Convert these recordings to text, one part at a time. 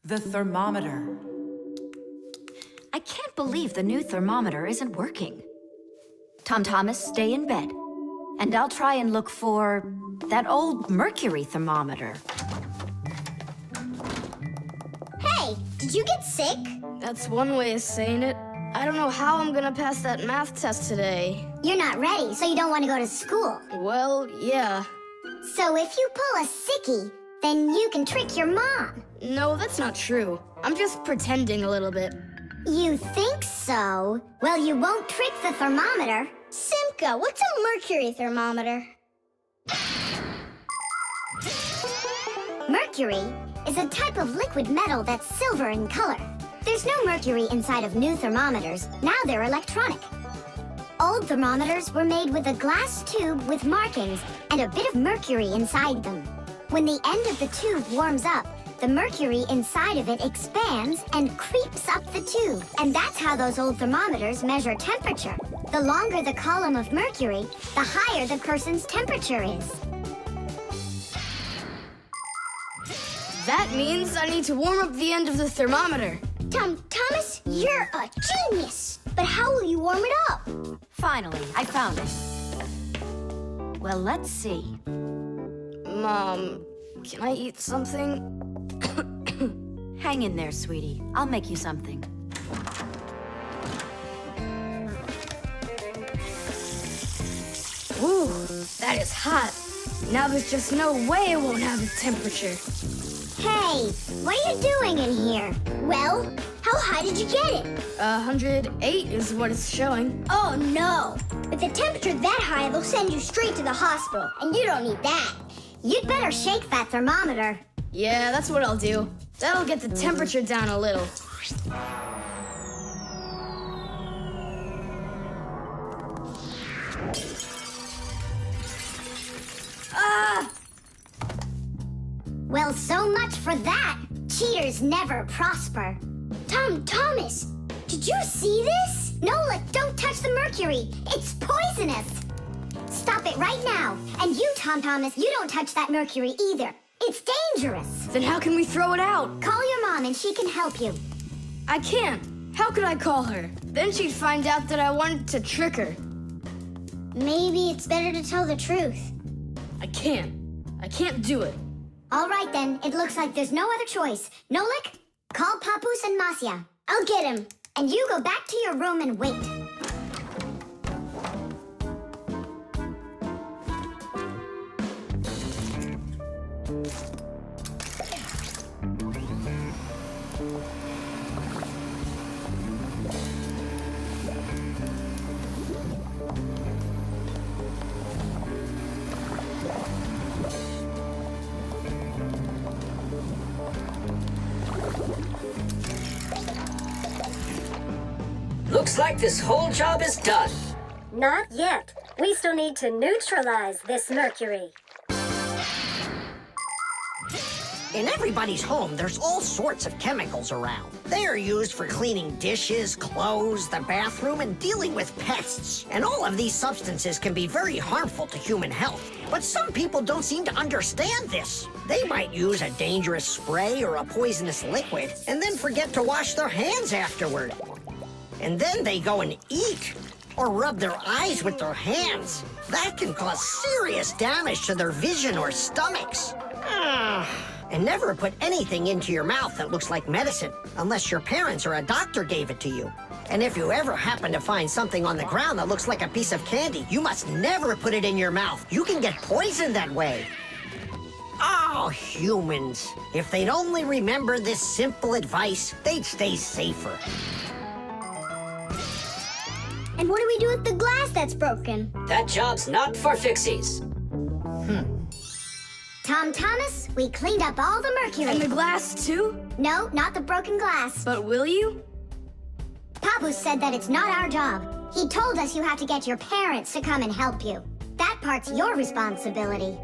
The thermometer. I can't believe the new thermometer isn't working. Tom Thomas, stay in bed. And I'll try and look for that old mercury thermometer. Hey, did you get sick? That's one way of saying it. I don't know how I'm gonna pass that math test today. You're not ready, so you don't want to go to school. Well, yeah. So if you pull a sickie, then you can trick your mom. No, that's not true. I'm just pretending a little bit. You think so? Well, you won't trick the thermometer. Simka, what's a mercury thermometer? Mercury is a type of liquid metal that's silver in color. There's no mercury inside of new thermometers. Now they're electronic. Old thermometers were made with a glass tube with markings and a bit of mercury inside them. When the end of the tube warms up, the mercury inside of it expands and creeps up the tube. And that's how those old thermometers measure temperature. The longer the column of mercury, the higher the person's temperature is. That means I need to warm up the end of the thermometer. Thomas, you're a genius. But how will you warm it up? Finally, I found it. Well, let's see. Mom, can I eat something? Hang in there, sweetie. I'll make you something. Ooh, that is hot. Now there's just no way it won't have a temperature. Hey, what are you doing in here? Well, how high did you get it? 108 is what it's showing. Oh no! With a temperature that high, they'll send you straight to the hospital, and you don't need that. You'd better shake that thermometer. Yeah, that's what I'll do. That'll get the temperature down a little. Ah! Well, so much for that. Cheaters never prosper. Thomas, did you see this? Nolik, don't touch the mercury. It's poisonous. Stop it right now. And you, Thomas, you don't touch that mercury either. It's dangerous. Then how can we throw it out? Call your mom and she can help you. I can't. How could I call her? Then she'd find out that I wanted to trick her. Maybe it's better to tell the truth. I can't. I can't do it. All right then, it looks like there's no other choice. Nolik, call Papoose and Masya. I'll get him. And you go back to your room and wait. Looks like this whole job is done. Not yet. We still need to neutralize this mercury. In everybody's home, there's all sorts of chemicals around. They are used for cleaning dishes, clothes, the bathroom, and dealing with pests. And all of these substances can be very harmful to human health. But some people don't seem to understand this. They might use a dangerous spray or a poisonous liquid and then forget to wash their hands afterward. And then they go and eat or rub their eyes with their hands. That can cause serious damage to their vision or stomachs. And never put anything into your mouth that looks like medicine, unless your parents or a doctor gave it to you. And if you ever happen to find something on the ground that looks like a piece of candy, you must never put it in your mouth. You can get poisoned that way. Oh, humans. If they'd only remember this simple advice, they'd stay safer. And what do we do with the glass that's broken? That job's not for Fixies. Thomas, we cleaned up all the mercury. And the glass, too? No, not the broken glass. But will you? Papoose said that it's not our job. He told us you have to get your parents to come and help you. That part's your responsibility.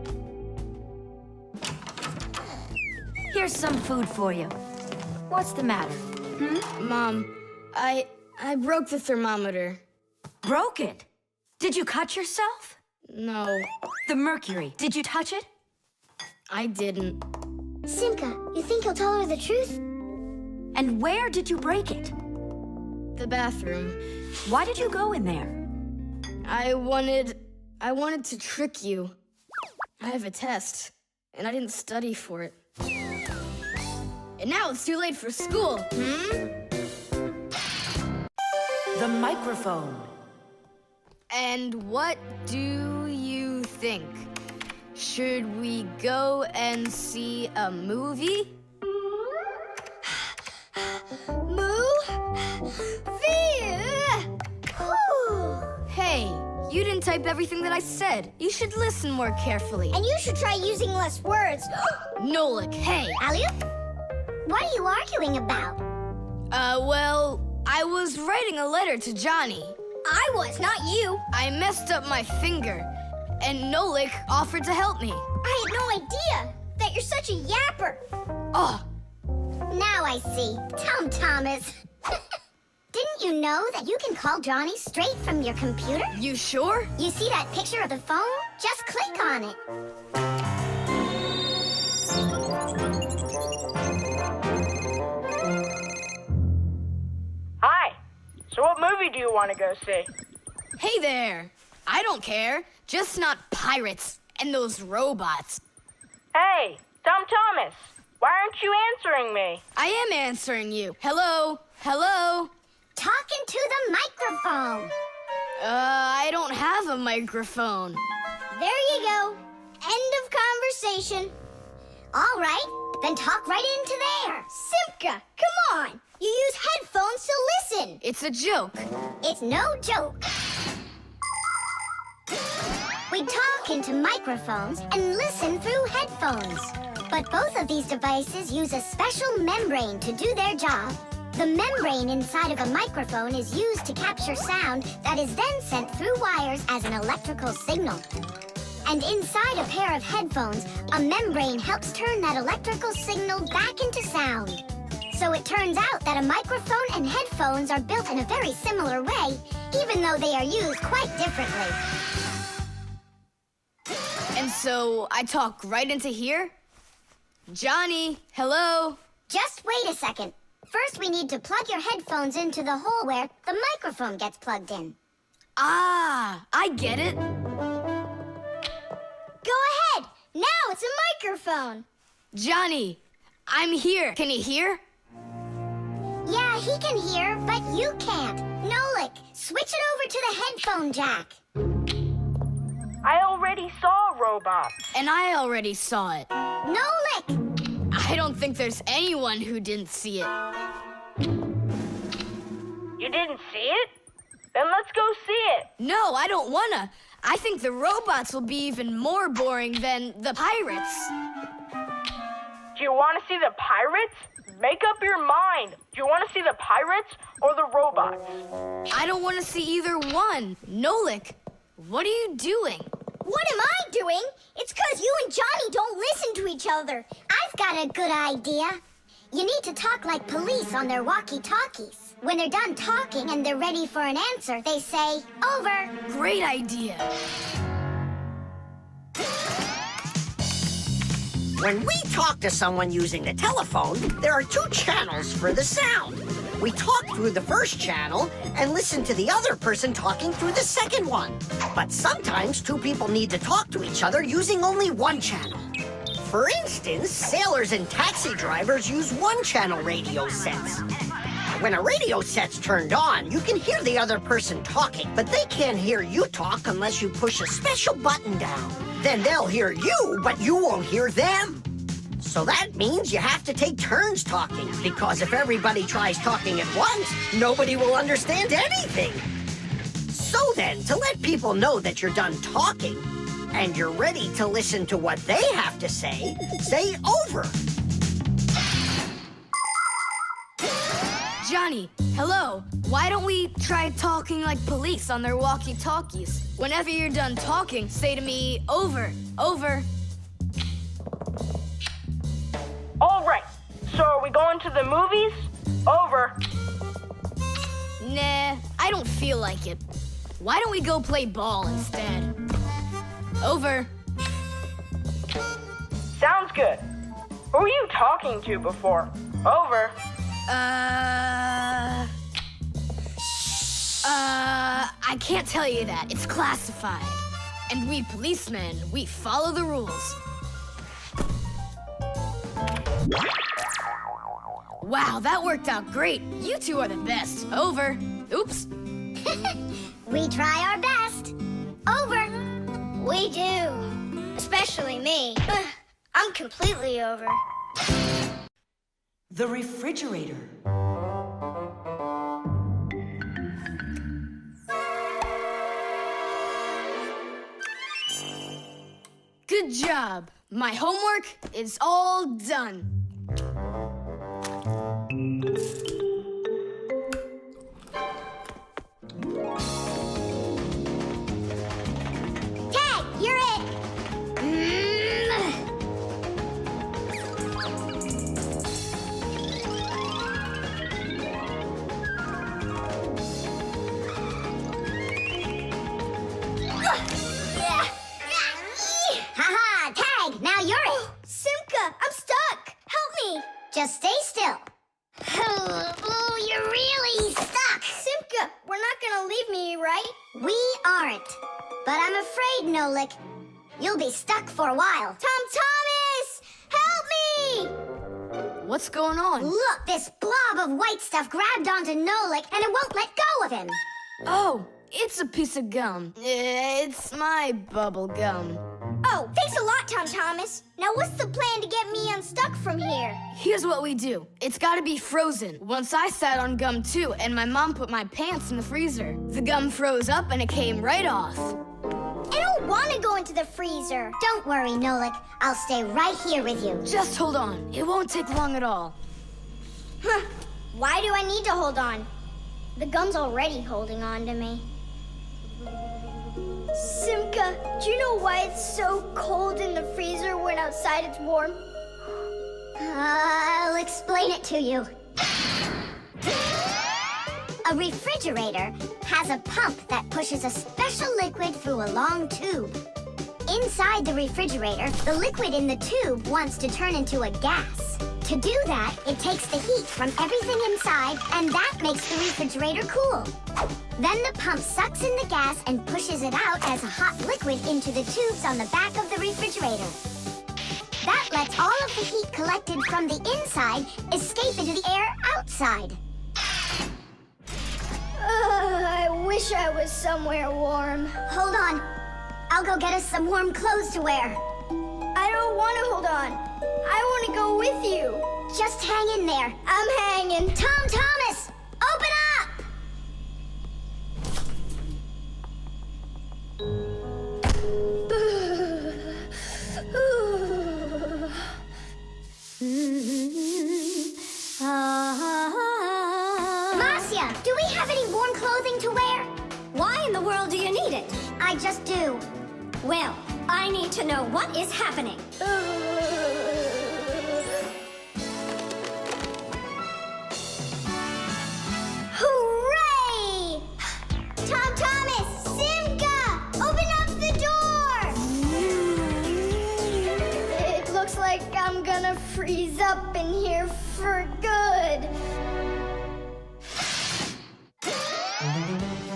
Here's some food for you. What's the matter? Mom, I broke the thermometer. Broke it? Did you cut yourself? No, The mercury, did you touch it? I didn't. Simka, you think he'll tell her the truth? And where did you break it? The bathroom. Why did you go in there? I wanted to trick you. I have a test, and I didn't study for it. And now it's too late for school, The microphone. And what do you think? Should we go and see a movie? Hey, you didn't type everything that I said. You should listen more carefully. And you should try using less words. Nolik, hey. Alley-oop? What are you arguing about? Well, I was writing a letter to Johnny. I was, not you. I messed up my finger, and Nolik offered to help me. I had no idea that you're such a yapper. Oh, Now I see. Tom Thomas. Didn't you know that you can call Johnny straight from your computer? you sure? You see that picture of the phone? Just click on it. Hi. So what movie do you want to go see? Hey there. I don't care. Just not pirates and those robots. Hey, Tom Thomas. Why aren't you answering me? I am answering you. Hello? Hello? Talking to the microphone. I don't have a microphone. There you go. End of conversation. All right, then talk right into there. Simka, come on. You use headphones to listen. It's a joke. It's no joke. We talk into microphones and listen through headphones. But both of these devices use a special membrane to do their job. The membrane inside of a microphone is used to capture sound that is then sent through wires as an electrical signal. And inside a pair of headphones, a membrane helps turn that electrical signal back into sound. So it turns out that a microphone and headphones are built in a very similar way, even though they are used quite differently. And so I talk right into here? Johnny, hello? Just wait a second. First, we need to plug your headphones into the hole where the microphone gets plugged in. Ah, I get it. Go ahead. Now it's a microphone. Johnny, I'm here. Can you hear? Yeah, he can hear, but you can't. Nolik, switch it over to the headphone jack. I already saw a robot. And I already saw it. Nolik! I don't think there's anyone who didn't see it. You didn't see it? Then let's go see it. No, I don't wanna. I think the robots will be even more boring than the pirates. Do you want to see the pirates? Make up your mind. Do you want to see the pirates or the robots? I don't want to see either one. Nolik, what are you doing? What am I doing? It's 'cause you and Johnny don't listen to each other. I've got a good idea. You need to talk like police on their walkie-talkies. When they're done talking and they're ready for an answer, they say, over. Great idea. When we talk to someone using the telephone, there are two channels for the sound. We talk through the first channel and listen to the other person talking through the second one. But sometimes two people need to talk to each other using only one channel. For instance, sailors and taxi drivers use one-channel radio sets. When a radio set's turned on, you can hear the other person talking, but they can't hear you talk unless you push a special button down. Then they'll hear you, but you won't hear them. So that means you have to take turns talking, because if everybody tries talking at once, nobody will understand anything. So then, to let people know that you're done talking, and you're ready to listen to what they have to say over. Johnny, hello. Why don't we try talking like police on their walkie-talkies? Whenever you're done talking, say to me, over, over. All right. So are we going to the movies? Over. Nah, I don't feel like it. Why don't we go play ball instead? Over. Sounds good. Who were you talking to before? Over. I can't tell you that. It's classified. And we policemen, we follow the rules. Wow, that worked out great. You two are the best. Over. Oops. We try our best. Over. We do. Especially me. I'm completely over. The refrigerator. Good job. My homework is all done. Tag, you're it. Haha, Tag, now you're it. Simka, I'm stuck. Help me. Just stay still. Oh, you're really stuck. Simka, we're not gonna leave me, right? We aren't. But I'm afraid, Nolik, you'll be stuck for a while. Tom Thomas, help me! What's going on? Look, this blob of white stuff grabbed onto Nolik and it won't let go of him. Oh, it's a piece of gum. It's my bubble gum. Oh, thanks a lot, Tom Thomas. Now what's the plan to get me unstuck from here? Here's what we do. It's gotta be frozen. Once I sat on gum too, and my mom put my pants in the freezer. The gum froze up and it came right off. I don't want to go into the freezer. Don't worry, Nolik. I'll stay right here with you. Just hold on. It won't take long at all. Huh. Why do I need to hold on? The gum's already holding on to me. Simka, do you know why it's so cold in the freezer when outside it's warm? I'll explain it to you. A refrigerator has a pump that pushes a special liquid through a long tube. Inside the refrigerator, the liquid in the tube wants to turn into a gas. To do that, it takes the heat from everything inside, and that makes the refrigerator cool. Then the pump sucks in the gas and pushes it out as a hot liquid into the tubes on the back of the refrigerator. That lets all of the heat collected from the inside escape into the air outside. I wish I was somewhere warm. Hold on. I'll go get us some warm clothes to wear. I don't want to hold on. I want to go with you. Just hang in there. I'm hanging. Tom Thomas, open up! Marcia, do we have any warm clothing to wear? Why in the world do you need it? I just do. Well, I need to know what is happening. Hooray! Tom Thomas, Simka, open up the door! It looks like I'm gonna freeze up in here for good.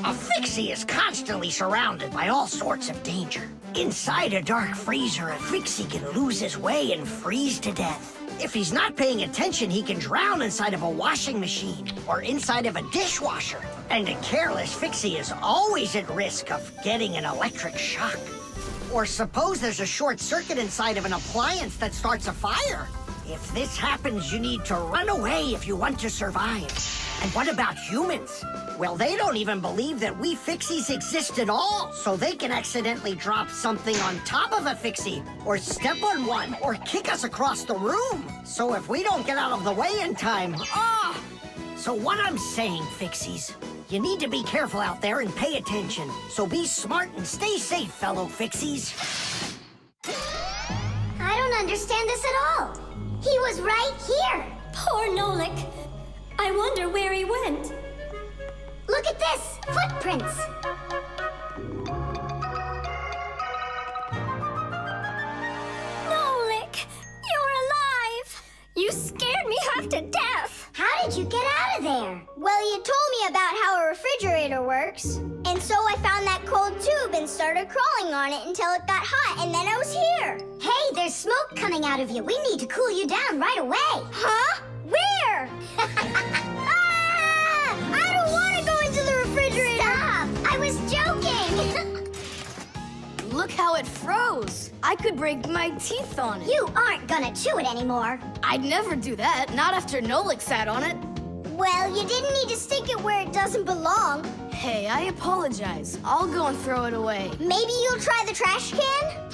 A Fixie is constantly surrounded by all sorts of danger. Inside a dark freezer, a Fixie can lose his way and freeze to death. If he's not paying attention, he can drown inside of a washing machine or inside of a dishwasher. And a careless Fixie is always at risk of getting an electric shock. Or suppose there's a short circuit inside of an appliance that starts a fire. If this happens, you need to run away if you want to survive. And what about humans? Well, they don't even believe that we Fixies exist at all, so they can accidentally drop something on top of a Fixie, or step on one, or kick us across the room. So if we don't get out of the way in time, So what I'm saying, Fixies, you need to be careful out there and pay attention. So be smart and stay safe, fellow Fixies. I don't understand this at all. He was right here. Poor Nolik. I wonder where he went. Look at this, footprints. Nolik, you're alive. You scared me half to death. How did How'd you get out of there? Well, you told me about how a refrigerator works. And so I found that cold tube and started crawling on it until it got hot, and then I was here. Hey, there's smoke coming out of you. We need to cool you down right away. Huh? Where? Ah! I don't want to go into the refrigerator. Stop! I was joking. Look how it froze. I could break my teeth on it. You aren't gonna chew it anymore. I'd never do that, not after Nolik sat on it. Well, you didn't need to stick it where it doesn't belong. Hey, I apologize. I'll go and throw it away. Maybe you'll try the trash can?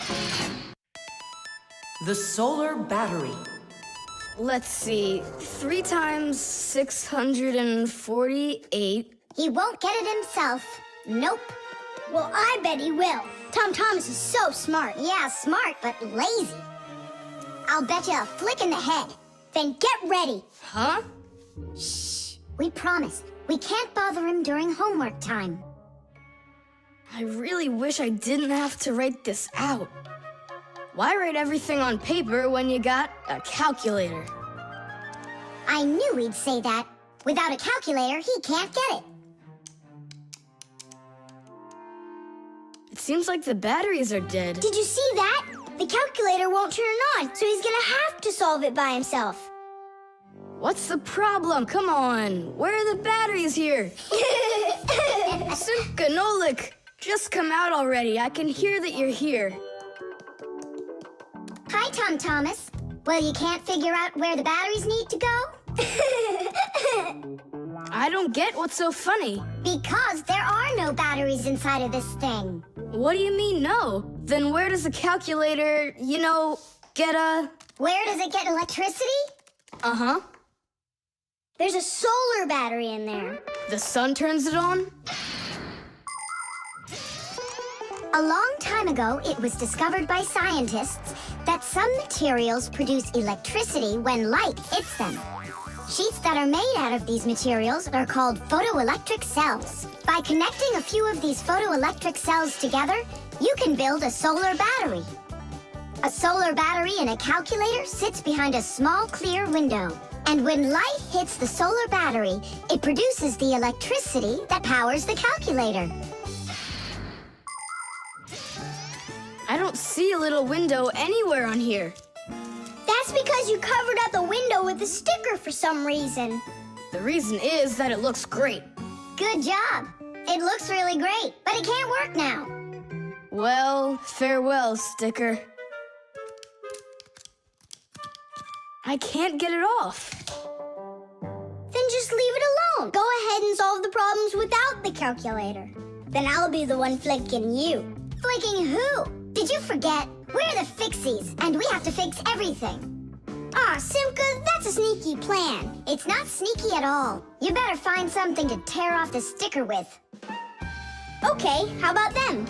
The solar battery. Let's see. 3 times 648. He won't get it himself. Nope. Well, I bet he will. Tom Thomas is so smart. Yeah, smart, but lazy. I'll bet you a flick in the head. Then get ready. Huh? Shh. We promised. We can't bother him during homework time. I really wish I didn't have to write this out. Why write everything on paper when you got a calculator? I knew he'd say that. Without a calculator, he can't get it. It seems like the batteries are dead. Did you see that? The calculator won't turn on, so he's gonna have to solve it by himself. What's the problem? Come on. Where are the batteries here? Simka, Nolik, just come out already. I can hear that you're here. Hi, Tom Thomas. Well, you can't figure out where the batteries need to go? I don't get what's so funny. Because there are no batteries inside of this thing. What do you mean, no? Then where does the calculator, get a... Where does it get electricity? Uh-huh. There's a solar battery in there. The sun turns it on? A long time ago, it was discovered by scientists that some materials produce electricity when light hits them. Sheets that are made out of these materials are called photoelectric cells. By connecting a few of these photoelectric cells together, you can build a solar battery. A solar battery in a calculator sits behind a small clear window. And when light hits the solar battery, it produces the electricity that powers the calculator. I don't see a little window anywhere on here. That's because you covered up the window with a sticker for some reason. The reason is that it looks great. Good job. It looks really great, but it can't work now. Well, farewell, sticker. I can't get it off. Then just leave it alone. Go ahead and solve the problems without the calculator. Then I'll be the one flicking you. Flicking who? Did you forget? We're the Fixies, and we have to fix everything. Ah, Simka, that's a sneaky plan. It's not sneaky at all. You better find something to tear off the sticker with. Okay, how about them?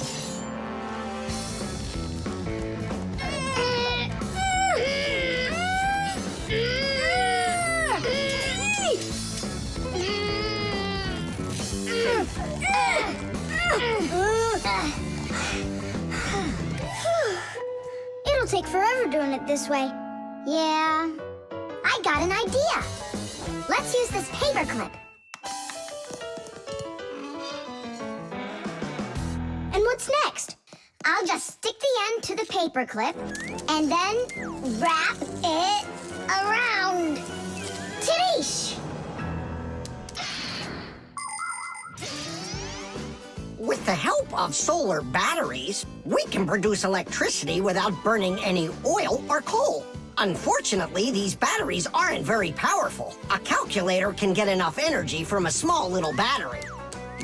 It'll take forever doing it this way. Yeah, I got an idea. Let's use this paperclip. And what's next? I'll just stick the end to the paperclip and then wrap it around. Tidish! With the help of solar batteries, we can produce electricity without burning any oil or coal. Unfortunately, these batteries aren't very powerful. A calculator can get enough energy from a small little battery.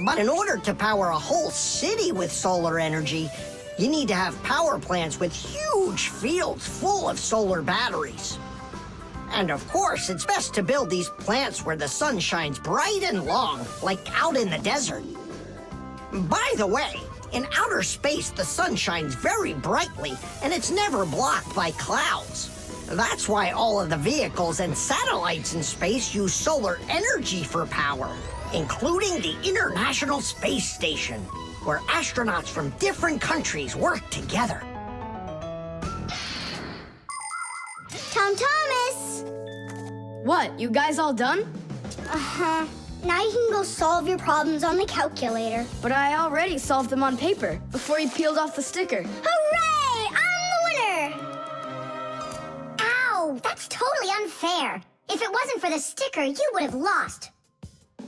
But in order to power a whole city with solar energy, you need to have power plants with huge fields full of solar batteries. And of course, it's best to build these plants where the sun shines bright and long, like out in the desert. By the way, in outer space, the sun shines very brightly, and it's never blocked by clouds. That's why all of the vehicles and satellites in space use solar energy for power, including the International Space Station, where astronauts from different countries work together. Tom Thomas! What, you guys all done? Uh-huh. Now you can go solve your problems on the calculator. But I already solved them on paper before you peeled off the sticker. Hooray! I'm the winner! Ow! That's totally unfair. If it wasn't for the sticker, you would have lost.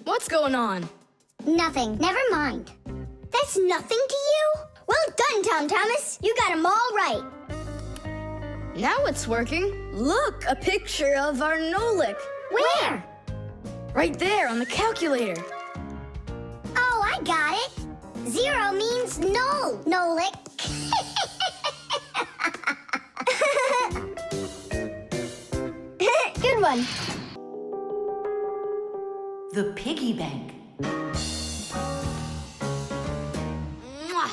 What's going on? Nothing. Never mind. That's nothing to you? Well done, Tom Thomas. You got them all right. Now it's working. Look, a picture of our Nolik. Where? Right there on the calculator. Oh, I got it. 0 means no, Nolik. Good one. The Piggy Bank. Mwah!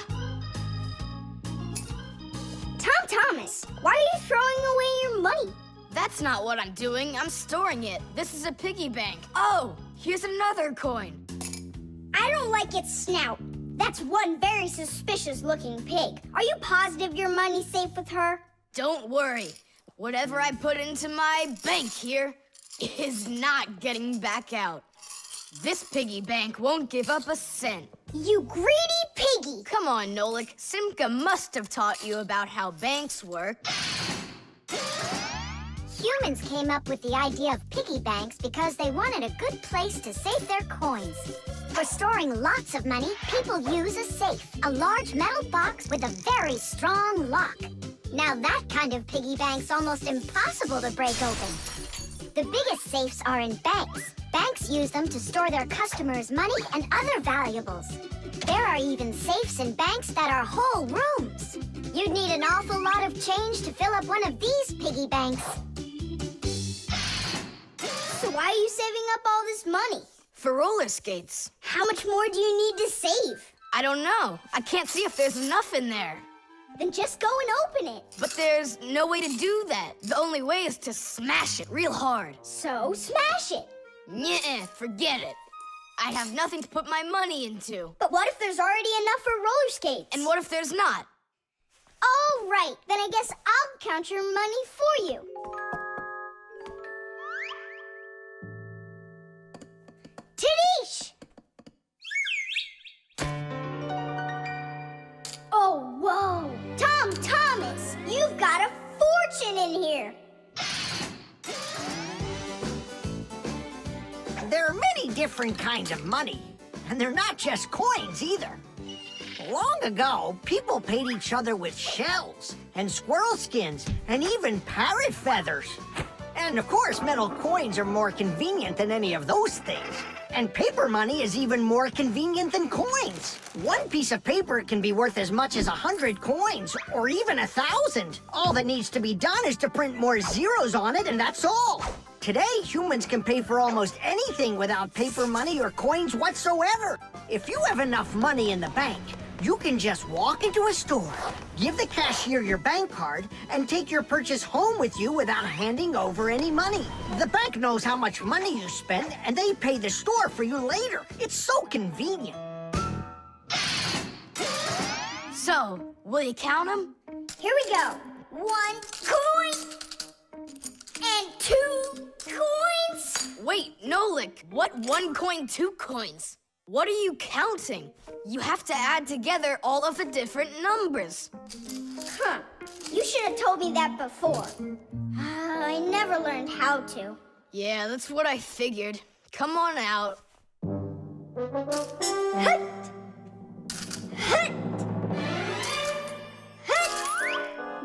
Tom Thomas, why are you throwing away your money? That's not what I'm doing. I'm storing it. This is a piggy bank. Oh, here's another coin. I don't like its snout. That's one very suspicious-looking pig. Are you positive your money's safe with her? Don't worry. Whatever I put into my bank here is not getting back out. This piggy bank won't give up a cent. You greedy piggy! Come on, Nolik. Simka must have taught you about how banks work. Humans came up with the idea of piggy banks because they wanted a good place to save their coins. For storing lots of money, people use a safe, a large metal box with a very strong lock. Now that kind of piggy bank's almost impossible to break open. The biggest safes are in banks. Banks use them to store their customers' money and other valuables. There are even safes in banks that are whole rooms. You'd need an awful lot of change to fill up one of these piggy banks. So why are you saving up all this money? For roller skates. How much more do you need to save? I don't know. I can't see if there's enough in there. Then just go and open it. But there's no way to do that. The only way is to smash it real hard. So smash it. Nyeh, forget it. I have nothing to put my money into. But what if there's already enough for roller skates? And what if there's not? All right, then I guess I'll count your money for you. Tadish! Oh, whoa! Tom Thomas, you've got a fortune in here! There are many different kinds of money, and they're not just coins either. Long ago, people paid each other with shells, and squirrel skins, and even parrot feathers. And of course, metal coins are more convenient than any of those things. And paper money is even more convenient than coins. One piece of paper can be worth as much as 100 coins, or even 1,000. All that needs to be done is to print more zeros on it, and that's all. Today, humans can pay for almost anything without paper money or coins whatsoever. If you have enough money in the bank, you can just walk into a store, give the cashier your bank card, and take your purchase home with you without handing over any money. The bank knows how much money you spend, and they pay the store for you later. It's so convenient. So, will you count them? Here we go. 1 coin and 2 coins. Wait, Nolik, what 1 coin, 2 coins? What are you counting? You have to add together all of the different numbers. Huh. You should have told me that before. I never learned how to. Yeah, that's what I figured. Come on out. Hut! Hut! Hut!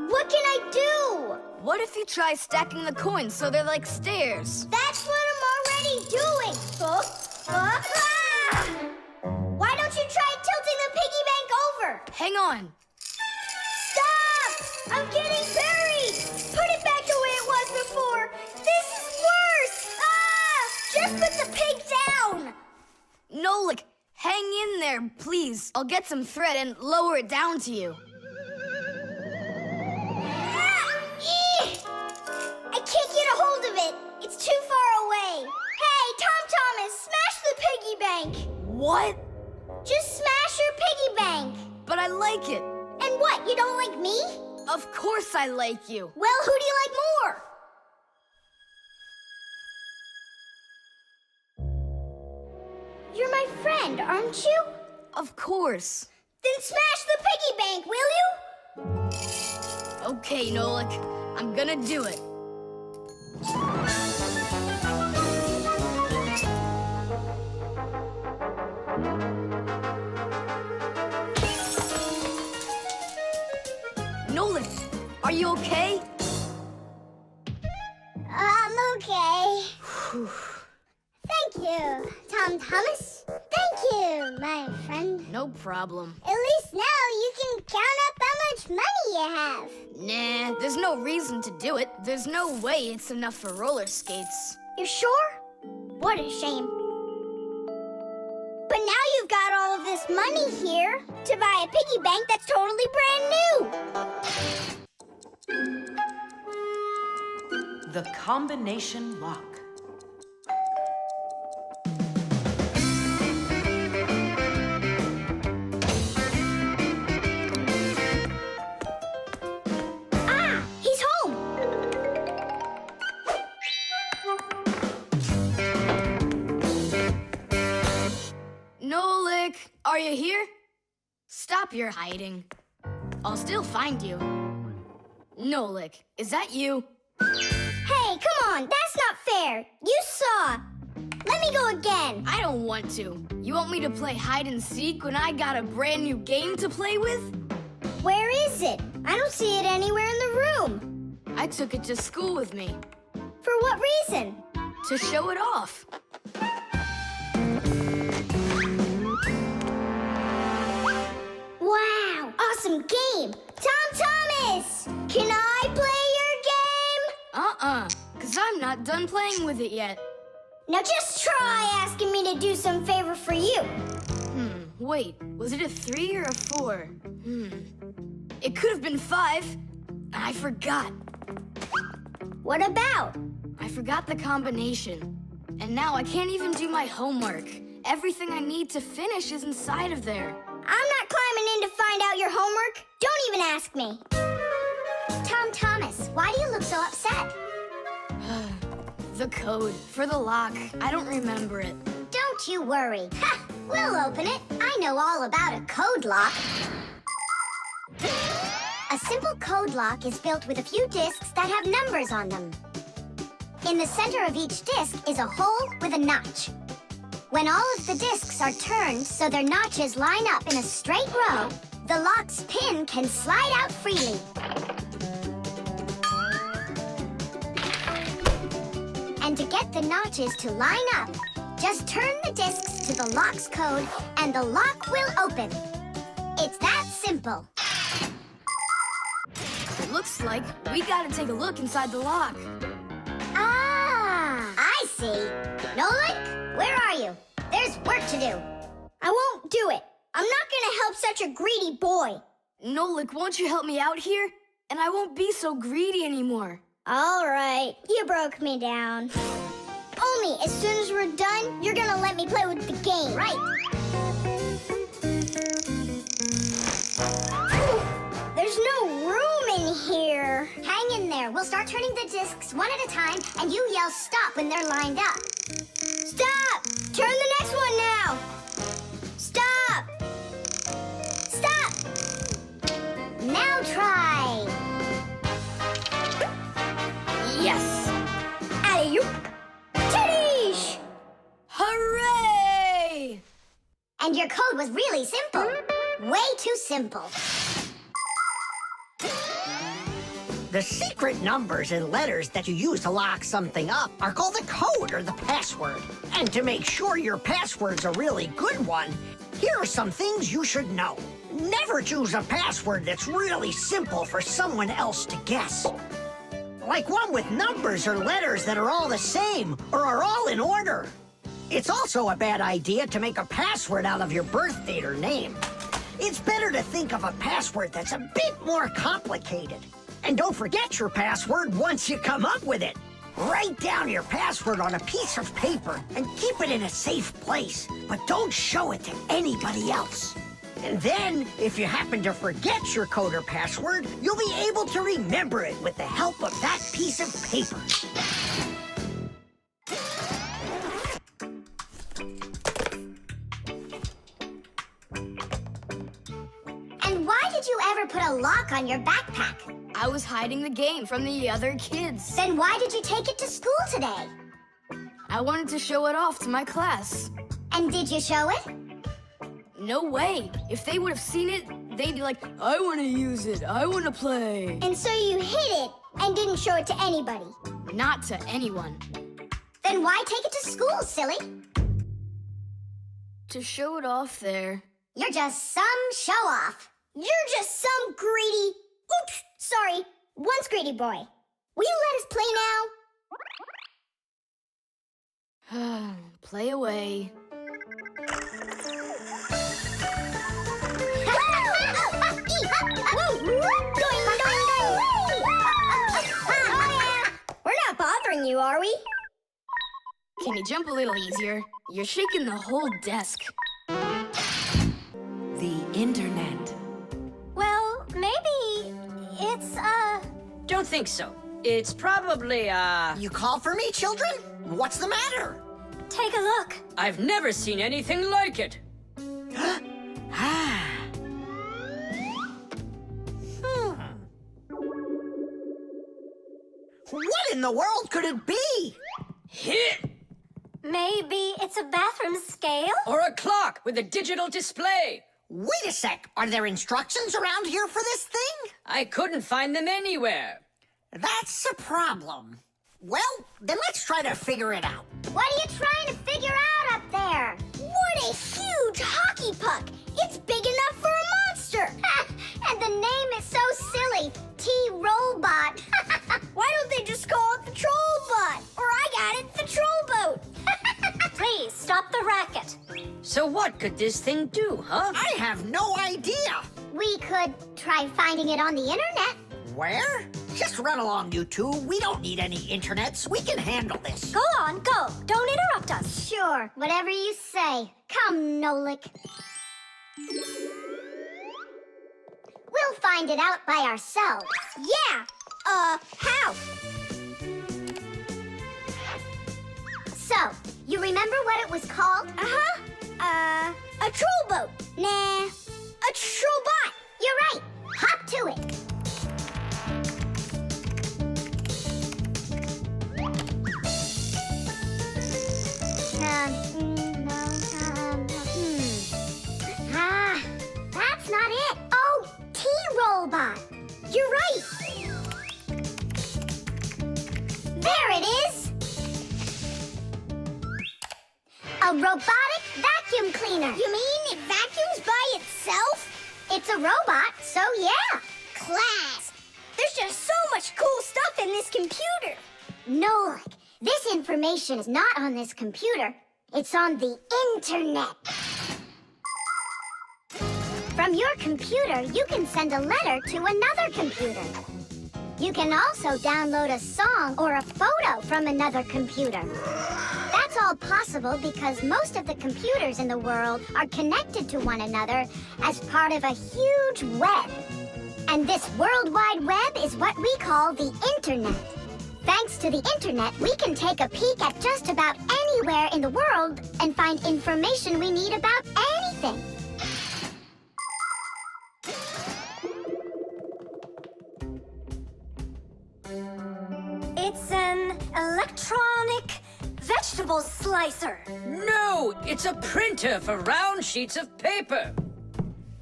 What can I do? What if you try stacking the coins so they're like stairs? That's what I'm already doing. Ah! Why don't you try tilting the piggy bank over? Hang on. Stop! I'm getting buried! Put it back the way it was before! This is worse! Ah! Just put the pig down! Nolik, hang in there, please. I'll get some thread and lower it down to you. Ah! Eeh! I can't get a hold of it. It's too far away. Hey, Tom Thomas, smash the piggy bank. What? Just smash your piggy bank. But I like it. And what, you don't like me? Of course I like you. Well, who do you like more? You're my friend, aren't you? Of course. Then smash the piggy bank, will you? Okay, Nolik. I'm gonna do it. Nolik, are you okay? I'm okay. Thank you, Tom Thomas. Thank you, my friend. No problem. At least now you can count up how much money you have. Nah, there's no reason to do it. There's no way it's enough for roller skates. You sure? What a shame. But now you've got all of this money here to buy a piggy bank that's totally brand new. The combination lock. Ah, he's home. Nolik, are you here? Stop your hiding. I'll still find you. Nolik, is that you? Hey, come on, that's not fair. You saw. Let me go again. I don't want to. You want me to play hide and seek when I got a brand new game to play with? Where is it? I don't see it anywhere in the room. I took it to school with me For what reason? to show it off. Wow, awesome game. Tom Thomas, can I play your game? Cause I'm not done playing with it yet. Now just try asking me to do some favor for you. Wait, was it a 3 or a 4? It could have been 5. I forgot. What about? I forgot the combination. And now I can't even do my homework. Everything I need to finish is inside of there. I'm not climbing in to find out your homework. Don't even ask me. Tom Thomas, why do you look so upset? The code for the lock. I don't remember it. Don't you worry. Ha! We'll open it. I know all about a code lock. A simple code lock is built with a few discs that have numbers on them. In the center of each disc is a hole with a notch. When all of the discs are turned so their notches line up in a straight row, the lock's pin can slide out freely. And to get the notches to line up, just turn the discs to the lock's code and the lock will open. It's that simple. It looks like we gotta take a look inside the lock. Ah, I see. Nolik, where are you? There's work to do. I won't do it. I'm not gonna help such a greedy boy. Nolik, won't you help me out here? And I won't be so greedy anymore. All right, you broke me down. Only as soon as we're done, you're gonna let me play with the game. Right. There's no room in here. Hang in there. We'll start turning the discs one at a time, and you yell stop when they're lined up. Stop! Turn the next one now. Stop! Stop! Now try. Yes! Alley-oop. Titties! Hooray! And your code was really simple. Way too simple. The secret numbers and letters that you use to lock something up are called the code or the password. And to make sure your password's a really good one, here are some things you should know. Never choose a password that's really simple for someone else to guess. Like one with numbers or letters that are all the same or are all in order. It's also a bad idea to make a password out of your birth date or name. It's better to think of a password that's a bit more complicated. And don't forget your password once you come up with it. Write down your password on a piece of paper and keep it in a safe place, but don't show it to anybody else. And then, if you happen to forget your code or password, you'll be able to remember it with the help of that piece of paper. did you ever put a lock on your backpack? I was hiding the game from the other kids. Then why did you take it to school today? I wanted to show it off to my class. And did you show it? No way. If they would have seen it, they'd be like, I want to use it. I want to play. And so you hid it and didn't show it to anybody? Not to anyone. Then why take it to school, silly? To show it off there. You're just some show-off. You're just some greedy... Oops, sorry. Once greedy boy. Will you let us play now? Play away. We're not bothering you, are we? Can you jump a little easier? You're shaking the whole desk. The internet. Well, maybe it's, Don't think so. It's probably, You call for me, children? What's the matter? take a look. I've never seen anything like it. What in the world could it be? Hit! Maybe it's a bathroom scale? Or a clock with a digital display. Wait a sec. Are there instructions around here for this thing? I couldn't find them anywhere. That's a problem. Well, then let's try to figure it out. What are you trying to figure out up there? What a huge hockey puck! It's big enough for a monster! And the name is so silly, T-Robot. Why don't they just call it the Trollbot? Or I got it, the Trollboat. Please, stop the racket. So what could this thing do, huh? I have no idea. We could try finding it on the internet. Where? Just run along, you two. We don't need any internets. We can handle this. Go on, go. Don't interrupt us. Sure, whatever you say. Come, Nolik. We'll find it out by ourselves. Yeah! How? So, you remember what it was called? A trollboat. Nah, a trollbot. You're right. Hop to it. That's not it. Oh, T-Robot. You're right. There it is. A robotic vacuum cleaner. You mean it vacuums by itself? It's a robot, so yeah. Class. There's just so much cool stuff in this computer. Nolik, this information is not on this computer. It's on the internet. From your computer, you can send a letter to another computer. You can also download a song or a photo from another computer. That's all possible because most of the computers in the world are connected to one another as part of a huge web. And this World Wide Web is what we call the Internet. Thanks to the Internet, we can take a peek at just about anywhere in the world and find information we need about anything. It's an electronic vegetable slicer. No, it's a printer for round sheets of paper.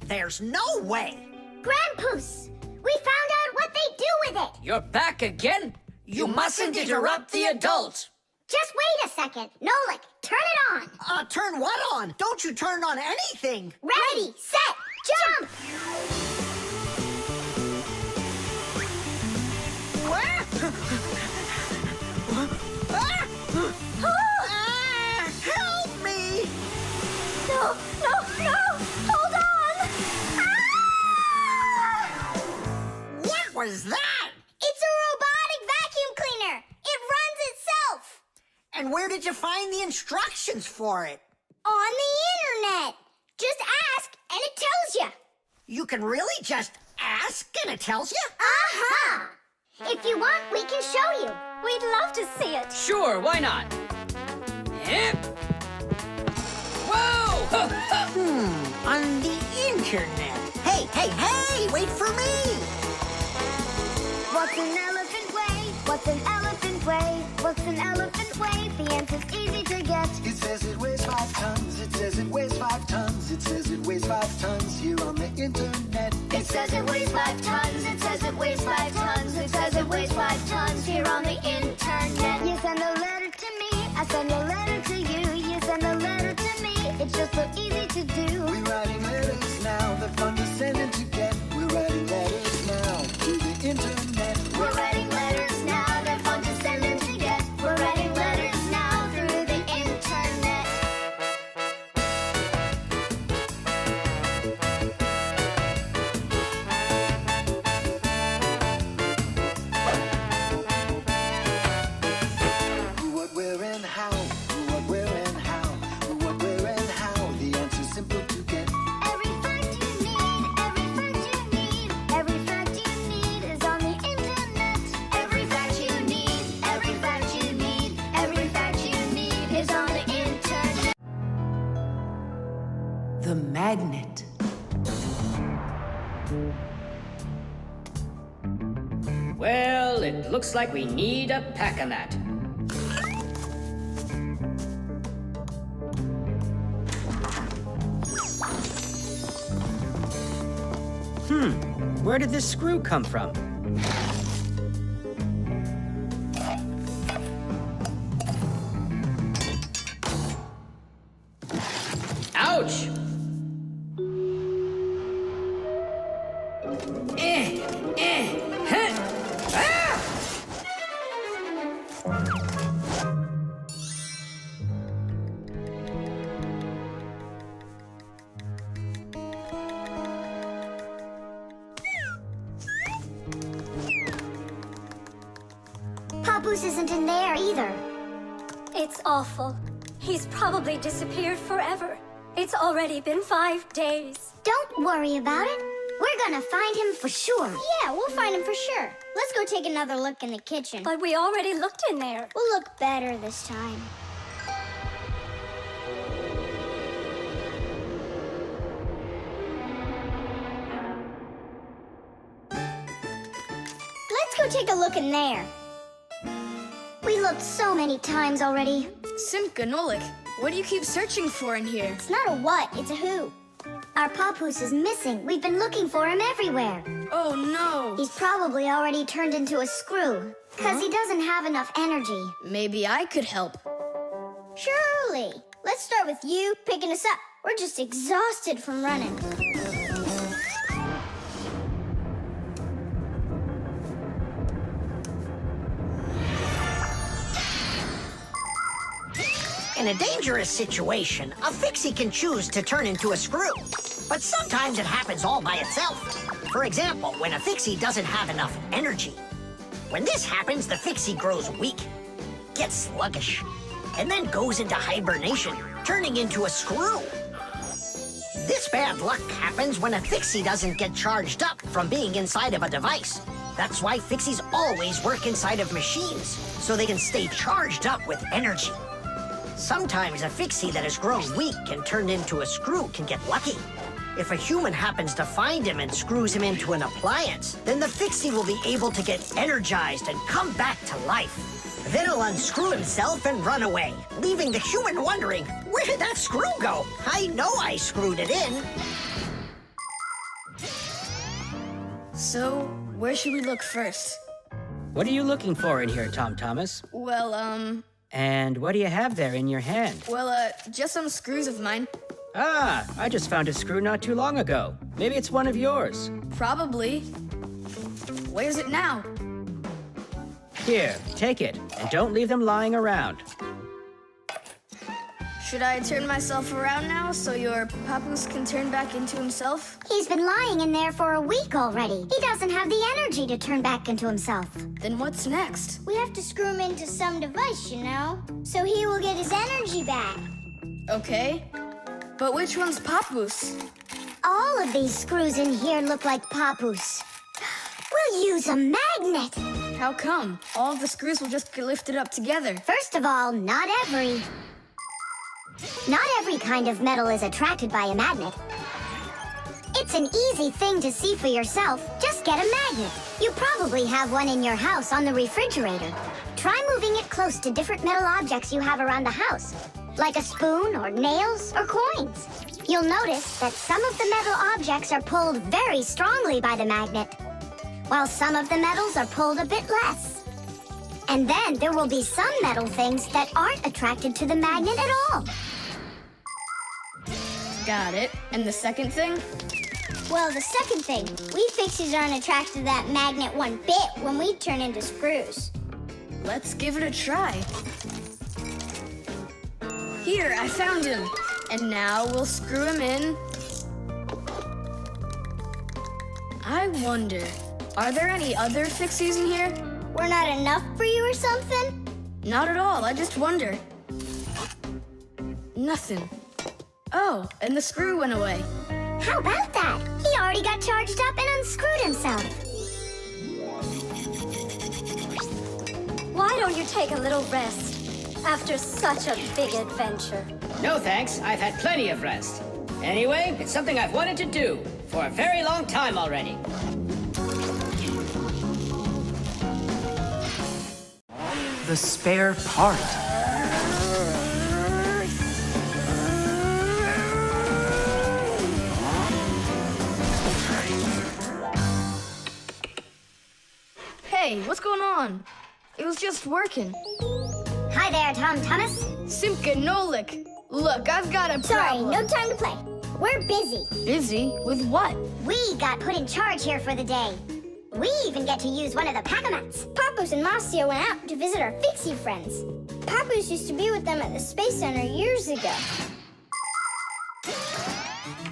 There's no way. Grandpoos, we found out what they do with it. You're back again? You mustn't interrupt the adult. Just wait a second. Nolik, turn it on. Turn what on? Don't you turn on anything. Ready, set, jump! Help me! No, hold on! What was that? It's a robotic vacuum cleaner. It runs itself. And where did you find the instructions for it? On the internet. Just ask and it tells you. You can really just ask and it tells you? Aha! If you want, we can show you. We'd love to see it. Sure, why not? Hip. Whoa! On the internet. Hey, wait for me. What's an elephant weigh? What's an elephant weigh? What's an elephant weigh? The answer's easy to get. It says it weighs 5 tons. It says it weighs 5 tons. It says it weighs 5 tons here on the internet. It says it weighs 5 tons. It says it weighs 5 tons. It says it weighs 5 tons here on the internet. You send a letter to me. I send a letter to you. You send a letter to me. It's just so easy to do. We're writing letters now. They're fun to send and to get. We're writing letters now through the internet. We're writing letters now. They're fun to send and to get. We're writing letters now through the internet. Who, what, where, and how. Who, what, where, and how. Who, what, where, and how. The answer's simple to get. Every fact you need, every fact you need, every fact you need is on the internet. Every fact you need, every fact you need, every fact you need is on the internet. The magnet. Well, it looks like we need a pack-a-mat. Where did this screw come from? Ouch! Huh. Ah! Papoose isn't in there either. It's awful. He's probably disappeared forever. It's already been 5 days. Don't worry about it. We're gonna find him for sure. Yeah, we'll find him for sure. Let's go take another look in the kitchen. But we already looked in there. We'll look better this time. Let's go take a look in there. We looked so many times already. Simka, Nolik, what do you keep searching for in here? It's not a what, it's a who. Our papoose is missing. We've been looking for him everywhere. Oh no! He's probably already turned into a screw, because he doesn't have enough energy. Maybe I could help. Surely. Let's start with you picking us up. We're just exhausted from running. In a dangerous situation, a Fixie can choose to turn into a screw. But sometimes it happens all by itself. For example, when a Fixie doesn't have enough energy. When this happens, the Fixie grows weak, gets sluggish, and then goes into hibernation, turning into a screw. This bad luck happens when a Fixie doesn't get charged up from being inside of a device. That's why Fixies always work inside of machines, so they can stay charged up with energy. Sometimes a Fixie that has grown weak and turned into a screw can get lucky. If a human happens to find him and screws him into an appliance, then the Fixie will be able to get energized and come back to life. Then he'll unscrew himself and run away, leaving the human wondering, where did that screw go? I know I screwed it in. So, where should we look first? What are you looking for in here, Tom Thomas? Well, And what do you have there in your hand? just some screws of mine. Ah, I just found a screw not too long ago. Maybe it's one of yours. Probably. Where's it now? Here, take it, and don't leave them lying around. Should I turn myself around now so your papoose can turn back into himself? He's been lying in there for a week already. He doesn't have the energy to turn back into himself. Then what's next? We have to screw him into some device, you know, so he will get his energy back. Okay. But which one's papoose? All of these screws in here look like papoose. We'll use a magnet. How come? All of the screws will just get lifted up together. First of all, not every kind of metal is attracted by a magnet. It It's an easy thing to see for yourself. Just get a magnet. You probably have one in your house on the refrigerator. Try moving it close to different metal objects you have around the house, like a spoon or nails or coins. You'll notice that some of the metal objects are pulled very strongly by the magnet, while some of the metals are pulled a bit less. And then there will be some metal things that aren't attracted to the magnet at all. Got it. And the second thing? Well, the second thing, we Fixies aren't attracted to that magnet one bit when we turn into screws. Let's give it a try. Here, I found him. And now we'll screw him in. I wonder, are there any other Fixies in here? We're not enough for you or something? Not at all, I just wonder. Nothing. Oh, and the screw went away. How about that? He already got charged up and unscrewed himself. Why don't you take a little rest after such a big adventure? No thanks, I've had plenty of rest. Anyway, it's something I've wanted to do for a very long time already. The spare part. Hey, what's going on? It was just working. Hi there, Tom Thomas. Simka and Nolik. Look, I've got a Sorry, problem. no time to play. We're busy. Busy? With what? We got put in charge here for the day. We even get to use one of the pack-a-mats. Papoose and Marcia went out to visit our Fixie friends. Papoose used to be with them at the Space Center years ago.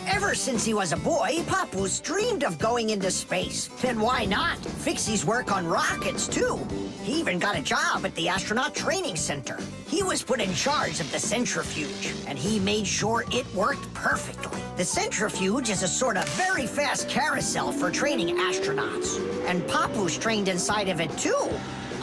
Ever since he was a boy, Papoose dreamed of going into space. And why not? Fixies work on rockets, too. He even got a job at the Astronaut Training Center. He was put in charge of the centrifuge, and he made sure it worked perfectly. The centrifuge is a sort of very fast carousel for training astronauts. And Papoose trained inside of it, too.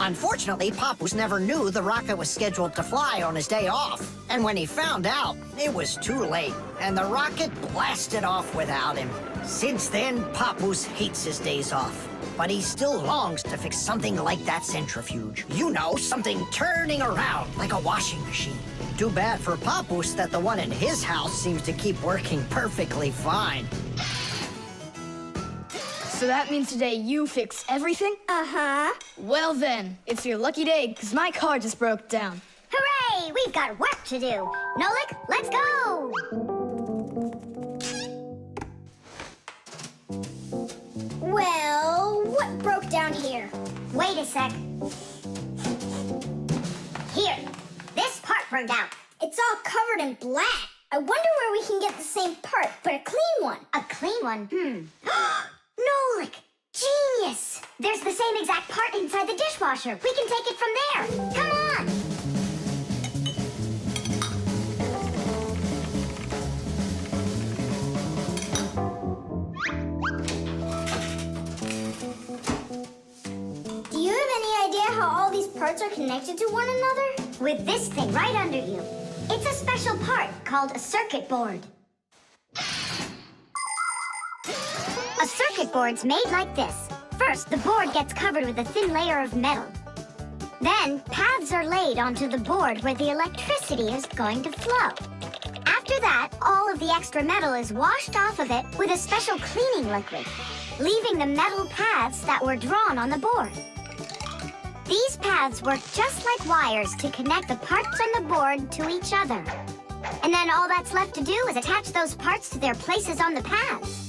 Unfortunately, Papoose never knew the rocket was scheduled to fly on his day off. And when he found out, it was too late, and the rocket blasted off without him. Since then, Papoose hates his days off. But he still longs to fix something like that centrifuge. You know, something turning around like a washing machine. Too bad for Papoose that the one in his house seems to keep working perfectly fine. So that means today you fix everything? Uh-huh. Well then, it's your lucky day, because my car just broke down. Hooray! We've got work to do. Nolik, let's go! Well, what broke down here? Wait a sec. Here, this part burned out. It's all covered in black. I wonder where we can get the same part, but a clean one. A clean one? Nolik! Genius! There's the same exact part inside the dishwasher. We can take it from there. Come on! Do you have any idea how all these parts are connected to one another? With this thing right under you. It's a special part called a circuit board. A circuit board's made like this. First, the board gets covered with a thin layer of metal. Then, paths are laid onto the board where the electricity is going to flow. After that, all of the extra metal is washed off of it with a special cleaning liquid, leaving the metal paths that were drawn on the board. These paths work just like wires to connect the parts on the board to each other. And then all that's left to do is attach those parts to their places on the paths.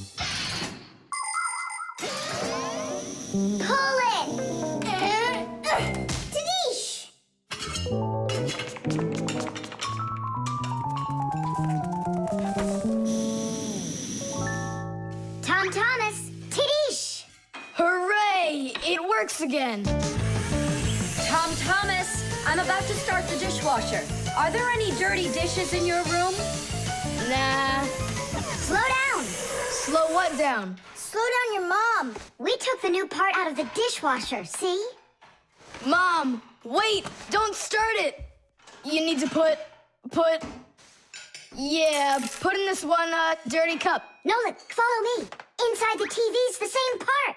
Pull it! Tadish! Tom Thomas, Tadish! Hooray! It works again! Tom Thomas, I'm about to start the dishwasher. Are there any dirty dishes in your room? Nah. Slow down! Slow what down? Slow down your mom. We took the new part out of the dishwasher, see? Mom, wait! Don't start it! You need to put... Yeah, put in this one, dirty cup. Nolik, follow me. Inside the TV's the same part.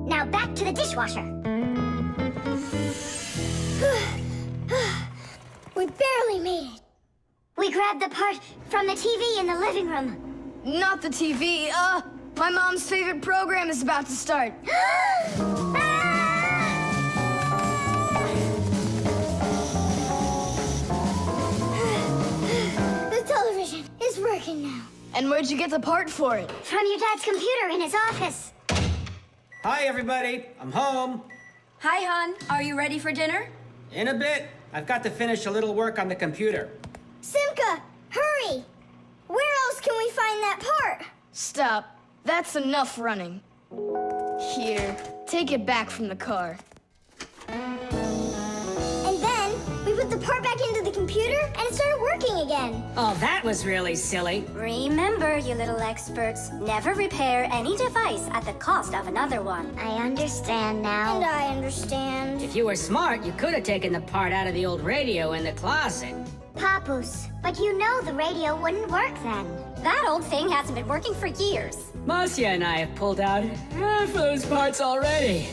Now back to the dishwasher. We barely made it. We grabbed the part from the TV in the living room. Not the TV, my mom's favorite program is about to start. The television is working now. And where'd you get the part for it? From your dad's computer in his office. Hi, everybody. I'm home. Hi, hon. Are you ready for dinner? In a bit. I've got to finish a little work on the computer. Simka, hurry! Where else can we find that part? Stop. That's enough running. Here, take it back from the car. And then we put the part back into the computer and it started working again. Oh, that was really silly. Remember, you little experts, never repair any device at the cost of another one. I understand now. And I understand. If you were smart, you could have taken the part out of the old radio in the closet. Papus, but you know the radio wouldn't work then. That old thing hasn't been working for years. Marcia and I have pulled out half those parts already.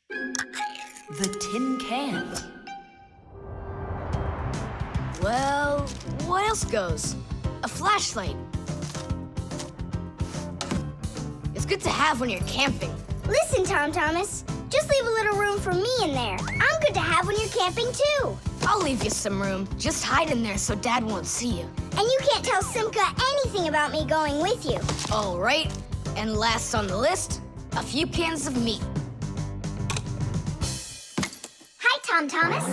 The tin can. Well, what else goes? A flashlight. It's good to have when you're camping. Listen, Tom Thomas, just leave a little room for me in there. I'm good to have when you're camping too. I'll leave you some room. Just hide in there so Dad won't see you. And you can't tell Simka anything about me going with you. All right. And last on the list, a few cans of meat. Hi, Tom Thomas.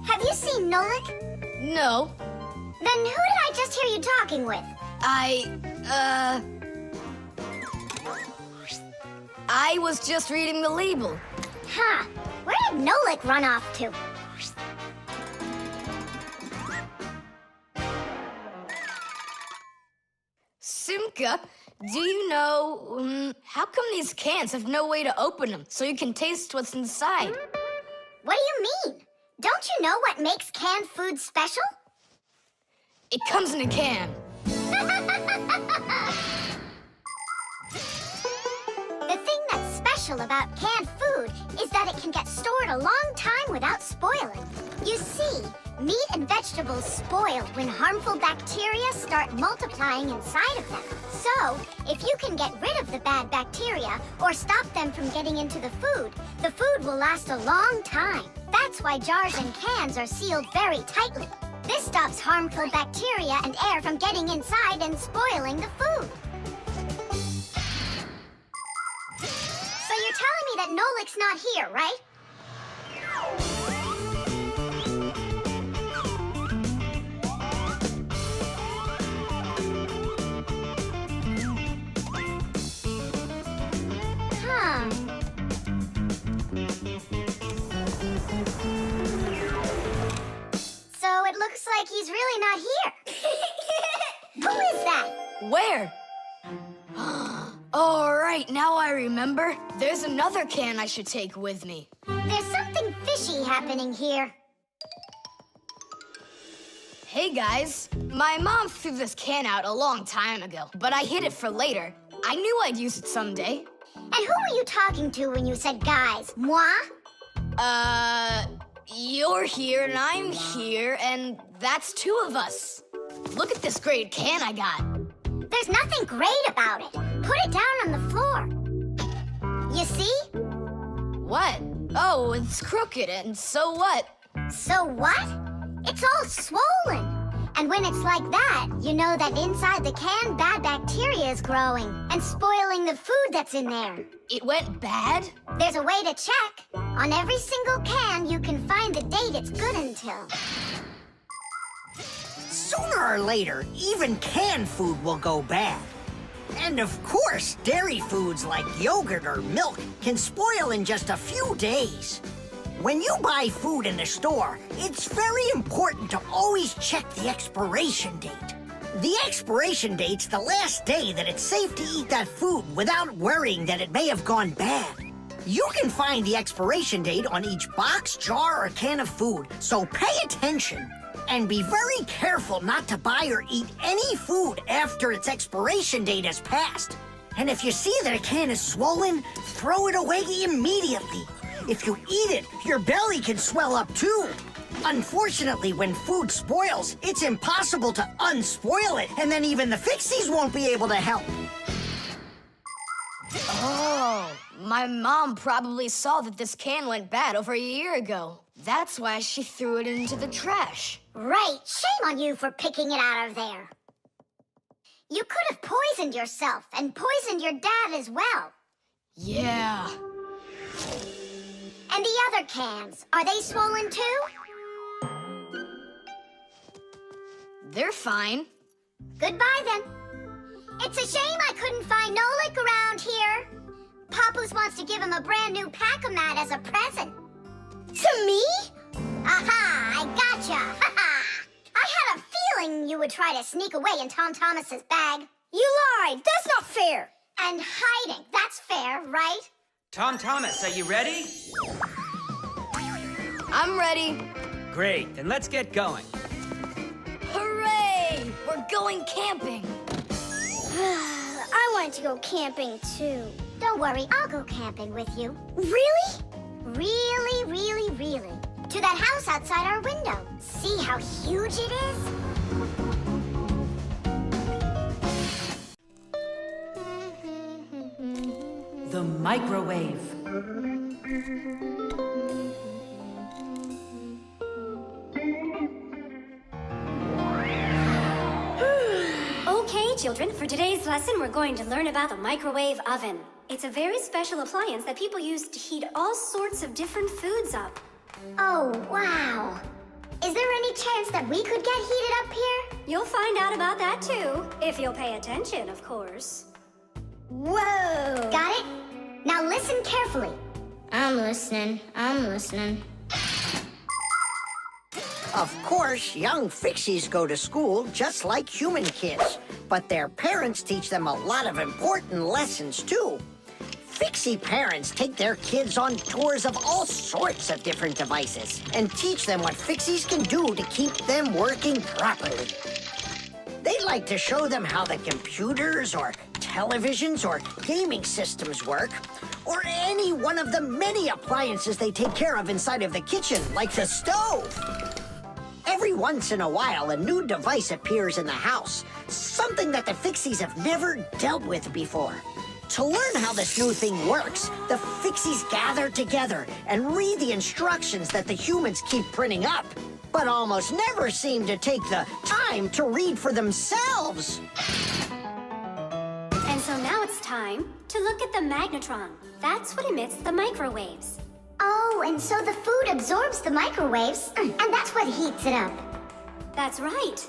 Have you seen Nolik? No. Then who did I just hear you talking with? I was just reading the label. Huh. Where did Nolik run off to? Simka, do you know, how come these cans have no way to open them so you can taste what's inside? What do you mean? Don't you know what makes canned food special? It comes in a can. The thing that's special about canned food is that it can get stored a long time without spoiling. You see, meat and vegetables spoil when harmful bacteria start multiplying inside of them. So, if you can get rid of the bad bacteria or stop them from getting into the food will last a long time. That's why jars and cans are sealed very tightly. This stops harmful bacteria and air from getting inside and spoiling the food. So you're telling me that Nolik's not here, right? Huh. So it looks like he's really not here. Who is that? Where? All right, now I remember. There's another can I should take with me. There's something fishy happening here. Hey, guys. My mom threw this can out a long time ago, but I hid it for later. I knew I'd use it someday. And who were you talking to when you said guys? Moi? You're here and I'm here, and that's two of us. Look at this great can I got. There's nothing great about it. Put it down on the floor. You see? What? Oh, it's crooked, and so what? So what? It's all swollen. And when it's like that, you know that inside the can, bad bacteria is growing and spoiling the food that's in there. It went bad? There's a way to check. On every single can, you can find the date it's good until. Sooner or later, even canned food will go bad. And of course, dairy foods like yogurt or milk can spoil in just a few days. When you buy food in the store, it's very important to always check the expiration date. The expiration date's the last day that it's safe to eat that food without worrying that it may have gone bad. You can find the expiration date on each box, jar, or can of food, so pay attention. And be very careful not to buy or eat any food after its expiration date has passed. And if you see that a can is swollen, throw it away immediately. If you eat it, your belly can swell up too. Unfortunately, when food spoils, it's impossible to unspoil it, and then even the Fixies won't be able to help. Oh, my mom probably saw that this can went bad over a year ago. That's why she threw it into the trash. Right. Shame on you for picking it out of there. You could have poisoned yourself and poisoned your dad as well. Yeah. And the other cans, are they swollen too? They're fine. Goodbye, then. It's a shame I couldn't find Nolik around here. Papoose wants to give him a brand new pack-o-mat as a present. To me? Aha! I gotcha! Ha-ha! I had a feeling you would try to sneak away in Tom Thomas's bag. You lied! That's not fair! And hiding, that's fair, right? Tom Thomas, are you ready? I'm ready. Great, then let's get going. Hooray! We're going camping. I wanted to go camping, too. Don't worry, I'll go camping with you. Really? Really, really, really. To that house outside our window. See how huge it is? The microwave. Okay, children, for today's lesson, we're going to learn about the microwave oven. It's a very special appliance that people use to heat all sorts of different foods up. Oh, wow. Is there any chance that we could get heated up here? You'll find out about that too, if you'll pay attention, of course. Whoa! Got it? Now listen carefully. I'm listening. Of course, young Fixies go to school just like human kids, but their parents teach them a lot of important lessons, too. Fixie parents take their kids on tours of all sorts of different devices and teach them what Fixies can do to keep them working properly. They like to show them how the computers or televisions or gaming systems work, or any one of the many appliances they take care of inside of the kitchen, like the stove. Every once in a while, a new device appears in the house, something that the Fixies have never dealt with before. To learn how this new thing works, the Fixies gather together and read the instructions that the humans keep printing up, but almost never seem to take the time to read for themselves. And so now it's time to look at the magnetron. That's what emits the microwaves. Oh, and so the food absorbs the microwaves, and that's what heats it up. That's right.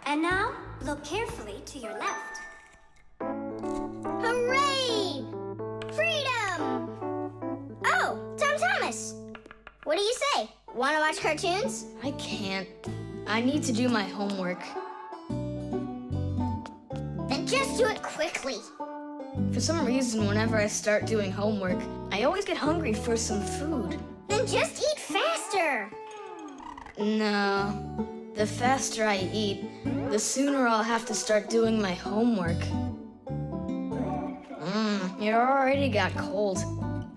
And now, look carefully to your left. Hooray! Freedom! Oh, Tom Thomas. What do you say? Want to watch cartoons? I can't. I need to do my homework. Then just do it quickly. For some reason, whenever I start doing homework, I always get hungry for some food. Then just eat faster. No. The faster I eat, the sooner I'll have to start doing my homework. It already got cold.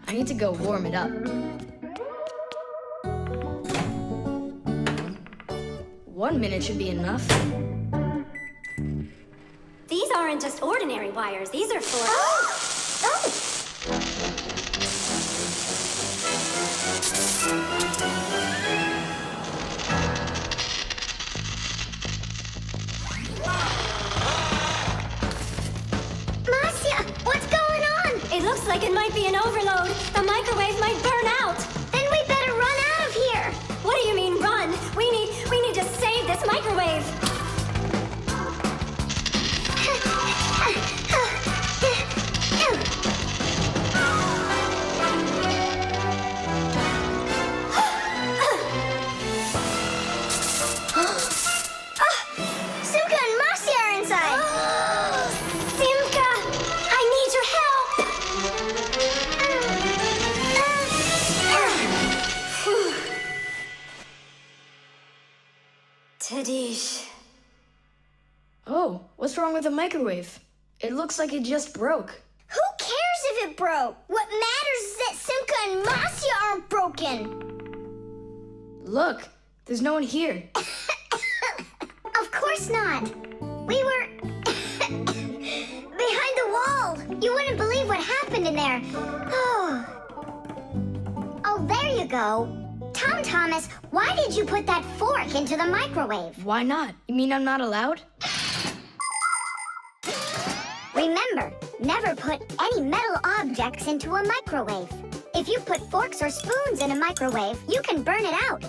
I need to go warm it up. 1 minute should be enough. These aren't just ordinary wires. These are for... Marcia, what's going on? It looks like it might be an overload. The microwave might burn out. Then we better run out of here. What do you mean, run? We need to save this microwave. Simka and Marcia are wrong with the microwave? It looks like it just broke. Who cares if it broke? What matters is that Simka and Marcia aren't broken. Look, there's no one here. Of course not. We were behind the wall. You wouldn't believe what happened in there. Oh, there you go. Tom Thomas, why did you put that fork into the microwave? Why not? You mean I'm not allowed? Remember, never put any metal objects into a microwave. If you put forks or spoons in a microwave, you can burn it out.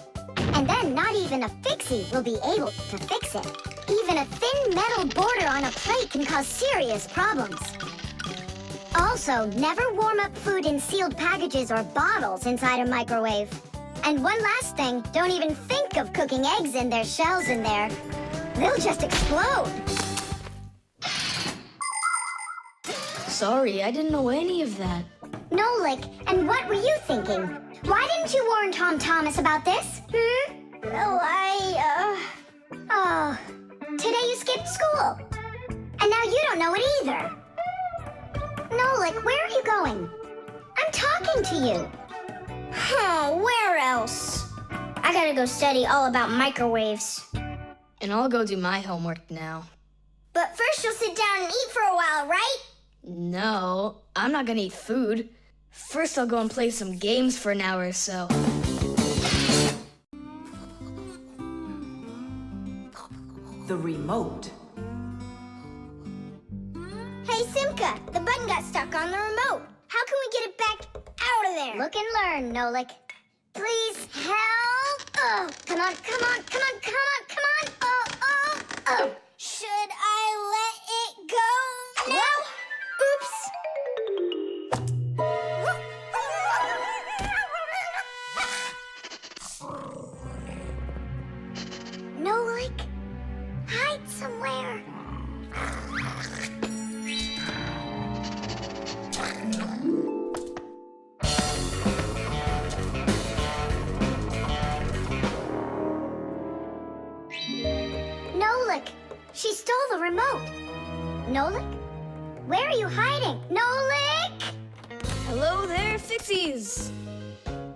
And then not even a fixie will be able to fix it. Even a thin metal border on a plate can cause serious problems. Also, never warm up food in sealed packages or bottles inside a microwave. And one last thing, don't even think of cooking eggs in their shells in there. They'll just explode. Sorry, I didn't know any of that. Nolik, and what were you thinking? Why didn't you warn Tom Thomas about this? Oh, today you skipped school. And now you don't know it either. Nolik, where are you going? I'm talking to you. Where else? I gotta go study all about microwaves. And I'll go do my homework now. But first you'll sit down and eat for a while, right? No, I'm not gonna eat food. First I'll go and play some games for an hour or so. The remote. Hey, Simka, the button got stuck on the remote. How can we get it back out of there? Look and learn, Nolik. Please help. Oh, come on, come on, come on, come on, come on. Oh. Should I let it go now? Oops. Nolik, hide somewhere. Nolik, she stole the remote. Nolik? Where are you hiding? Nolik! Hello there, Fixies!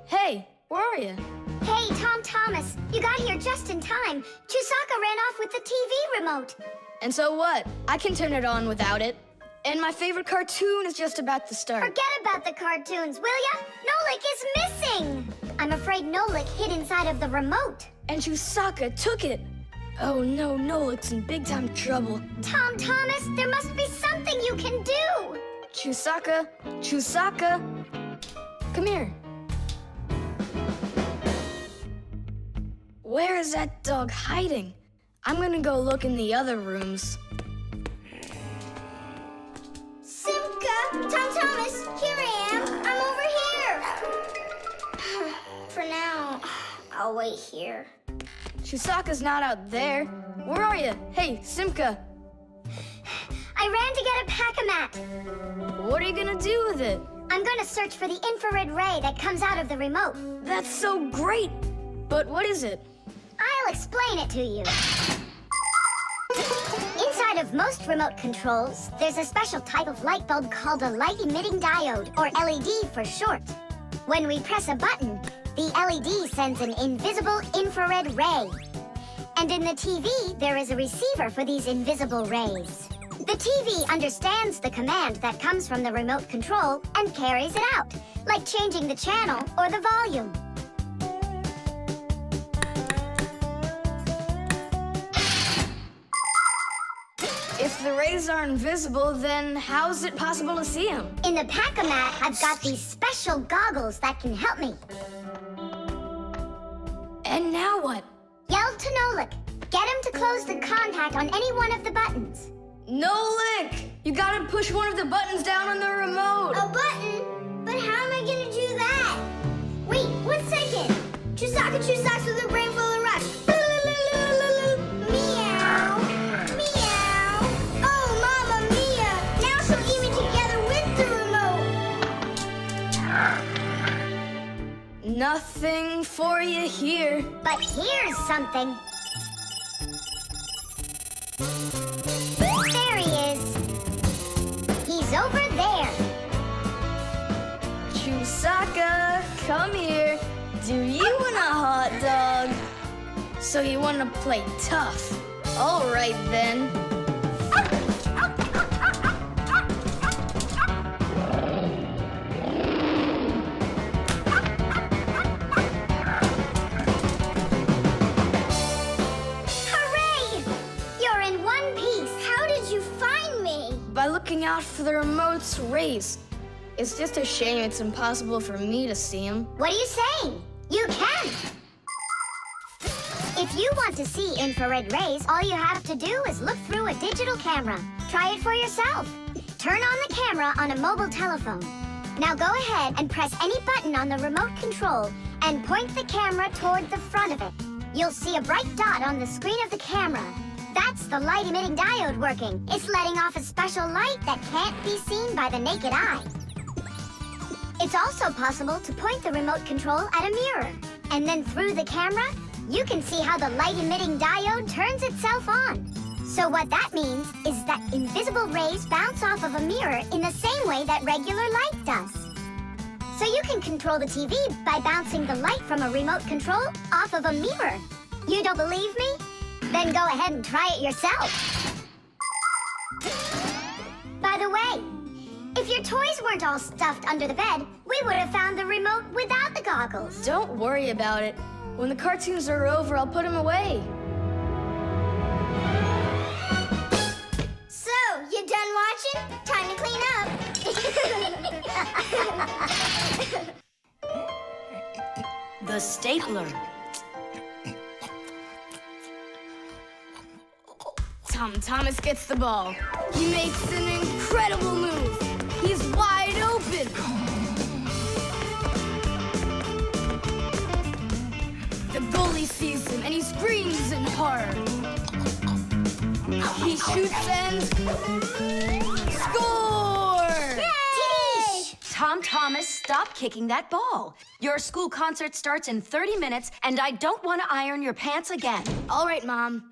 Hey, where are you? Hey, Tom Thomas, you got here just in time. Chusaka ran off with the TV remote. And so what? I can turn it on without it. And my favorite cartoon is just about to start. Forget about the cartoons, will ya? Nolik is missing! I'm afraid Nolik hid inside of the remote. And Chusaka took it. Oh no, Nolik's in big time trouble. Tom Thomas, there must be something you can do! Chusaka, Chusaka, come here. Where is that dog hiding? I'm gonna go look in the other rooms. Simka! Tom Thomas! Here I am! I'm over here! For now, I'll wait here. Chusaka's not out there. Where are you? Hey, Simka! I ran to get a pack-a-mat. What are you gonna do with it? I'm gonna search for the infrared ray that comes out of the remote. That's so great! But what is it? I'll explain it to you. Inside of most remote controls, there's a special type of light bulb called a light-emitting diode, or LED for short. When we press a button, the LED sends an invisible infrared ray. And in the TV, there is a receiver for these invisible rays. The TV understands the command that comes from the remote control and carries it out, like changing the channel or the volume. If the rays are invisible, then how is it possible to see them? In the pack-a-mat, I've got these special goggles that can help me. And now what? Yell to Nolik. Get him to close the contact on any one of the buttons. Nolik! You gotta push one of the buttons down on the remote. A button? But how am I gonna do that? Wait, 1 second. Chusaka Chusaks with a brain full of rocks. Meow. Meow. Oh, Mamma Mia. Now she'll eat me together with the remote. Nothing for you here. But here's something. There he hot dog. So you want to play tough? All right, then. Hooray! You're in one piece. How did you find me? By looking out for the remote's rays. It's just a shame it's impossible for me to see him. What are you saying? You can. If you want to see infrared rays, all you have to do is look through a digital camera. Try it for yourself. Turn on the camera on a mobile telephone. Now go ahead and press any button on the remote control and point the camera toward the front of it. You'll see a bright dot on the screen of the camera. That's the light-emitting diode working. It's letting off a special light that can't be seen by the naked eye. It's also possible to point the remote control at a mirror. And then through the camera, you can see how the light-emitting diode turns itself on. So what that means is that invisible rays bounce off of a mirror in the same way that regular light does. So you can control the TV by bouncing the light from a remote control off of a mirror. You don't believe me? Then go ahead and try it yourself. By the way, if your toys weren't all stuffed under the bed, we would have found the remote without the goggles. Don't worry about it. When the cartoons are over, I'll put them away. So, you done watching? Time to clean up. The stapler. Tom Thomas gets the ball. He makes an incredible move. He's wide open. The goalie sees him and he screams in horror. He shoots and score! Yay! Tom Thomas, stop kicking that ball. Your school concert starts in 30 minutes, and I don't want to iron your pants again. All right, Mom.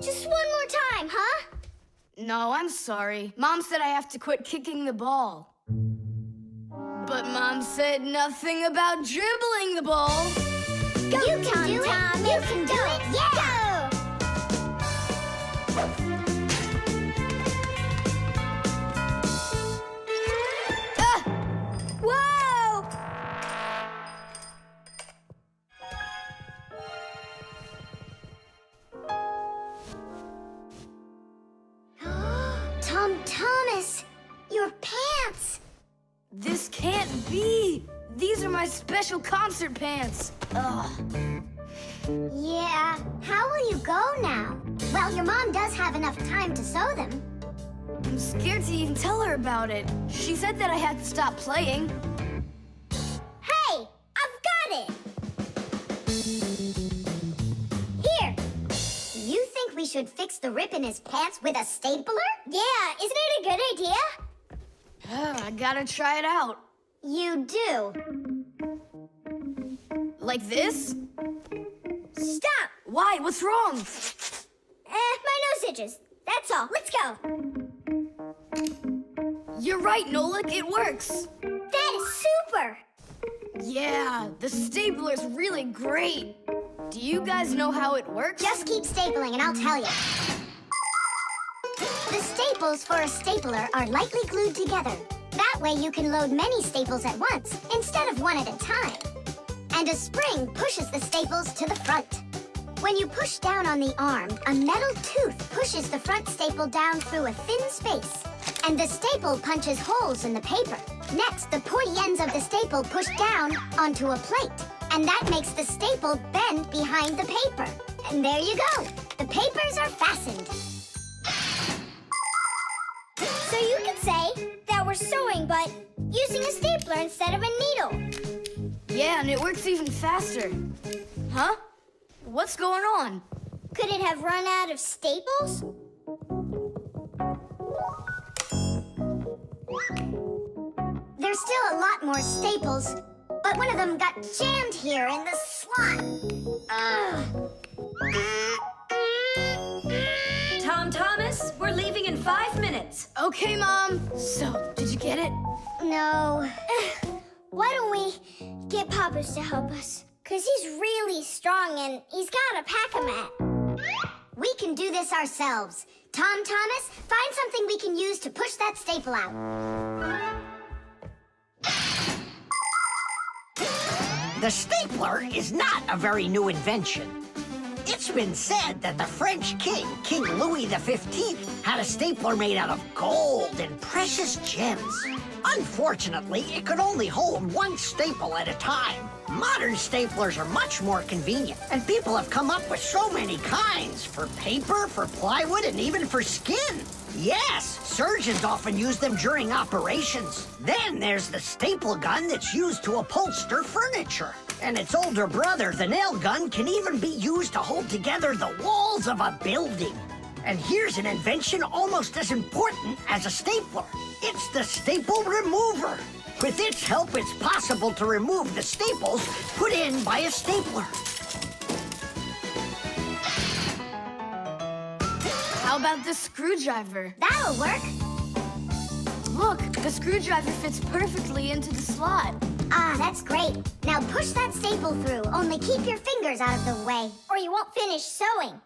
Just one more time, huh? No, I'm sorry. Mom said I have to quit kicking the ball. But Mom said nothing about dribbling the ball. Go, you can do it. You can do it. Yeah! Ah! Whoa! Tom Thomas, your pants. This can't be. These are my special concert pants. Ugh. Yeah, how will you go now? Well, your mom does have enough time to sew them. I'm scared to even tell her about it. She said that I had to stop playing. Hey, I've got it! Here! You think we should fix the rip in his pants with a stapler? Yeah, isn't it a good idea? I gotta try it out. You do. Like this? Stop! Why? What's wrong? My nose itches. That's all. Let's go. You're right, Nolik. It works. That is super! Yeah, the stapler's really great. Do you guys know how it works? Just keep stapling and I'll tell you. The staples for a stapler are lightly glued together. That way you can load many staples at once instead of one at a time. And a spring pushes the staples to the front. When you push down on the arm, a metal tooth pushes the front staple down through a thin space. And the staple punches holes in the paper. Next, the pointy ends of the staple push down onto a plate. And that makes the staple bend behind the paper. And there you go. The papers are fastened. So you could say that we're sewing, but using a stapler instead of a needle. Yeah, and it works even faster. Huh? What's going on? Could it have run out of staples? There's still a lot more staples, but one of them got jammed here in the slot. Tom Thomas, we're leaving in 5 minutes. Okay, Mom. So, did you get it? No. Why don't we get Papas to help us? Because he's really strong and he's got a pack-a-mat. We can do this ourselves. Tom Thomas, find something we can use to push that staple out. The stapler is not a very new invention. It's been said that the French king, King Louis XV, had a stapler made out of gold and precious gems. Unfortunately, it could only hold one staple at a time. Modern staplers are much more convenient, and people have come up with so many kinds for paper, for plywood, and even for skin. Yes, surgeons often use them during operations. Then there's the staple gun that's used to upholster furniture. And its older brother, the nail gun, can even be used to hold together the walls of a building. And here's an invention almost as important as a stapler. It's the staple remover. With its help, it's possible to remove the staples put in by a stapler. How about the screwdriver? That'll work. Look, the screwdriver fits perfectly into the slot. Ah, that's great. Now push that staple through, only keep your fingers out of the way, or you won't finish sewing.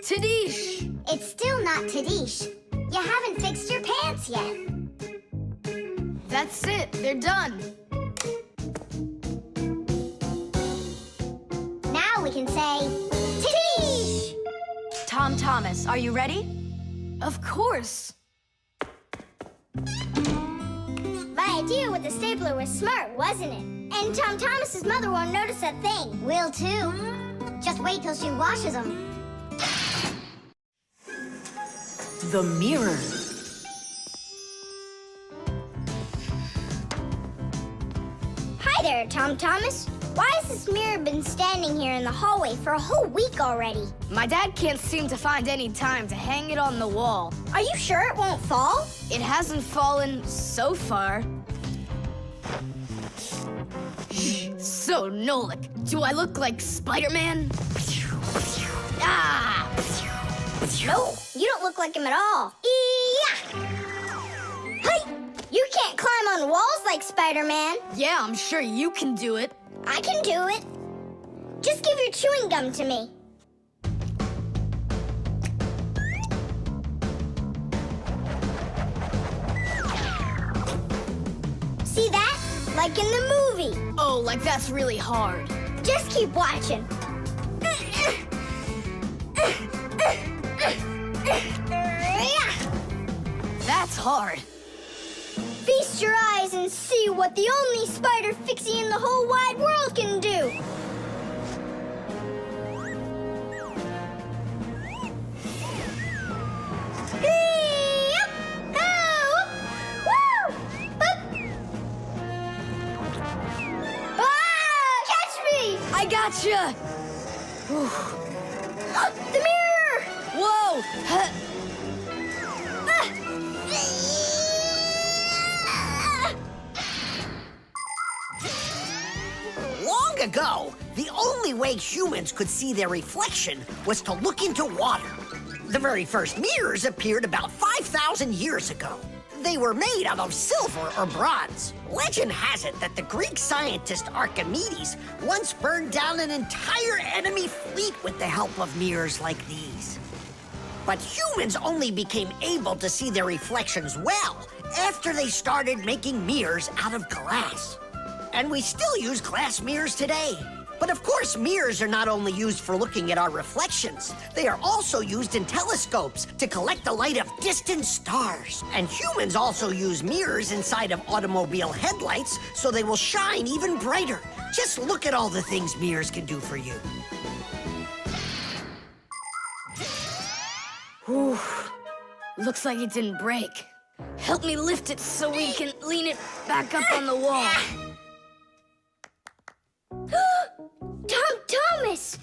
Tadish! It's still not Tadish. You haven't fixed your pants yet. That's it, they're done. Now we can say, Tadish! Tom Thomas, are you ready? Of course. My idea with the stapler was smart, wasn't it? And Tom Thomas's mother won't notice a thing. Will too. Just wait till she washes them. The mirror. Hi there, Tom Thomas. Why has this mirror been standing here in the hallway for a whole week already? My dad can't seem to find any time to hang it on the wall. Are you sure it won't fall? It hasn't fallen so far. So, Nolik, do I look like Spider-Man? Ah! No, you don't look like him at all. Yeah! Hey! You can't climb on walls like Spider-Man. Yeah, I'm sure you can do it. I can do it. Just give your chewing gum to me. See that? Like in the movie. Oh, like that's really hard. Just keep watching. That's hard. Feast your eyes and see what the only spider fixie in the whole wide world can do. Catch me! I gotcha! The mirror! Whoa! Long ago, the only way humans could see their reflection was to look into water. The very first mirrors appeared about 5,000 years ago. They were made out of silver or bronze. Legend has it that the Greek scientist Archimedes once burned down an entire enemy fleet with the help of mirrors like these. But humans only became able to see their reflections well after they started making mirrors out of glass. And we still use glass mirrors today. But of course, mirrors are not only used for looking at our reflections. They are also used in telescopes to collect the light of distant stars. And humans also use mirrors inside of automobile headlights so they will shine even brighter. Just look at all the things mirrors can do for you. Whew. Looks like it didn't break. Help me lift it so we can lean it back up on the wall. Tom Thomas!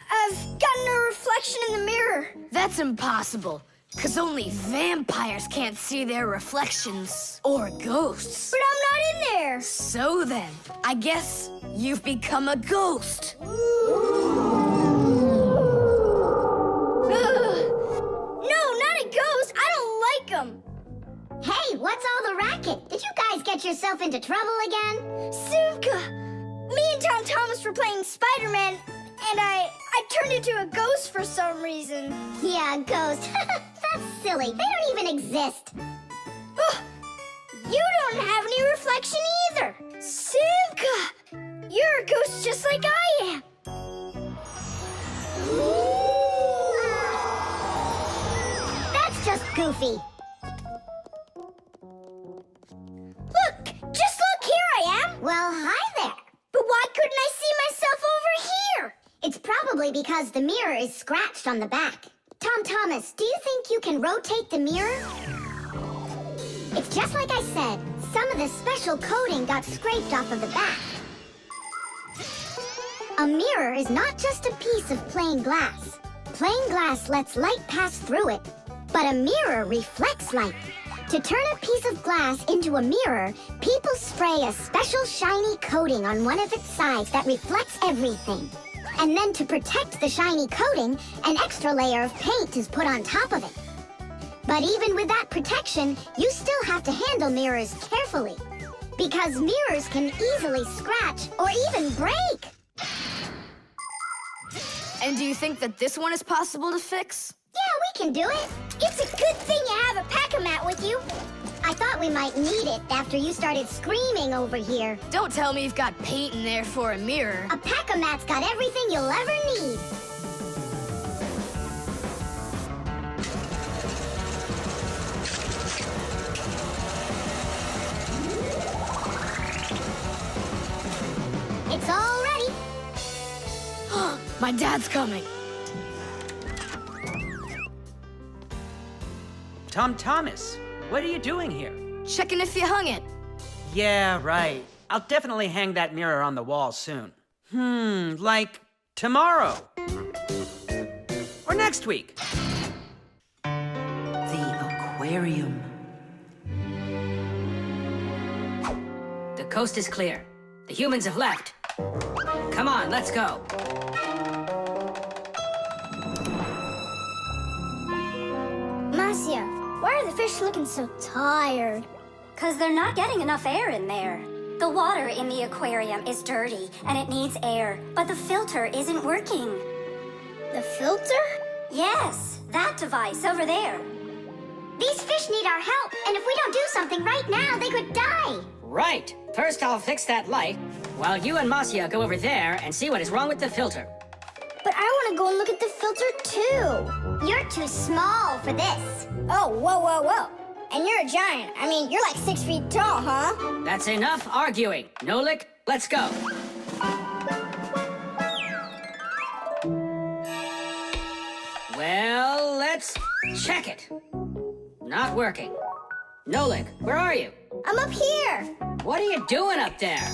I've gotten a reflection in the mirror. That's impossible, because only vampires can't see their reflections. Or ghosts. But I'm not in there. So then, I guess you've become a ghost. No, not a ghost. I don't like them. Hey, what's all the racket? Did you guys get get yourself into trouble again? Simka! Me and Tom Thomas were playing Spider-Man, and I turned into a ghost for some reason. Yeah, ghost. That's silly. They don't even exist. Oh, you don't have any reflection either. Simka! You're a ghost just like I am. That's just goofy. Look! Just look! Here I am! Well, hi there. But why couldn't I see myself over here? It's probably because the mirror is scratched on the back. Tom Thomas, do you think you can rotate the mirror? It's just like I said. Some of the special coating got scraped off of the back. A mirror is not just a piece of plain glass. Plain glass lets light pass through it, but a mirror reflects light. To turn a piece of glass into a mirror, people spray a special shiny coating on one of its sides that reflects everything. And then to protect the shiny coating, an extra layer of paint is put on top of it. But even with that protection, you still have to handle mirrors carefully, because mirrors can easily scratch or even break. And do you think that this one is possible to fix? Yeah, we can do it. It's a good thing you have a pack-a-mat with you. I thought we might need it after you started screaming over here. Don't tell me you've got paint in there for a mirror. A pack-a-mat's got everything you'll ever need. It's all ready. My dad's coming. Tom Thomas, what are you doing here? Checking if you hung it. Yeah, right. I'll definitely hang that mirror on the wall soon. Like tomorrow. Or next week. The aquarium. The coast is clear. The humans have left. Come on, let's go. Marcia, why are the fish looking so tired? 'Cause they're not getting enough air in there. The water in the aquarium is dirty and it needs air, but the filter isn't working. The filter? Yes, that device over there. These fish need our help, and if we don't do something right now, they could die. Right. First, I'll fix that light, while you and Marcia go over there and see what is wrong with the filter. But I want to go and look at the filter too. You're too small for this. Oh, whoa. And you're a giant. I mean, you're like 6 feet tall, huh? That's enough arguing. Nolik, let's go. Well, let's check it. Not working. Nolik, where are you? I'm up here. What are you doing up there?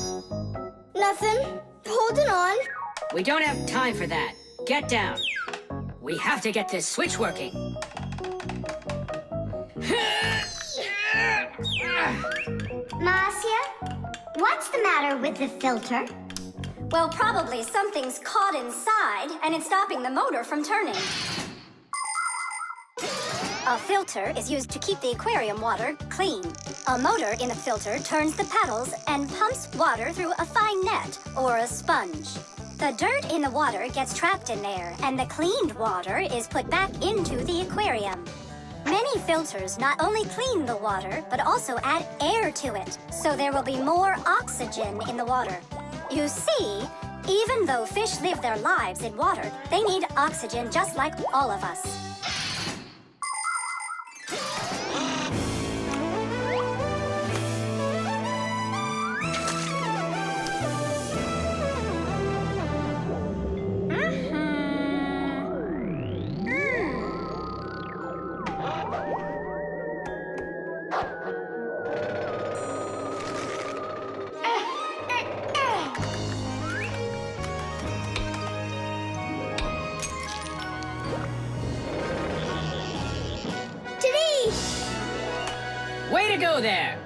Nothing. Holding on. We don't have time for that. Get down. We have to get this switch working. Marcia, what's the matter with the filter? Well, probably something's caught inside and it's stopping the motor from turning. A filter is used to keep the aquarium water clean. A motor in the filter turns the paddles and pumps water through a fine net or a sponge. The dirt in the water gets trapped in there, and the cleaned water is put back into the aquarium. Many filters not only clean the water, but also add air to it, so there will be more oxygen in the water. You see, even though fish live their lives in water, they need oxygen just like all of us. Way to go there!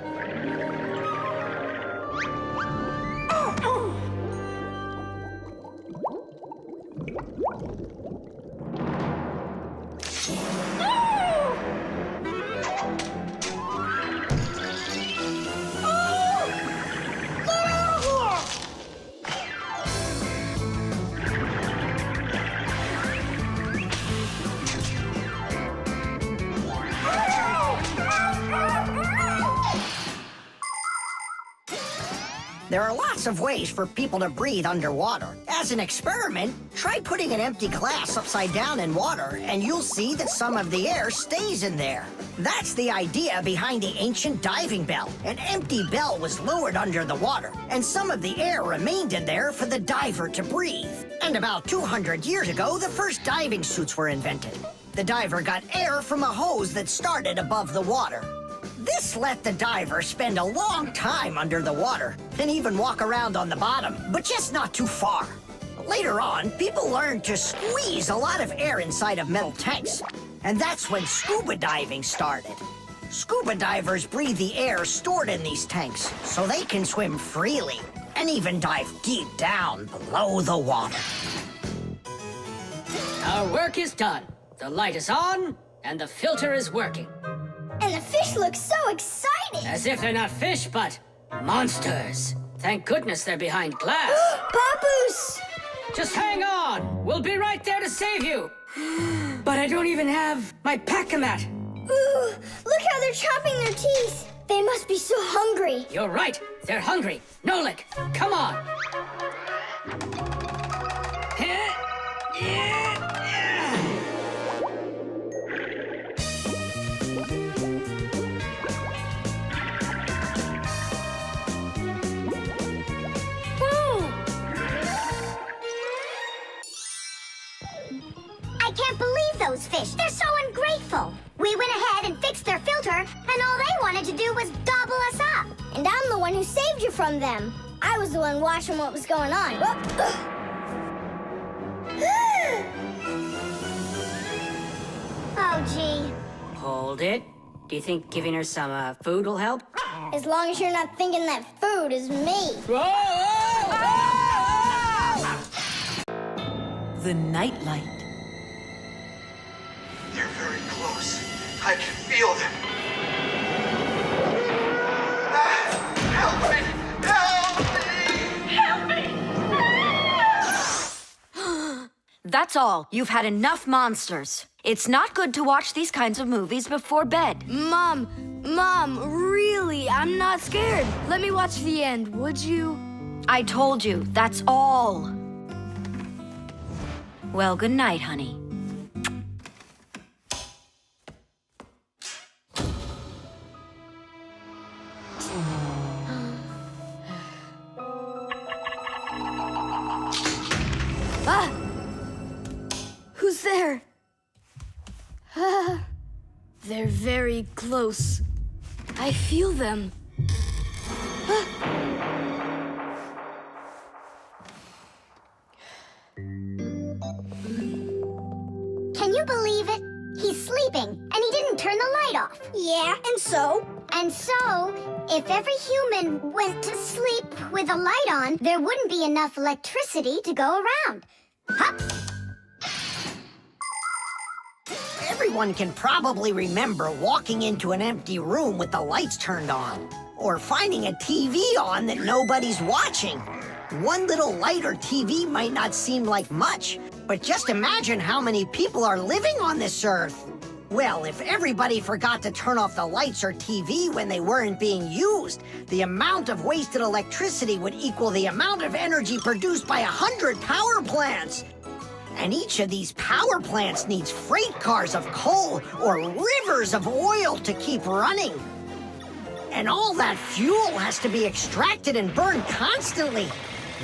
There are lots of ways for people to breathe underwater. As an experiment, try putting an empty glass upside down in water, and you'll see that some of the air stays in there. That's the idea behind the ancient diving bell. An empty bell was lowered under the water, and some of the air remained in there for the diver to breathe. And about 200 years ago, the first diving suits were invented. The diver got air from a hose that started above the water. This let the diver spend a long time under the water and even walk around on the bottom, but just not too far. Later on, people learned to squeeze a lot of air inside of metal tanks, and that's when scuba diving started. Scuba divers breathe the air stored in these tanks so they can swim freely and even dive deep down below the water. Our work is done. The light is on, and the filter is working. And the fish look so excited! As if they're not fish, but monsters. Thank goodness they're behind glass. Papoose! Just hang on. We'll be right there to save you. But I don't even have my pack-a-mat. Ooh, look how they're chopping their teeth. They must be so hungry. You're right. They're hungry. Nolik, come on. I can't believe those fish. They're so ungrateful. We went ahead and fixed their filter, and all they wanted to do was gobble us up. And I'm the one who saved you from them. I was the one watching what was going on. Oh, gee. Hold it. Do you think giving her some food will help? As long as you're not thinking that food is me. The nightlight. They're very close. I can feel them. Help me! Help me! Help me! That's all. You've had enough monsters. It's not good to watch these kinds of movies before bed. Mom, really, I'm not scared. Let me watch the end, would you? I told you, that's all. Well, good night, honey. Ah! Who's there? They're very close. I feel them. Can you believe it? He's sleeping, and he didn't turn the light off. Yeah, and so? And so, if every human went to sleep with a light on, there wouldn't be enough electricity to go around. Hup! Everyone can probably remember walking into an empty room with the lights turned on, or finding a TV on that nobody's watching. One little light or TV might not seem like much, but just imagine how many people are living on this earth. Well, if everybody forgot to turn off the lights or TV when they weren't being used, the amount of wasted electricity would equal the amount of energy produced by 100 power plants. And each of these power plants needs freight cars of coal or rivers of oil to keep running. And all that fuel has to be extracted and burned constantly.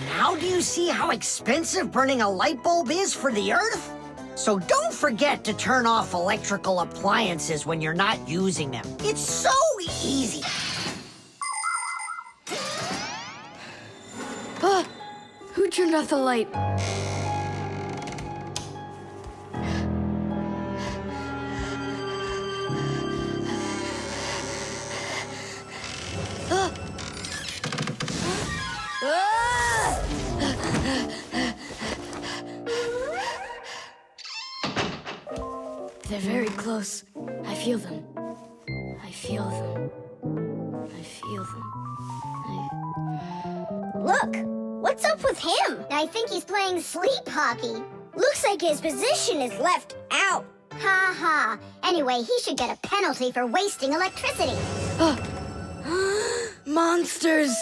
Now do you see how expensive burning a light bulb is for the Earth? So don't forget to turn off electrical appliances when you're not using them. It's so easy. Who turned off the light? They're very close. I feel them. I feel them. I feel them. Look, what's up with him? I think he's playing sleep hockey. Looks like his position is left out. Ha ha. Anyway, he should get a penalty for wasting electricity. Monsters!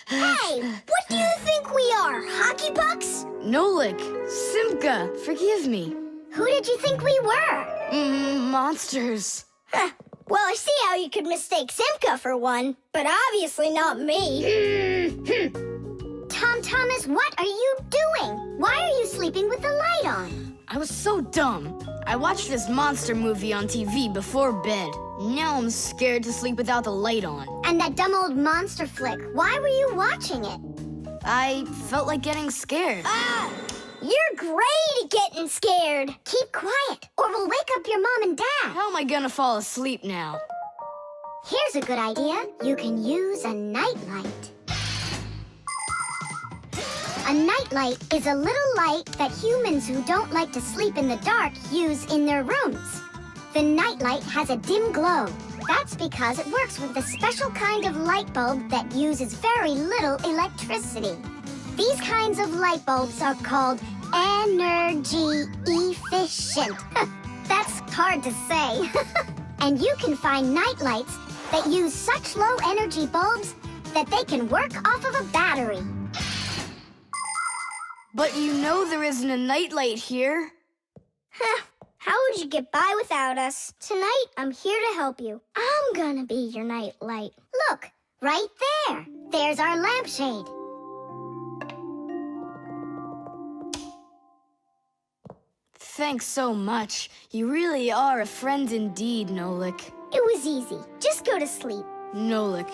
Hey, what do you think we are, hockey pucks? Nolik, Simka, forgive me. Who did you think we were? Monsters. Well, I see how you could mistake Simka for one, but obviously not me. Tom Thomas, what are you doing? Why are you sleeping with the light on? I was so dumb. I watched this monster movie on TV before bed. Now I'm scared to sleep without the light on. And that dumb old monster flick, why were you watching it? I felt like getting scared. You're great at getting scared. Keep quiet, or we'll wake up your mom and dad. How am I gonna fall asleep now? Here's a good idea. You can use a nightlight. A nightlight is a little light that humans who don't like to sleep in the dark use in their rooms. The nightlight has a dim glow. That's because it works with a special kind of light bulb that uses very little electricity. These kinds of light bulbs are called energy efficient. That's hard to say. And you can find nightlights that use such low energy bulbs that they can work off of a battery. But you know there isn't a nightlight here. How would you get by without us? Tonight, I'm here to help you. I'm gonna be your nightlight. Look, right there. There's our lampshade. Thanks so much. You really are a friend indeed, Nolik. It was easy. Just go to sleep. Nolik.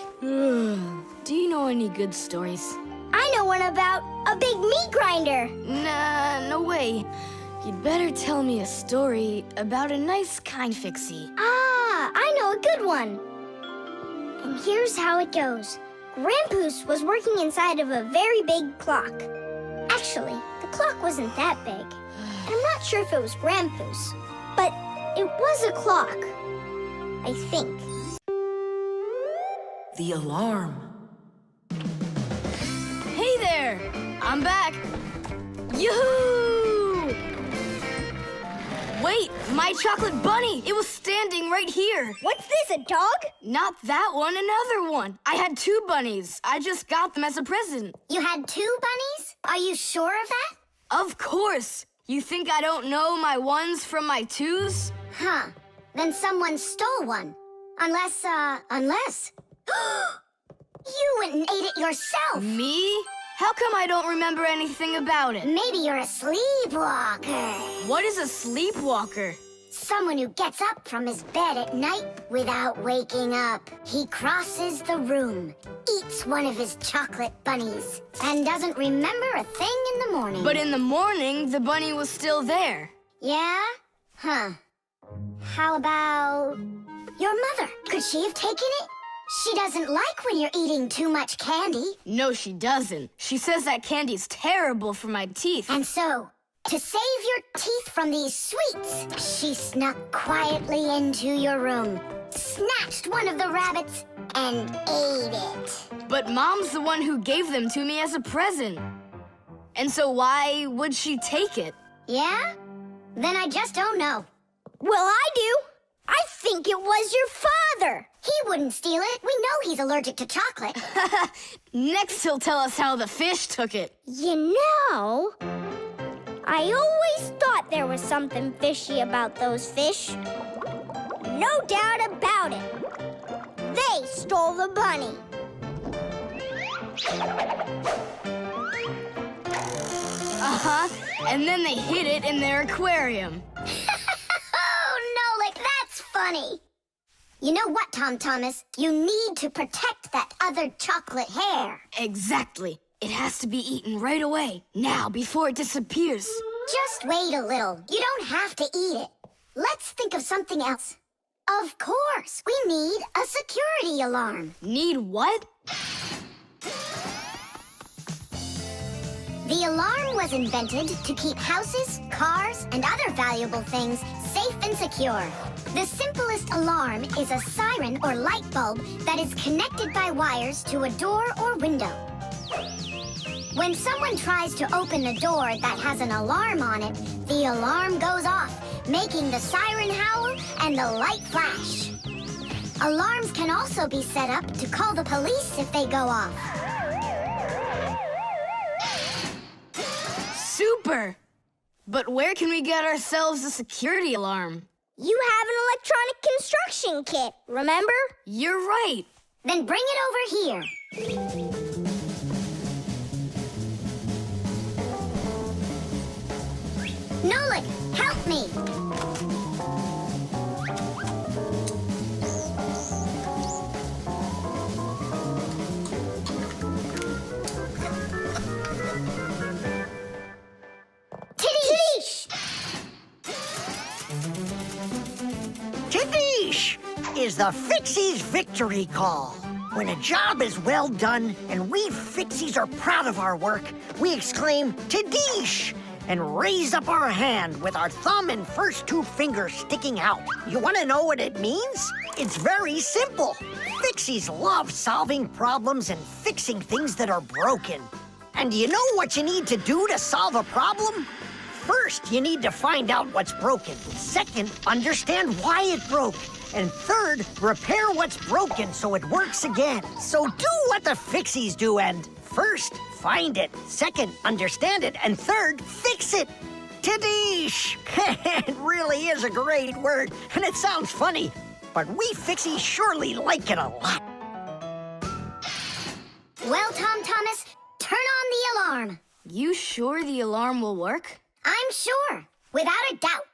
Do you know any good stories? I know one about a big meat grinder. Nah, no way. You'd better tell me a story about a nice, kind Fixie. I know a good one. And here's how it goes. Grandpoos was working inside of a very big clock. Actually, the clock wasn't that big. And I'm not sure if it was Grandpoos, but it was a clock, I think. The alarm. Hey there! I'm back! Yoo-hoo! Wait, my chocolate bunny! It was standing right here! What's this, a dog? Not that one, another one! I had 2 bunnies. I just got them as a present. You had 2 bunnies? Are you sure of that? Of course! You think I don't know my 1s from my 2s? Huh. Then someone stole one. Unless. You went and ate it yourself! Me? How come I don't remember anything about it? Maybe you're a sleepwalker. What is a sleepwalker? Someone who gets up from his bed at night without waking up. He crosses the room, eats one of his chocolate bunnies, and doesn't remember a thing in the morning. But in the morning, the bunny was still there. Yeah? Huh. How about your mother? Could she have taken it? She doesn't like when you're eating too much candy. No, she doesn't. She says that candy's terrible for my teeth. And so, to save your teeth from these sweets, she snuck quietly into your room, snatched one of the rabbits, and ate it. But Mom's the one who gave them to me as a present. And so why would she take it? Yeah? Then I just don't know. Well, I do. I think it was your father. He wouldn't steal it. We know he's allergic to chocolate. Next, he'll tell us how the fish took it. You know, I always thought there was something fishy about those fish. No doubt about it. They stole the bunny. Uh-huh. And then they hid it in their aquarium. Oh, Nolik, that's funny. You know what, Tom Thomas? You need to protect that other chocolate hair. Exactly. It has to be eaten right away. Now, before it disappears. Just wait a little. You don't have to eat it. Let's think of something else. Of course, we need a security alarm. Need what? The alarm was invented to keep houses, cars, and other valuable things safe and secure. The simplest alarm is a siren or light bulb that is connected by wires to a door or window. When someone tries to open a door that has an alarm on it, the alarm goes off, making the siren howl and the light flash. Alarms can also be set up to call the police if they go off. Super! But where can we get ourselves a security alarm? You have an electronic construction kit, remember? You're right. Then bring it over here. Nolik, help me. Tidish! Tidish is the Fixies victory call. When a job is well done and we Fixies are proud of our work, we exclaim, Tidish! And raise up our hand with our thumb and first two fingers sticking out. You want to know what it means? It's very simple. Fixies love solving problems and fixing things that are broken. And do you know what you need to do to solve a problem? First, you need to find out what's broken. Second, understand why it broke. And third, repair what's broken so it works again. So do what the Fixies do and first, find it. Second, understand it. And third, fix it. Tidish! It really is a great word, and it sounds funny. But we Fixies surely like it a lot. Well, Tom Thomas, turn on the alarm. You sure the alarm will work? I'm sure, without a doubt.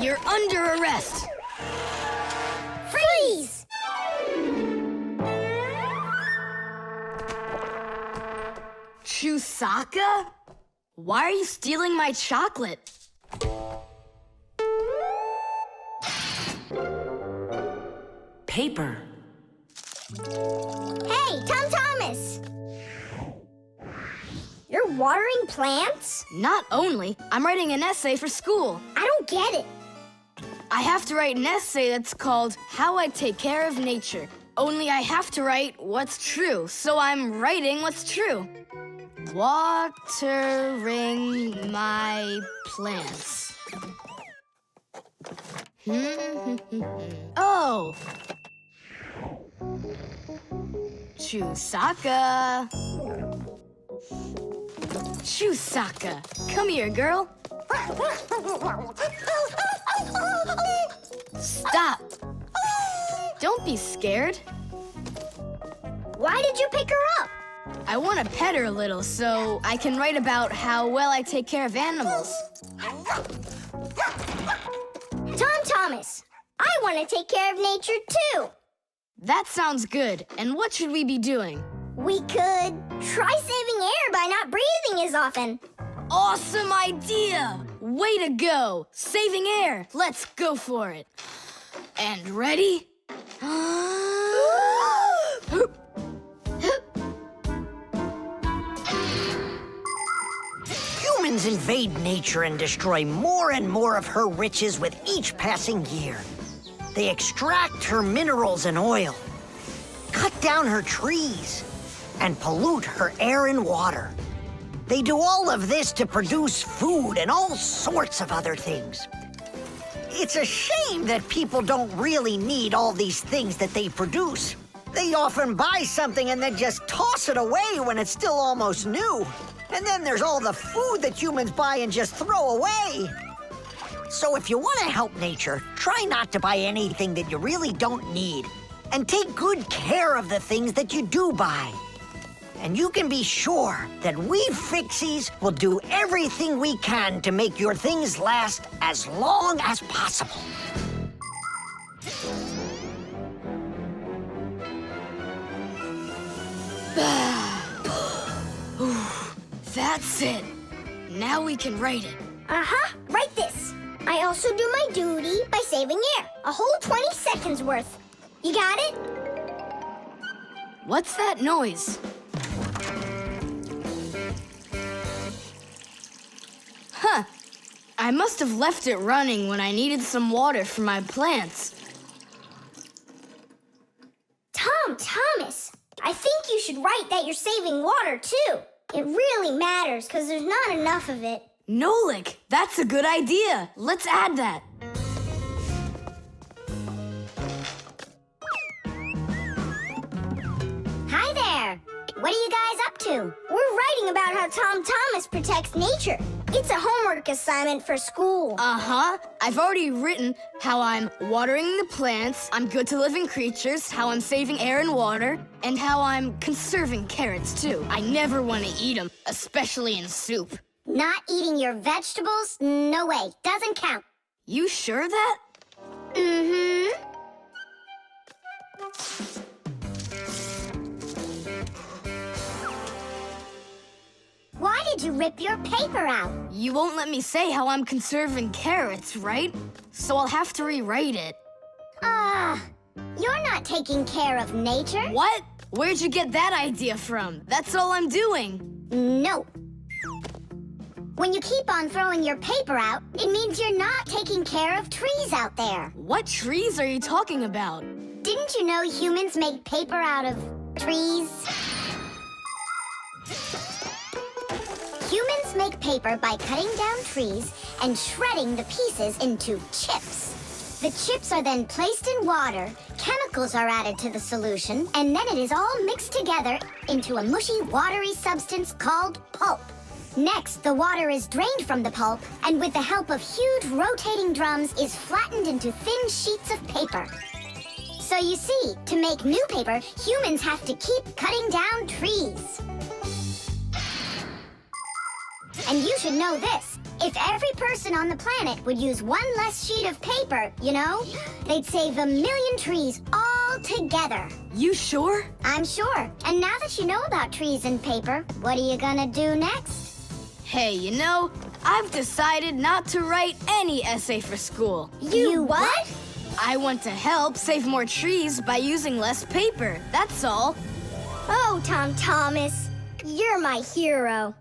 You're under arrest. Freeze! Chusaka? Why are you stealing my chocolate? Paper. Hey, Tom Thomas! You're watering plants? Not only, I'm writing an essay for school. I don't get it. I have to write an essay that's called How I Take Care of Nature. Only I have to write what's true, so I'm writing what's true. Watering my plants. Oh! Chusaka. Chusaka, come here, girl. Stop. Don't be scared. Why did you pick her up? I want to pet her a little so I can write about how well I take care of animals. Tom Thomas, I want to take care of nature too. That sounds good. And what should we be doing? We could try saving air by not breathing as often. Awesome idea! Way to go! Saving air! Let's go for it. And ready? Humans invade nature and destroy more and more of her riches with each passing year. They extract her minerals and oil, cut down her trees, and pollute her air and water. They do all of this to produce food and all sorts of other things. It's a shame that people don't really need all these things that they produce. They often buy something and then just toss it away when it's still almost new. And then there's all the food that humans buy and just throw away. So if you want to help nature, try not to buy anything that you really don't need. And take good care of the things that you do buy. And you can be sure that we Fixies will do everything we can to make your things last as long as possible. That's it. Now we can write it. Uh-huh, write this. I also do my duty by saving air. A whole 20 seconds worth. You got it? What's that noise? I must have left it running when I needed some water for my plants. Thomas, I think you should write that you're saving water, too. It really matters, because there's not enough of it. Nolik, that's a good idea. Let's add that. Hi there. What are you guys up to? We're writing about how Thomas protects nature. It's a homework assignment for school. Uh-huh. I've already written how I'm watering the plants, I'm good to living creatures, how I'm saving air and water, and how I'm conserving carrots, too. I never want to eat them, especially in soup. Not eating your vegetables? No way. Doesn't count. You sure of that? Mm-hmm. Why did you rip your paper out? You won't let me say how I'm conserving carrots, right? So I'll have to rewrite it. You're not taking care of nature. What? Where'd you get that idea from? That's all I'm doing. No. When you keep on throwing your paper out, it means you're not taking care of trees out there. What trees are you talking about? Didn't you know humans make paper out of trees? Humans make paper by cutting down trees and shredding the pieces into chips. The chips are then placed in water, chemicals are added to the solution, and then it is all mixed together into a mushy, watery substance called pulp. Next, the water is drained from the pulp, and with the help of huge rotating drums is flattened into thin sheets of paper. So you see, to make new paper, humans have to keep cutting down trees. And you should know this. If every person on the planet would use one less sheet of paper, you know, they'd save 1 million trees all together. You sure? I'm sure. And now that you know about trees and paper, what are you gonna do next? Hey, you know, I've decided not to write any essay for school. You what? I want to help save more trees by using less paper, that's all. Oh, Thomas, you're my hero.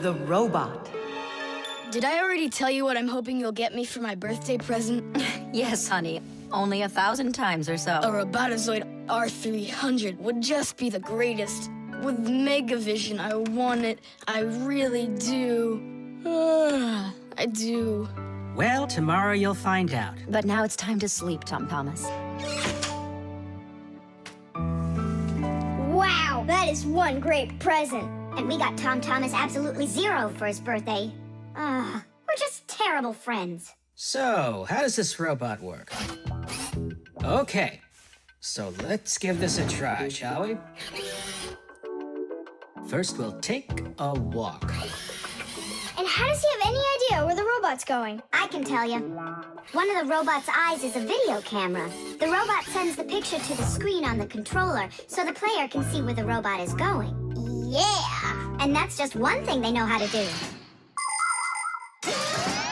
The robot. Did I already tell you what I'm hoping you'll get me for my birthday present? Yes, honey. Only 1,000 times or so. A Robotazoid R300 would just be the greatest. With Megavision, I want it. I really do. I do. Well, tomorrow you'll find out. But now it's time to sleep, Thomas. Wow, that is one great present. And we got Thomas absolutely 0 for his birthday. We're just terrible friends. So, how does this robot work? Okay, so let's give this a try, shall we? First, we'll take a walk. And how does he have any idea where the robot's going? I can tell you. One of the robot's eyes is a video camera. The robot sends the picture to the screen on the controller so the player can see where the robot is going. Yeah! And that's just one thing they know how to do.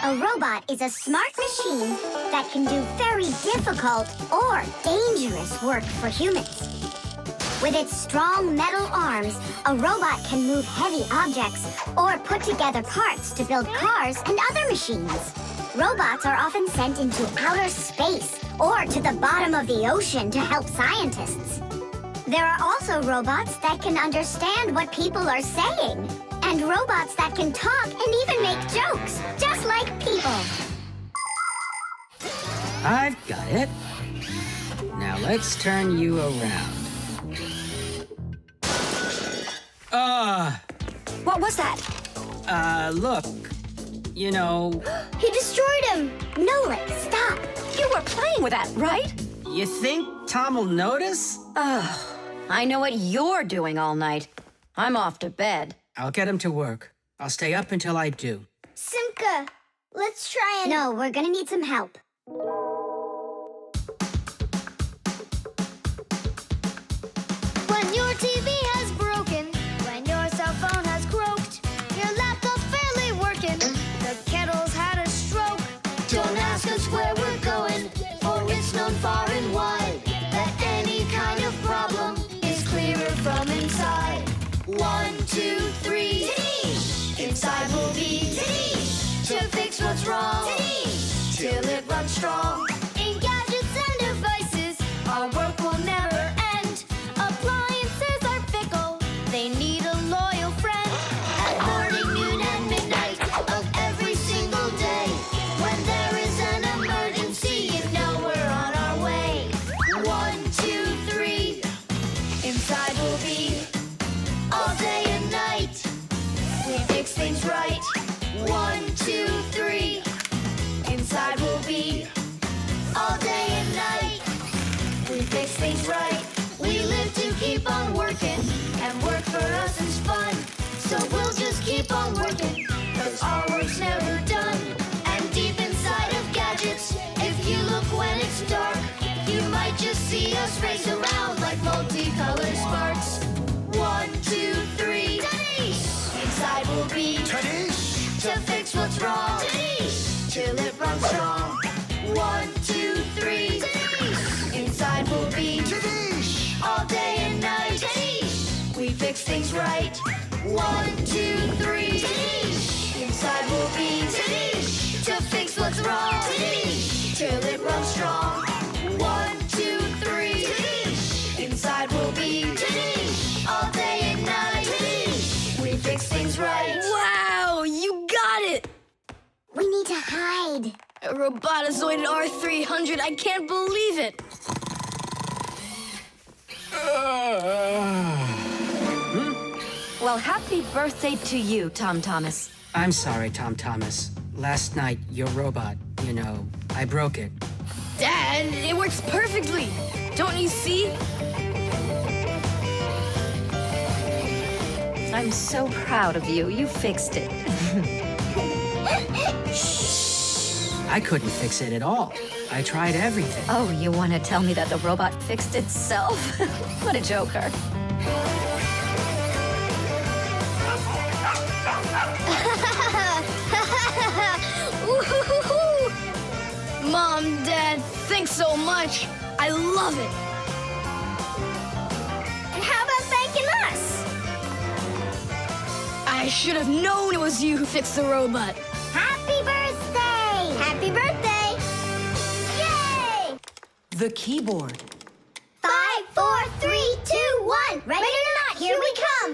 A robot is a smart machine that can do very difficult or dangerous work for humans. With its strong metal arms, a robot can move heavy objects or put together parts to build cars and other machines. Robots are often sent into outer space or to the bottom of the ocean to help scientists. There are also robots that can understand what people are saying, and robots that can talk and even make jokes, just like people. I've got it. Now let's turn you around. What was that? Look. You know... He destroyed him! Nolik, stop! You were playing with that, right? You think Tom will notice? I know what you're doing all night. I'm off to bed. I'll get him to work. I'll stay up until I do. Simka, let's try and... No, we're gonna need some help. When your TV has broken, when your cell phone has croaked, your laptop's barely working, the kettle's had a stroke. Don't ask us where we're going, for it's known far and wide that any kind of problem is clearer from inside. 1, 2, it runs strong. In gadgets and devices, our work will never end. Appliances are fickle, they need a loyal friend. At morning, noon, and midnight of every single day, when there is an emergency, you know we're on our way. 1, 2, 3, inside we'll be all day and night. We fix things right. 1, 2, 3, inside we'll be all day and night. We fix things right. We live to keep on working, and work for us is fun. So we'll just keep on working, 'cause our work's never done. And deep inside of gadgets, if you look when it's dark, you might just see us race around like multicolored sparks. 1, 2, 3, inside we'll be to fix what's wrong, till it runs strong. 1, 2, 3, inside we'll be all day and night. We fix things right. 1, 2, 3, inside we'll be to fix what's wrong, till it runs strong. 1, 2, 3, inside we'll be all day and night. We fix things right. Wow, you got it! We need to hide. A robotizoided R300, I can't believe it! Well, happy birthday to you, Tom Thomas. I'm sorry, Tom Thomas. Last night, your robot, I broke it. Dad, it works perfectly! Don't you see? I'm so proud of you. You fixed it. I couldn't fix it at all. I tried everything. Oh, you want to tell me that the robot fixed itself? What a joker. Mom, Dad, thanks so much. I love it. And how about thanking us? I should have known it was you who fixed the robot. Happy birthday! Happy birthday! Yay! The keyboard. 5, 4, 3, 2, 1. Ready or not, here we come.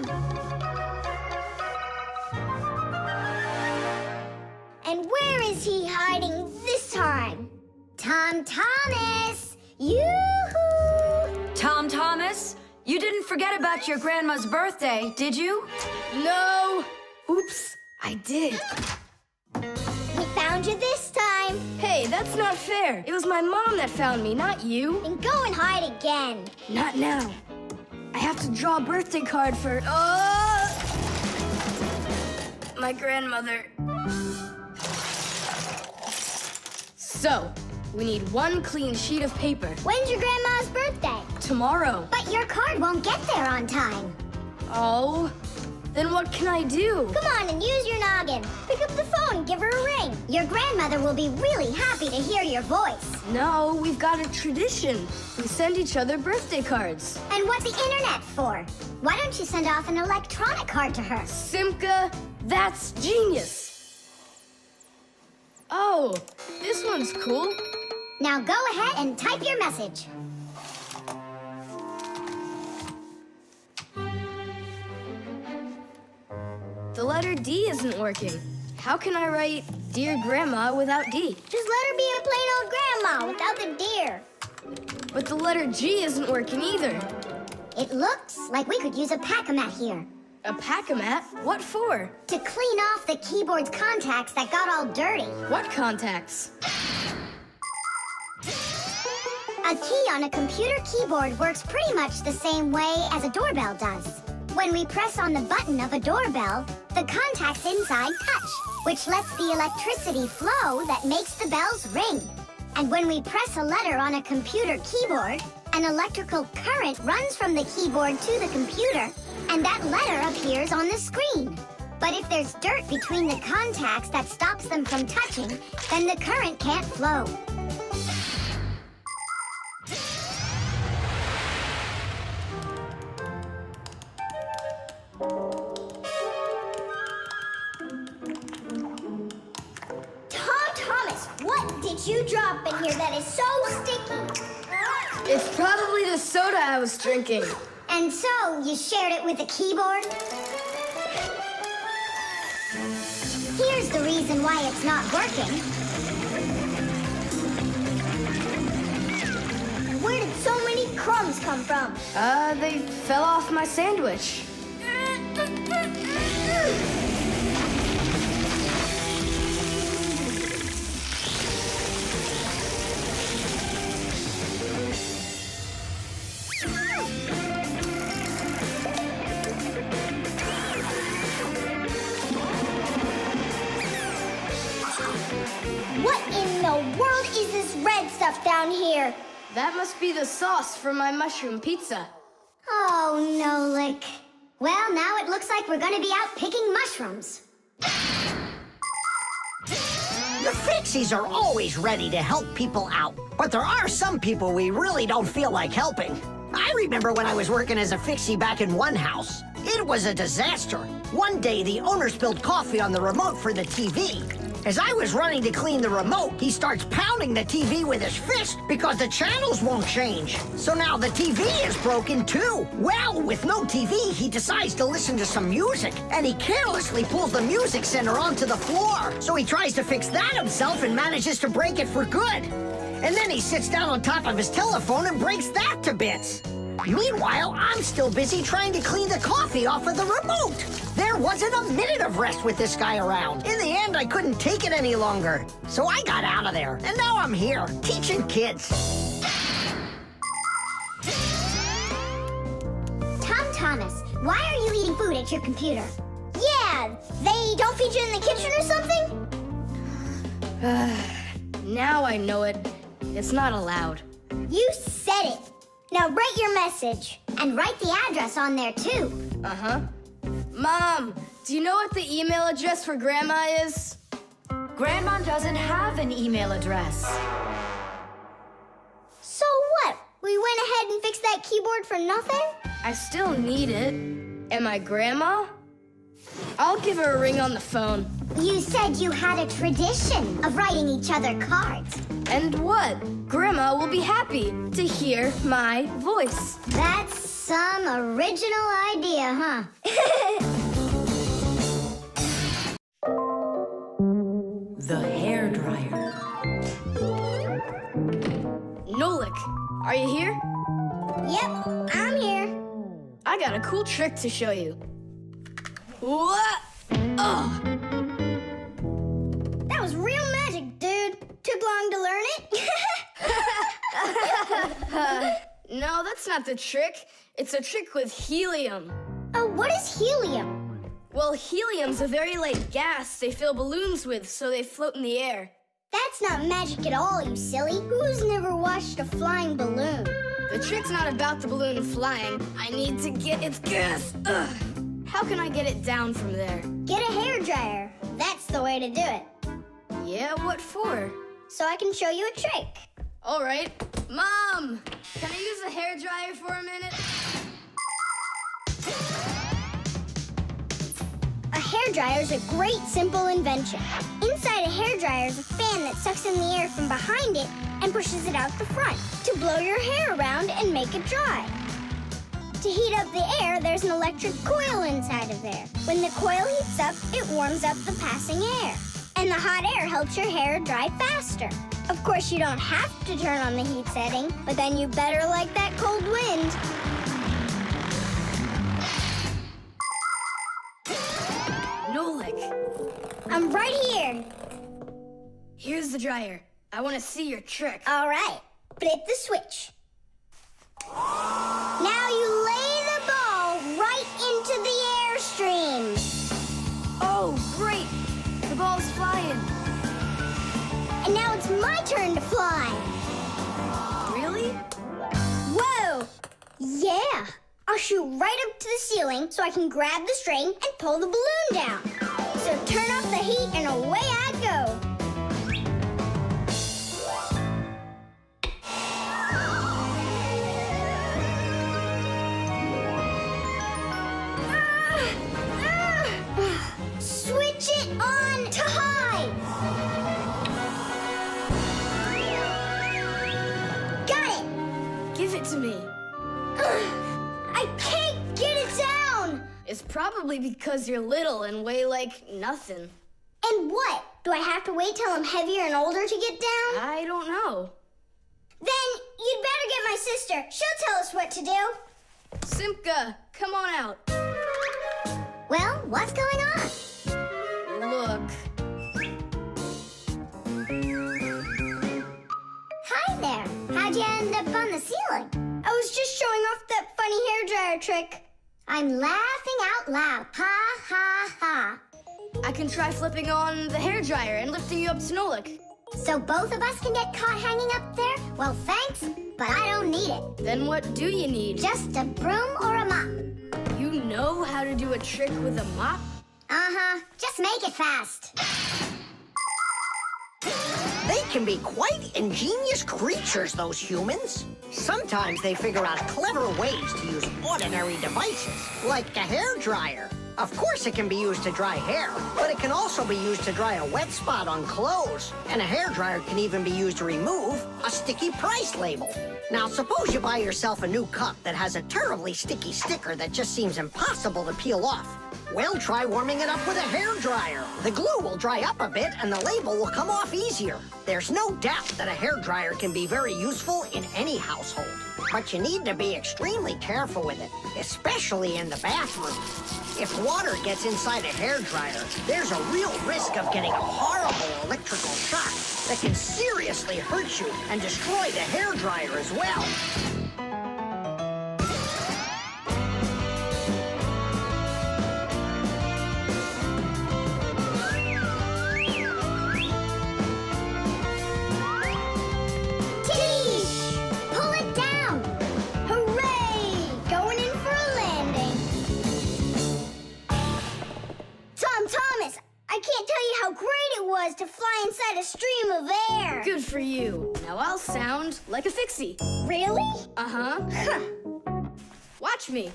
And where is he hiding this time? Tom Thomas! Yoo-hoo! Tom Thomas, you didn't forget about your grandma's birthday, did you? No! Oops, I did. We found you this time. Hey, that's not fair. It was my mom that found me, not you. Then go and hide again. Not now. I have to draw a birthday card for... my grandmother. So, we need one clean sheet of paper. When's your grandma's birthday? Tomorrow. But your card won't get there on time. Oh, then what can I do? Come on and use your noggin. Pick up the phone, give her a ring. Your grandmother will be really happy to hear your voice. No, we've got a tradition. We send each other birthday cards. And what's the internet for? Why don't you send off an electronic card to her? Simka, that's genius. Oh, this one's cool. Now go ahead and type your message. The letter D isn't working. How can I write Dear Grandma without D? Just let her be a plain old grandma without the dear. But the letter G isn't working either. It looks like we could use a pack-a-mat here. A pack-a-mat? What for? To clean off the keyboard's contacts that got all dirty. What contacts? A key on a computer keyboard works pretty much the same way as a doorbell does. When we press on the button of a doorbell, the contacts inside touch, which lets the electricity flow that makes the bells ring. And when we press a letter on a computer keyboard, an electrical current runs from the keyboard to the computer, and that letter appears on the screen. But if there's dirt between the contacts that stops them from touching, then the current can't flow. Tom Thomas, what did you drop in here that is so sticky. It's probably the soda I was drinking. And so, you shared it with the keyboard? Here's the reason why it's not working. Where did so many crumbs come from? They fell off my sandwich. What in the world is this red stuff down here? That must be the sauce for my mushroom pizza. Oh, Nolik. Well, now it looks like we're gonna be out picking mushrooms. The Fixies are always ready to help people out, but there are some people we really don't feel like helping. I remember when I was working as a Fixie back in one house. It was a disaster. One day, the owner spilled coffee on the remote for the TV. As I was running to clean the remote, he starts pounding the TV with his fist because the channels won't change. So now the TV is broken too. Well, with no TV, he decides to listen to some music, and he carelessly pulls the music center onto the floor. So he tries to fix that himself and manages to break it for good. And then he sits down on top of his telephone and breaks that to bits. Meanwhile, I'm still busy trying to clean the coffee off of the remote. There wasn't a minute of rest with this guy around. In the end, I couldn't take it any longer. So I got out of there, and now I'm here, teaching kids. Tom Thomas, why are you eating food at your computer? Yeah, they don't feed you in the kitchen or something? Now I know it. It's not allowed. You said it. Now write your message, and write the address on there too. Uh-huh. Mom, do you know what the email address for Grandma is? Grandma doesn't have an email address. So what? We went ahead and fixed that keyboard for nothing? I still need it. Am I Grandma? I'll give her a ring on the phone. You said you had a tradition of writing each other cards. And what? Grandma will be happy to hear my voice. That's some original idea, huh? The hairdryer. Nolik, are you here? Yep, I'm here. I got a cool trick to show you. What? Oh! That was real magic, dude. Took long to learn it? No, that's not the trick. It's a trick with helium. Oh, what is helium? Well, helium's a very light gas they fill balloons with so they float in the air. That's not magic at all, you silly. Who's never watched a flying balloon? The trick's not about the balloon flying. I need to get its gas. Ugh. How can I get it down from there? Get a hairdryer. That's the way to do it. Yeah, what for? So I can show you a trick. All right. Mom, can I use a hairdryer for a minute? A hairdryer is a great, simple invention. Inside a hairdryer is a fan that sucks in the air from behind it and pushes it out the front to blow your hair around and make it dry. To heat up the air, there's an electric coil inside of there. When the coil heats up, it warms up the passing air. And the hot air helps your hair dry faster. Of course, you don't have to turn on the heat setting, but then you better like that cold wind. Nolik, I'm right here. here's the dryer. I want to see your trick. All right, flip the switch. Now you lay the ball right into the airstream. Oh, great! The ball's flying. And now it's my turn to fly. Really? Whoa! Yeah! I'll shoot right up to the ceiling so I can grab the string and pull the balloon down. So turn off the heat and away I go. Switch it on to high. Give it to me. I can't get it down! It's probably because you're little and weigh like nothing. And what? Do I have to wait till I'm heavier and older to get down? I don't know. Then you'd better get my sister. She'll tell us what to do. Simka, come on out. Well, what's going on? Look. Hi there. How'd you end up on the ceiling? I was just showing off that funny hairdryer trick. I'm laughing out loud. Ha, ha, ha. I can try flipping on the hairdryer and lifting you up to Nolik. So both of us can get caught hanging up there? Well, thanks, but I don't need it. Then what do you need? Just a broom or a mop. You know how to do a trick with a mop? Uh-huh. Just make it fast. They can be quite ingenious creatures, those humans. Sometimes they figure out clever ways to use ordinary devices, like a hairdryer. Of course it can be used to dry hair, but it can also be used to dry a wet spot on clothes. And a hairdryer can even be used to remove a sticky price label. Now, suppose you buy yourself a new cup that has a terribly sticky sticker that just seems impossible to peel off. Well, try warming it up with a hairdryer. The glue will dry up a bit and the label will come off easier. There's no doubt that a hairdryer can be very useful in any household. But you need to be extremely careful with it, especially in the bathroom. If water gets inside a hairdryer, there's a real risk of getting a horrible electrical shock that can seriously hurt you and destroy the hairdryer as well. To fly inside a stream of air. Good for you. Now I'll sound like a Fixie. Really? Uh-huh. Huh. Watch me.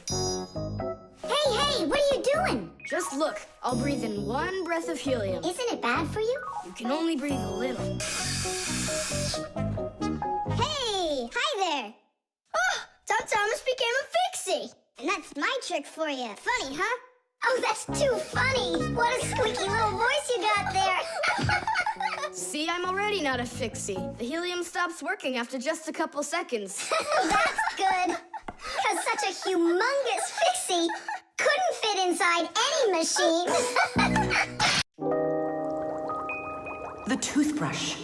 Hey, what are you doing? Just look. I'll breathe in one breath of helium. Isn't it bad for you? You can only breathe a little. Hey, hi there. Oh, Tom Thomas became a Fixie. And that's my trick for you. Funny, huh? Oh, that's too funny. What a squeaky little voice you got there. See, I'm already not a Fixie. The helium stops working after just a couple seconds. That's good. Because such a humongous Fixie couldn't fit inside any machine. The toothbrush.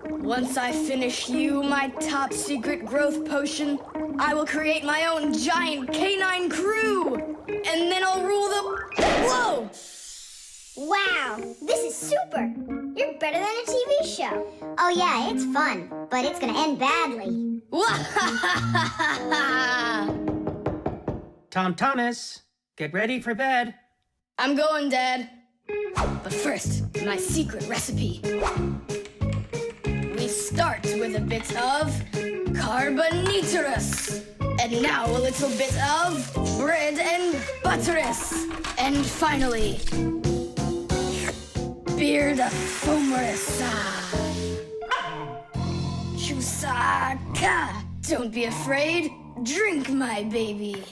Once I finish you, my top secret growth potion, I will create my own giant canine crew! And then I'll rule the... Whoa! Wow, this is super. You're better than a TV show. Oh yeah, it's fun, but it's gonna end badly. Tom Thomas, get ready for bed. I'm going, Dad. But first, my secret recipe. We start with a bit of carbonatorous. And now a little bit of bread and butterous. And finally, beard of foamerous. Chusaka. Don't be afraid. Drink, my baby.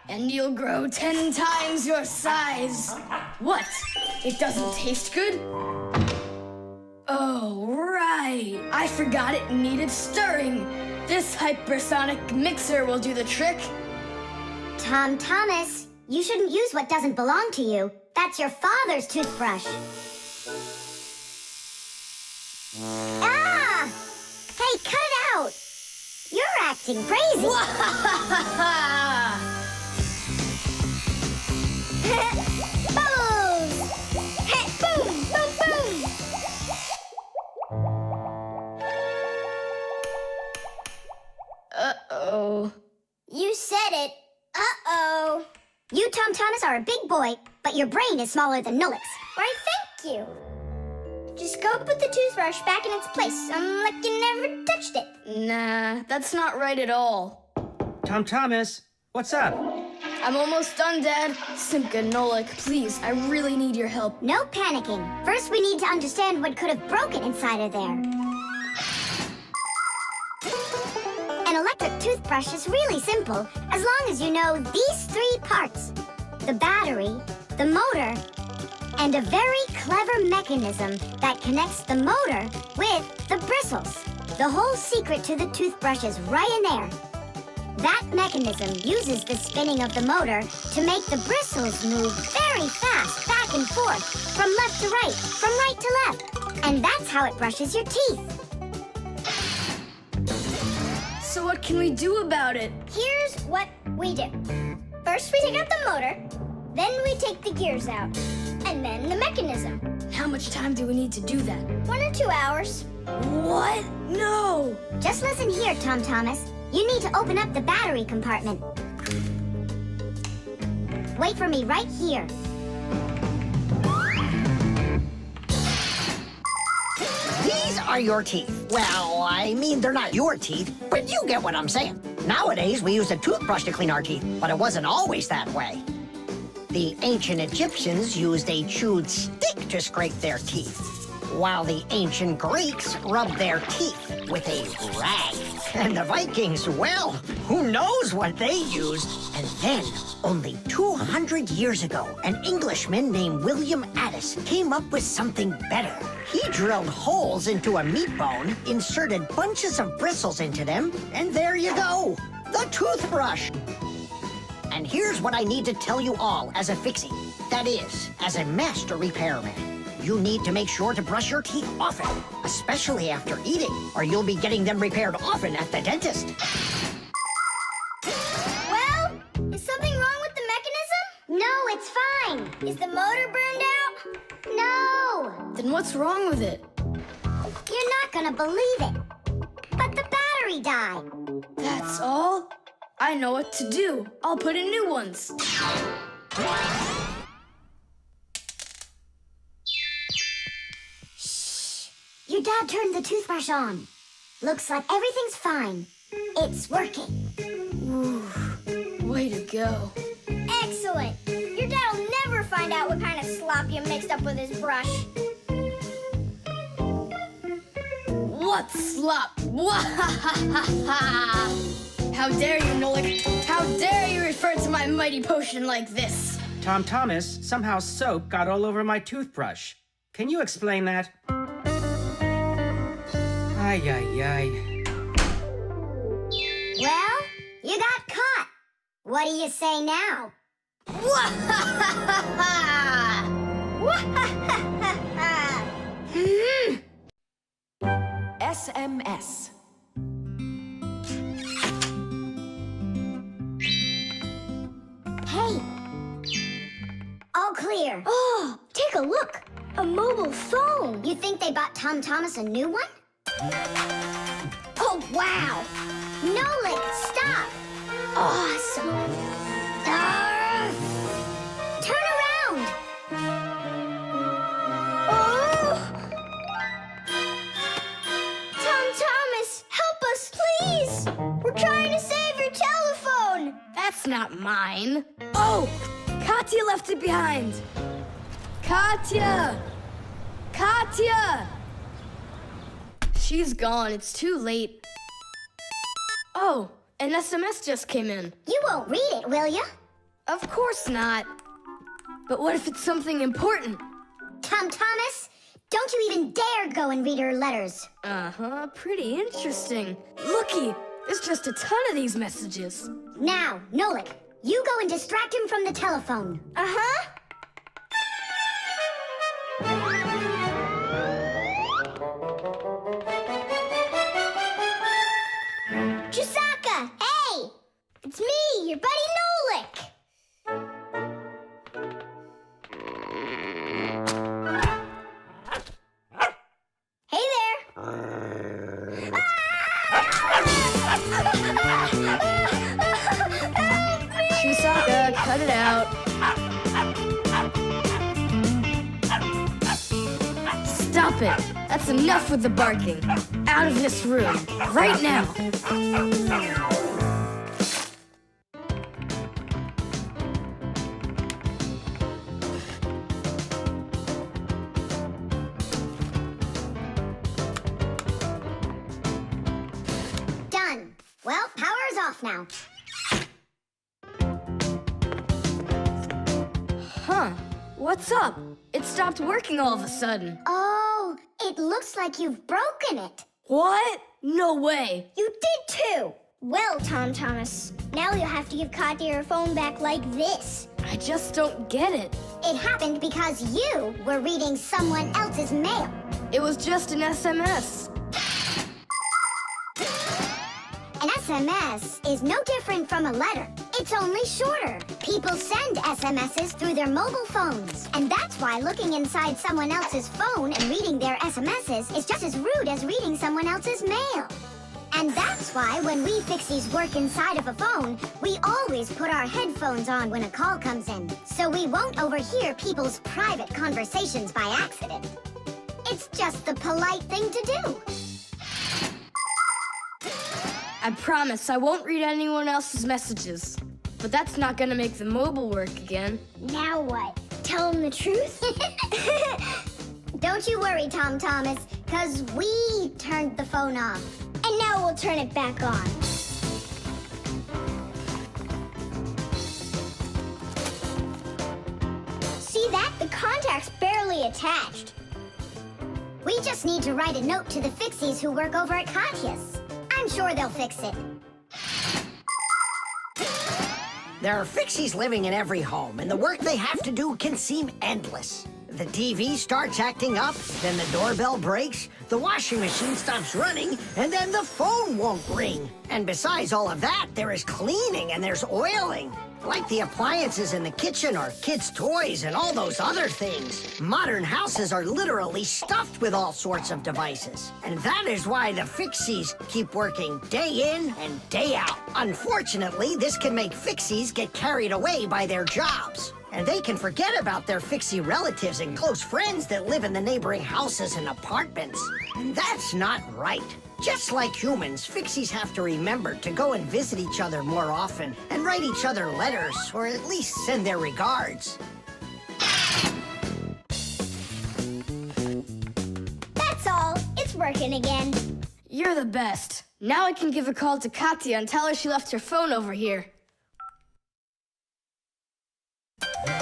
And you'll grow 10 times your size. What? It doesn't taste good? Oh, right. I forgot it needed stirring. This hypersonic mixer will do the trick. Tom Thomas, you shouldn't use what doesn't belong to you. That's your father's toothbrush. Ah! Hey, cut it out! You're acting crazy. Bubbles! Hey, boom, boom, boom! Uh-oh. You said it. Uh-oh. You, Tom Thomas, are a big boy, but your brain is smaller than Nolik's. Why, thank you. Just go put the toothbrush back in its place, like you never touched it. Nah, that's not right at all. Tom Thomas, what's up? I'm almost done, Dad. Simka and Nolik, please, I really need your help. No panicking. First, we need to understand what could have broken inside of there. toothbrush is really simple as long as you know these 3 parts. The battery, the motor, and a very clever mechanism that connects the motor with the bristles. The whole secret to the toothbrush is right in there. That mechanism uses the spinning of the motor to make the bristles move very fast back and forth, from left to right, from right to left. And that's how it brushes your teeth. So what can we do about it? Here's what we do. First, we take out the motor, then we take the gears out, and then the mechanism. How much time do we need to do that? 1 or 2 hours. What? No! Just listen here, Tom Thomas. You need to open up the battery compartment. Wait for me right here. These are your teeth. Well, I mean, they're not your teeth, but you get what I'm saying. Nowadays, we use a toothbrush to clean our teeth, but it wasn't always that way. The ancient Egyptians used a chewed stick to scrape their teeth, while the ancient Greeks rubbed their teeth with a rag. And the Vikings, well, who knows what they used? And then, only 200 years ago, an Englishman named William Addis came up with something better. He drilled holes into a meat bone, inserted bunches of bristles into them, and there you go, the toothbrush. And here's what I need to tell you all as a fixie. That is, as a master repairman. You need to make sure to brush your teeth often, especially after eating, or you'll be getting them repaired often at the dentist. Well, is something wrong with the mechanism? No, it's fine. Is the motor burned out? No. Then what's wrong with it? You're not gonna believe it. But the battery died. That's all? I know what to do. I'll put in new ones. Your dad turned the toothbrush on. Looks like everything's fine. It's working. Ooh, way to go. Excellent. Your dad will never find out what kind of slop you mixed up with his brush. What slop? How dare you, Nolik? How dare you refer to my mighty potion like this? Tom Thomas, somehow soap got all over my toothbrush. Can you explain that? Ay, ay, ay. Well, you got caught. What do you say now? SMS. Hey. All clear. Oh, take a look. A mobile phone. You think they bought Tom Thomas a new one? Oh, wow. Nolik, stop. Awesome. Turn around. Oh! Tom Thomas, help us, please. We're trying to save your telephone. That's not mine. Oh, Katya left it behind. Katya! Katya! She's gone. It's too late. Oh, an SMS just came in. You won't read it, will you? Of course not. But what if it's something important? Tom Thomas, don't you even dare go and read her letters. Uh-huh, pretty interesting. Looky, there's just a ton of these messages. Now, Nolik, you go and distract him from the telephone. Uh-huh. Chusaka, hey! It's me, your buddy Nolik. Hey there. Chusaka, cut it out. Stop it. That's enough with the barking. Out of this room. Right now. Done. Well, power's Power's off now. Huh. What's up? It stopped working all of a sudden. Oh, it looks like you've broken it. What? No way. You did too. Well, Tom Thomas, now you'll have to give Katya her phone back like this. I just don't get it. It happened because you were reading someone else's mail. It was just an SMS. An SMS is no different from a letter. It's only shorter. People send SMSs through their mobile phones. And that's why looking inside someone else's phone and reading their SMSs is just as rude as reading someone else's mail. And that's why when we Fixies work inside of a phone, we always put our headphones on when a call comes in, so we won't overhear people's private conversations by accident. It's just the polite thing to do. I promise I won't read anyone else's messages. But that's not gonna make the mobile work again. Now what? Tell them the truth? Don't you worry, Tom Thomas, because we turned the phone off. And now we'll turn it back on. See that? The contact's barely attached. We just need to write a note to the Fixies who work over at Katya's. I'm sure they'll fix it. There are Fixies living in every home, and the work they have to do can seem endless. The TV starts acting up, then the doorbell breaks, the washing machine stops running, and then the phone won't ring. And besides all of that, there is cleaning and there's oiling. Like the appliances in the kitchen or kids' toys and all those other things. Modern houses are literally stuffed with all sorts of devices. And that is why the Fixies keep working day in and day out. Unfortunately, this can make Fixies get carried away by their jobs. And they can forget about their Fixie relatives and close friends that live in the neighboring houses and apartments. And that's not right. Just like humans, Fixies have to remember to go and visit each other more often and write each other letters, or at least send their regards. That's all. It's working again. You're the best. Now I can give a call to Katya and tell her she left her phone over here. Tom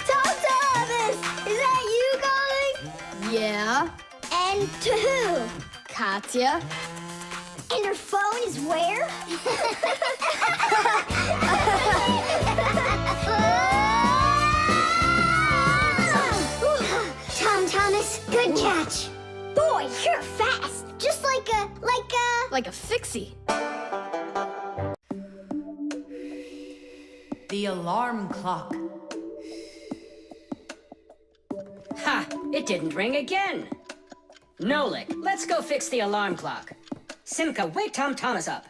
Thomas! Is that you calling? Yeah? And to who? Katya? And her phone is where? Tom Thomas, good catch. Boy, you're fast. Just like a... Like a Fixie. The alarm clock. Ha! It didn't ring again. Nolik, let's go fix the alarm clock. Simka, wake Tom Thomas up.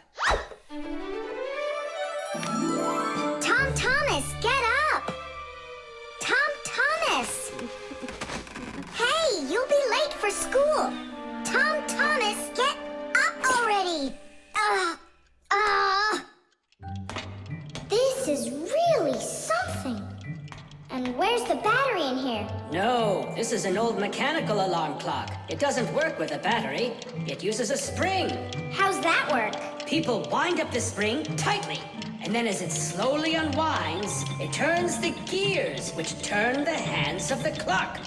Tom Thomas, get up! Tom Thomas! Hey, you'll be late for school. Tom Thomas, get up already! This is really something. And where's the battery in here? No, this is an old mechanical alarm clock. It doesn't work with a battery. It uses a spring. How's that work? People wind up the spring tightly, and then as it slowly unwinds, it turns the gears, which turn the hands of the clock.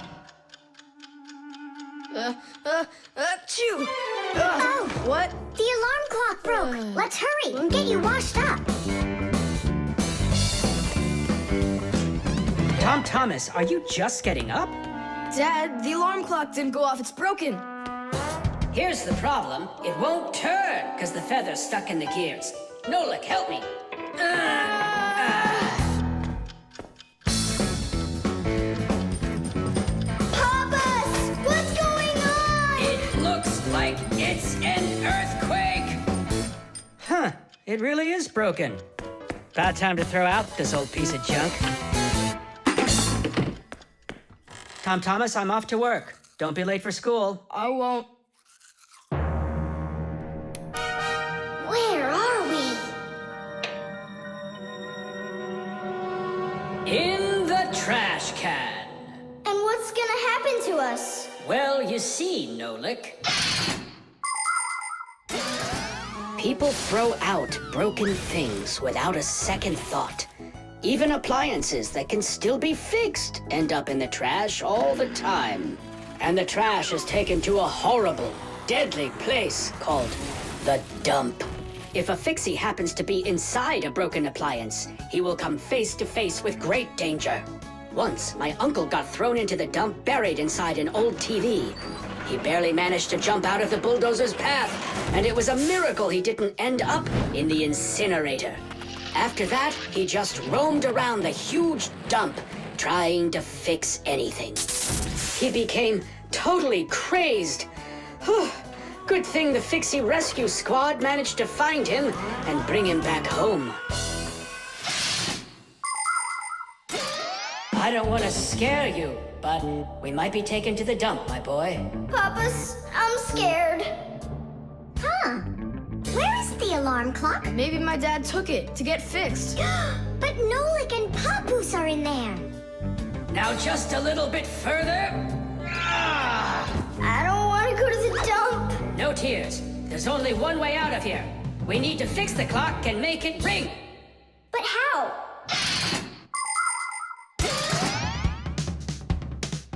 Achoo! Oh! What? The alarm clock broke. Let's hurry and get you washed up. Tom Thomas, are you just getting up? Dad, the alarm clock didn't go off. It's broken. Here's the problem. It won't turn because the feather's stuck in the gears. Nolik, help me. Papas! What's going on? It looks like it's an earthquake. Huh, it really is broken. About time to throw out this old piece of junk. Tom Thomas, I'm off to work. Don't be late for school. I won't. Where are we? In the trash can. And what's gonna happen to us? Well, you see, Nolik. People throw out broken things without a second thought. Even appliances that can still be fixed end up in the trash all the time. And the trash is taken to a horrible, deadly place called the dump. If a fixie happens to be inside a broken appliance, he will come face to face with great danger. Once, my uncle got thrown into the dump buried inside an old TV. He barely managed to jump out of the bulldozer's path, and it was a miracle he didn't end up in the incinerator. After that, he just roamed around the huge dump, trying to fix anything. He became totally crazed. Whew. Good thing the Fixie Rescue Squad managed to find him and bring him back home. I don't want to scare you, but we might be taken to the dump, my boy. Papa's, I'm scared. Huh. Where is the alarm clock? Maybe my dad took it to get fixed. But Nolik and Papoose are in there. Now just a little bit further. I don't want to go to the dump. No tears. There's only one way out of here. We need to fix the clock and make it ring. But how?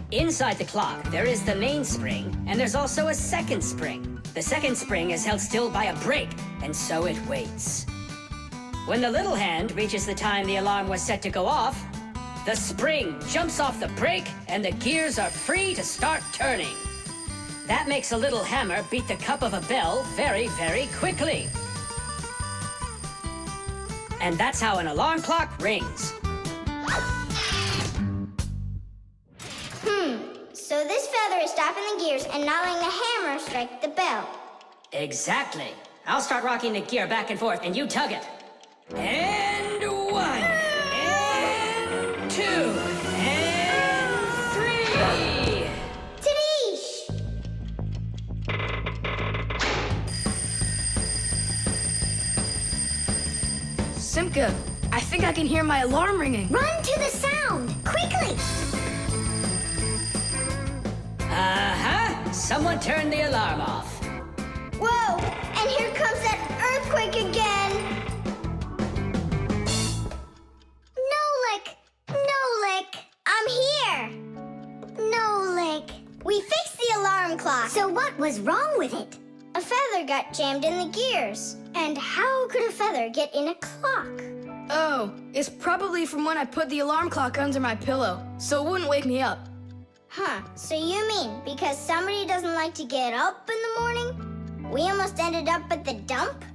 Inside the clock, there is the main spring, and there's also a second spring. The second spring is held still by a brake, and so it waits. When the little hand reaches the time the alarm was set to go off, the spring jumps off the brake, and the gears are free to start turning. That makes a little hammer beat the cup of a bell very, very quickly. And that's how an alarm clock rings. So this feather is stopping the gears and not letting the hammer strike the bell. Exactly. I'll start rocking the gear back and forth, and you tug it. And 1, and 2, and 3. Tadish! Simka, I think I can hear my alarm ringing. Run to the sound! Quickly! Uh-huh. Someone turned the alarm off. Whoa! And here comes that earthquake again! Nolik! I'm here! Nolik! We fixed the alarm clock. So what was wrong with it? A feather got jammed in the gears. And how could a feather get in a clock? Oh, it's probably from when I put the alarm clock under my pillow, so it wouldn't wake me up. Huh, so you mean because somebody doesn't like to get up in the morning? We almost ended up at the dump?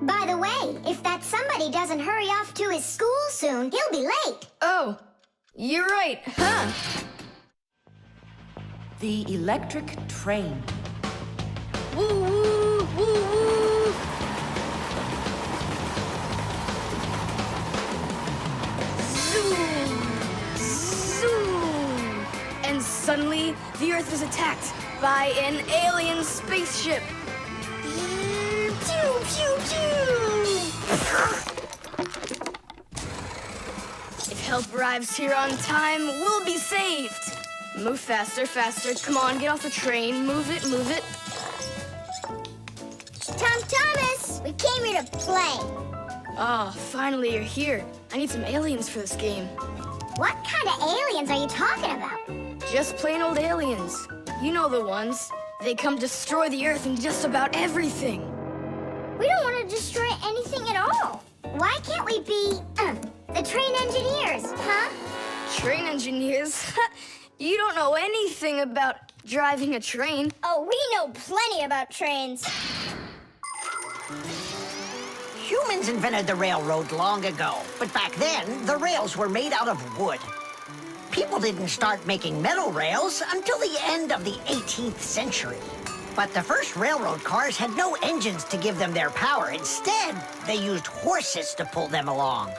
By the way, if that somebody doesn't hurry off to his school soon, he'll be late. Oh, you're right, huh? The electric train. Woo, woo, woo, woo. Zoom, zoom. And suddenly, the Earth was attacked by an alien spaceship. Pew, pew, pew. If help arrives here on time, we'll be saved. Move faster, faster. Come on, get off the train. Move it, move it. Tom Thomas, we came here to play. Ah, finally you're here. I need some aliens for this game. What kind of aliens are you talking about? Just plain old aliens. You know the ones. They come destroy the Earth and just about everything. We don't want to destroy anything at all. Why can't we be, the train engineers, huh? Train engineers? You don't know anything about driving a train. Oh, we know plenty about trains. Humans invented the railroad long ago, but back then, the rails were made out of wood. People didn't start making metal rails until the end of the 18th century. But the first railroad cars had no engines to give them their power. Instead, they used horses to pull them along.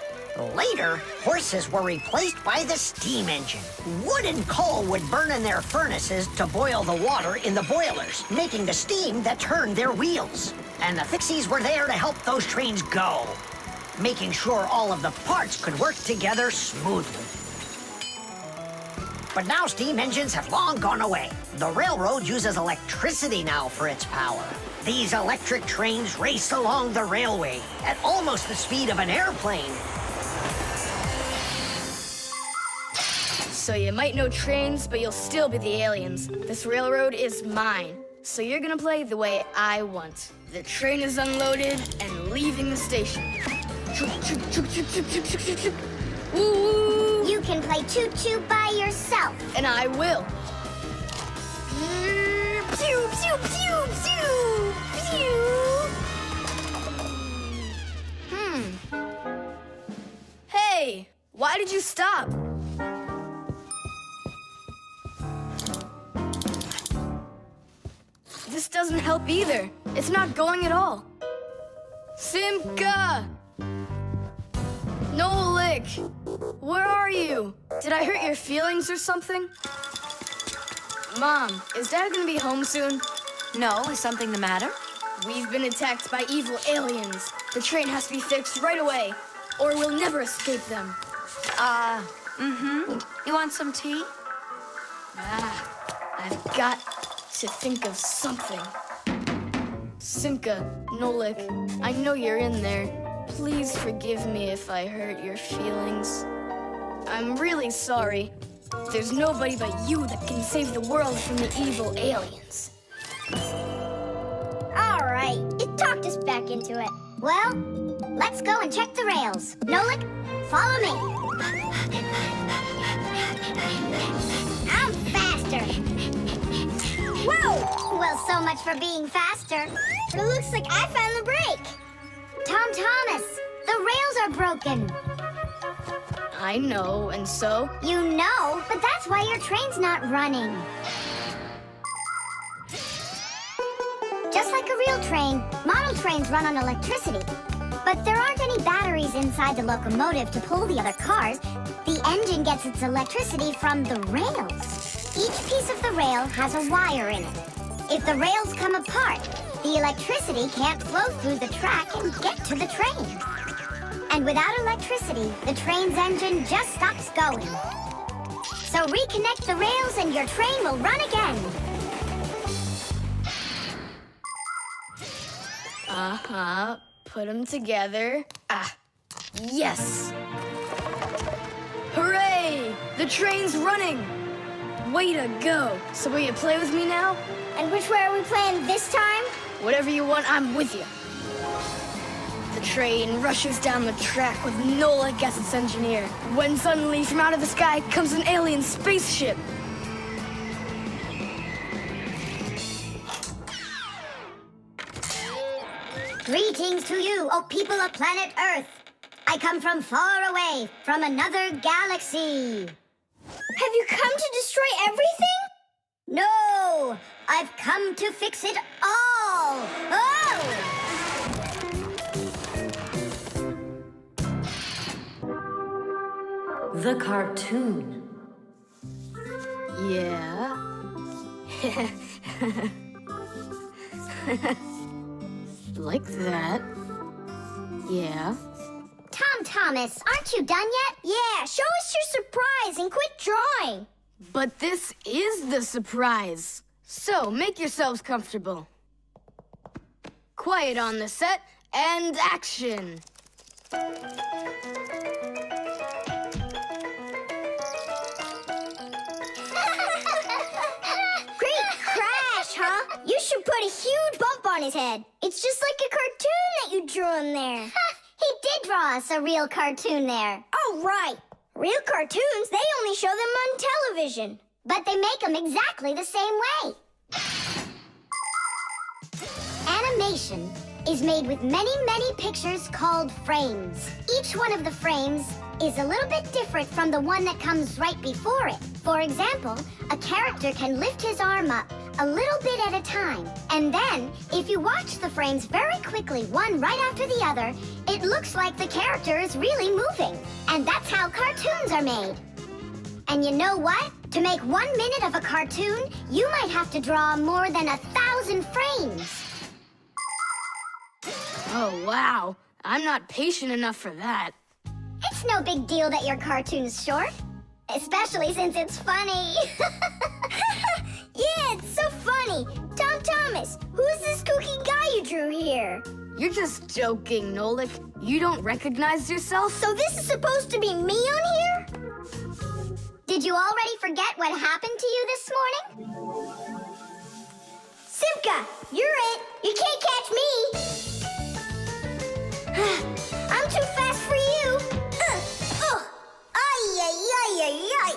Later, horses were replaced by the steam engine. Wood and coal would burn in their furnaces to boil the water in the boilers, making the steam that turned their wheels. And the Fixies were there to help those trains go, making sure all of the parts could work together smoothly. But now steam engines have long gone away. The railroad uses electricity now for its power. These electric trains race along the railway at almost the speed of an airplane. So you might know trains, but you'll still be the aliens. This railroad is mine. So you're gonna play the way I want. The train is unloaded and leaving the station. Woo! You can play choo-choo by yourself. And I will. Pew, pew, pew, pew, pew. Hey, why did you stop? This doesn't help either. It's not going at all. Simka! Nolik! Where are you? Did I hurt your feelings or something? Mom, is Dad gonna be home soon? No, is something the matter? We've been attacked by evil aliens. The train has to be fixed right away, or we'll never escape them. You want some tea? I've got to think of something. Simka, Nolik, I know you're in there. Please forgive me if I hurt your feelings. I'm really sorry. There's nobody but you that can save the world from the evil aliens. All right, it talked us back into it. Well, let's go and check the rails. Nolik, follow me. I'm faster. Whoa! Well, so much for being faster. It looks like I found the brake. Tom Thomas, the rails are broken. I know, and so? You know, but that's why your train's not running. Just like a real train, model trains run on electricity. But there aren't any batteries inside the locomotive to pull the other cars. The engine gets its electricity from the rails. Each piece of the rail has a wire in it. If the rails come apart, the electricity can't flow through the track and get to the train. And without electricity, the train's engine just stops going. So reconnect the rails and your train will run again. Put them together. Yes! Hooray! The train's running! Way to go! So will you play with me now? And which way are we playing this time? Whatever you want, I'm with you. The train rushes down the track with Nolik as its engineer, when suddenly from out of the sky comes an alien spaceship. Greetings to you, O people of planet Earth. I come from far away, from another galaxy. Have you come to destroy everything? No, I've come to fix it all. Oh! The cartoon. Yeah. Like that. Yeah. Tom Thomas, aren't you done yet? Yeah, show us your surprise and quit drawing. But this is the surprise. So make yourselves comfortable. Quiet on the set and action. Great crash, huh? You should put a huge bump on his head. It's just like a cartoon that you drew him there. He did draw us a real cartoon there. Oh, right. Real cartoons, they only show them on television. But they make them exactly the same way. Animation is made with many, many pictures called frames. Each one of the frames is a little bit different from the one that comes right before it. For example, a character can lift his arm up a little bit at a time. And then, if you watch the frames very quickly, one right after the other, it looks like the character is really moving. And that's how cartoons are made. And you know what? To make 1 minute of a cartoon, you might have to draw more than 1,000 frames. Oh, wow. I'm not patient enough for that. It's no big deal that your cartoon's short. especially since it's funny. Yeah, it's so funny. Tom Thomas, who's this kooky guy you drew here? You're just joking, Nolik. You don't recognize yourself? So this is supposed to be me on here? Did you already forget what happened to you this morning? Simka, you're it. You can't catch me. I'm too fast for you. Ay.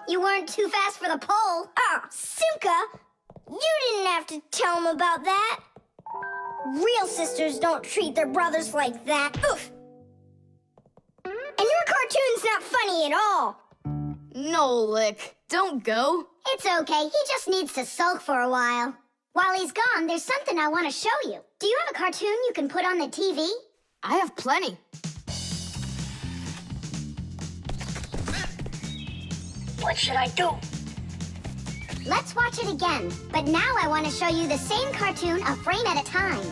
You weren't too fast for the pole. Simka, you didn't have to tell him about that. Real sisters don't treat their brothers like that. Oof. And your cartoon's not funny at all. Nolik, don't go. It's okay. He just needs to sulk for a while. While he's gone, there's something I want to show you. Do you have a cartoon you can put on the TV? I have plenty. What should I do? Let's watch it again. But now I want to show you the same cartoon a frame at a time.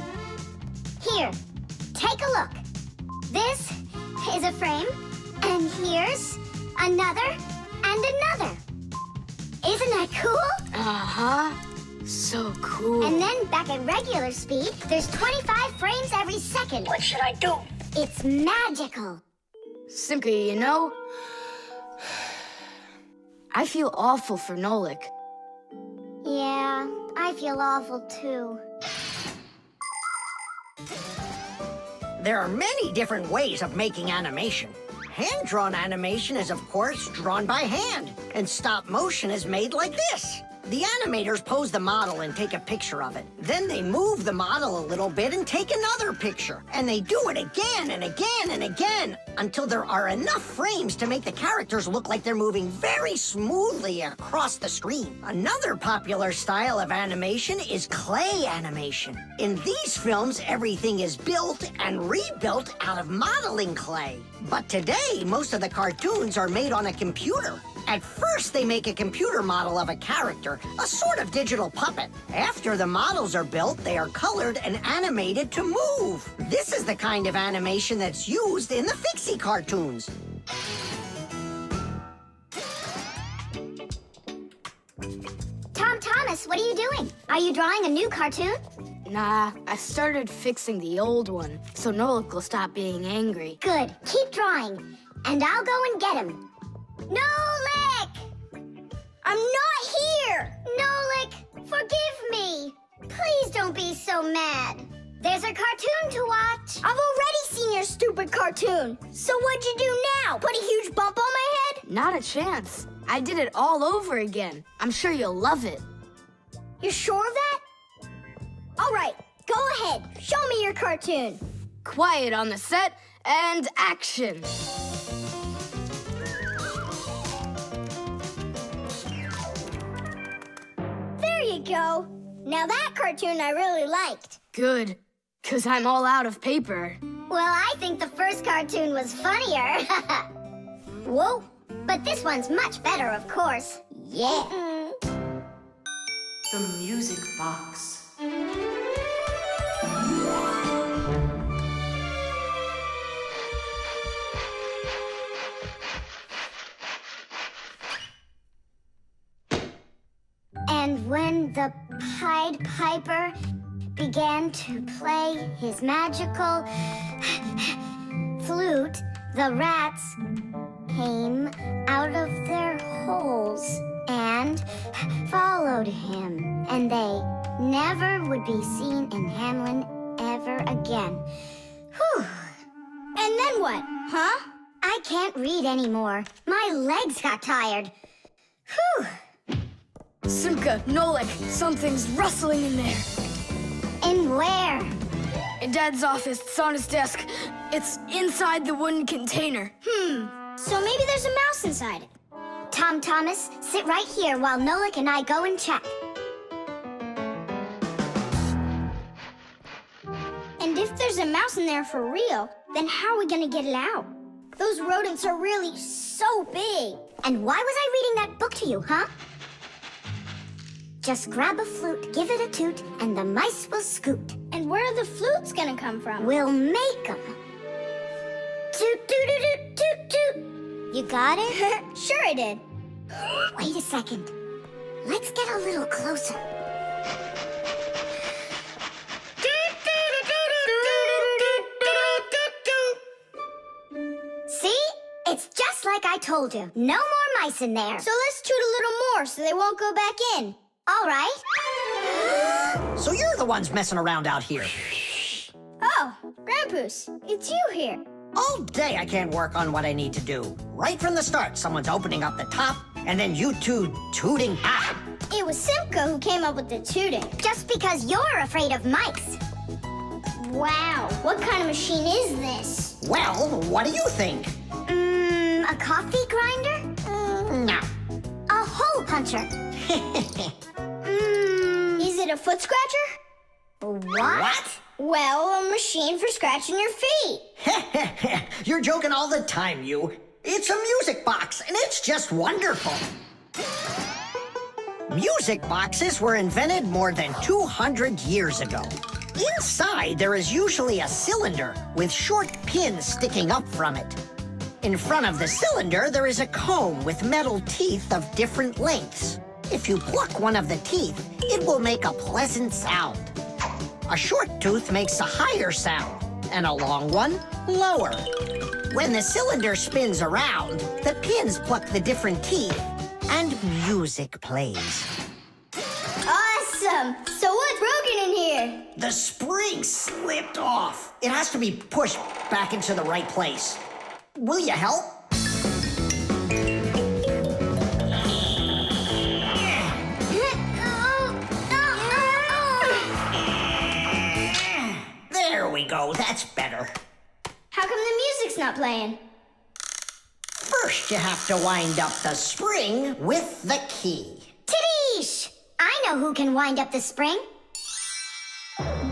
Here, take a look. This is a frame, and here's another and another. Isn't that cool? Uh-huh. So cool. And then back at regular speed, there's 25 frames every second. What should I do? It's magical. Simka, you know, I feel awful for Nolik. Yeah, I feel awful too. There are many different ways of making animation. Hand-drawn animation is, of course, drawn by hand, and stop motion is made like this. The animators pose the model and take a picture of it. Then they move the model a little bit and take another picture. And they do it again and again and again until there are enough frames to make the characters look like they're moving very smoothly across the screen. Another popular style of animation is clay animation. In these films, everything is built and rebuilt out of modeling clay. But today, most of the cartoons are made on a computer. At first, they make a computer model of a character, a sort of digital puppet. After the models are built, they are colored and animated to move. This is the kind of animation that's used in the Fixie cartoons. Tom Thomas, what are you doing? Are you drawing a new cartoon? Nah, I started fixing the old one, so Nolik will stop being angry. Good. Keep drawing, and I'll go and get him. Nolik! I'm not here! Nolik, forgive me. Please don't be so mad. There's a cartoon to watch. I've already seen your stupid cartoon. So what'd you do now? Put a huge bump on my head? Not a chance. I did it all over again. I'm sure you'll love it. You're sure of that? All right, go ahead. Show me your cartoon. Quiet on the set, and action. There you go. Now that cartoon I really liked. Good, 'cause I'm all out of paper. Well, I think the first cartoon was funnier. Whoa, but this one's much better, of course. Yeah. The music box. And when the Pied Piper began to play his magical flute, the rats came out of their holes and followed him. And they never would be seen in Hamlin ever again. Whew. And then what, huh? I can't read anymore. My legs got tired. Whew. Simka, Nolik, something's rustling in there. In where? In Dad's office, it's on his desk. It's inside the wooden container. So maybe there's a mouse inside it. Tom Thomas, sit right here while Nolik and I go and check. And if there's a mouse in there for real, then how are we gonna get it out? Those rodents are really so big. And why was I reading that book to you, huh? Just grab a flute, give it a toot, and the mice will scoot. And where are the flutes gonna come from? We'll make them. Toot, toot, toot, toot, toot. You got it? Sure I did. Wait a second. Let's get a little closer. See? It's just like I told you. No more mice in there. So let's toot a little more so they won't go back in. All right. So you're the ones messing around out here. Oh, Grandpoos, it's you here. All day I can't work on what I need to do. Right from the start, someone's opening up the top, and then you two tooting. It was Simka who came up with the tooting. Just because you're afraid of mice. Wow, what kind of machine is this? Well, what do you think? A coffee grinder? No. A hole puncher? Is it a foot scratcher? What? Well, a machine for scratching your feet. You're joking all the time, you. It's a music box, and it's just wonderful. Music boxes were invented more than 200 years ago. Inside, there is usually a cylinder with short pins sticking up from it. In front of the cylinder, there is a comb with metal teeth of different lengths. If you pluck one of the teeth, it will make a pleasant sound. A short tooth makes a higher sound, and a long one, lower. When the cylinder spins around, the pins pluck the different teeth, and music plays. Awesome! So what's broken in here? The spring slipped off. It has to be pushed back into the right place. Will you help? There we go, that's better. How come the music's not playing? First, you have to wind up the spring with the key. Tidish! I know who can wind up the spring.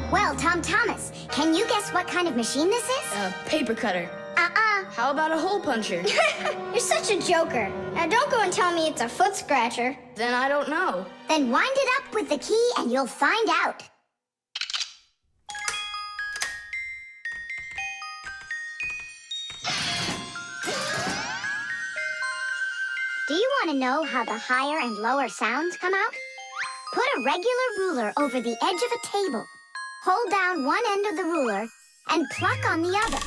Well, Tom Thomas, can you guess what kind of machine this is? A paper cutter. How about a hole puncher? You're such a joker. Now don't go and tell me it's a foot scratcher. Then I don't know. Then wind it up with the key and you'll find out. Do you want to know how the higher and lower sounds come out? Put a regular ruler over the edge of a table. Hold down one end of the ruler and pluck on the other.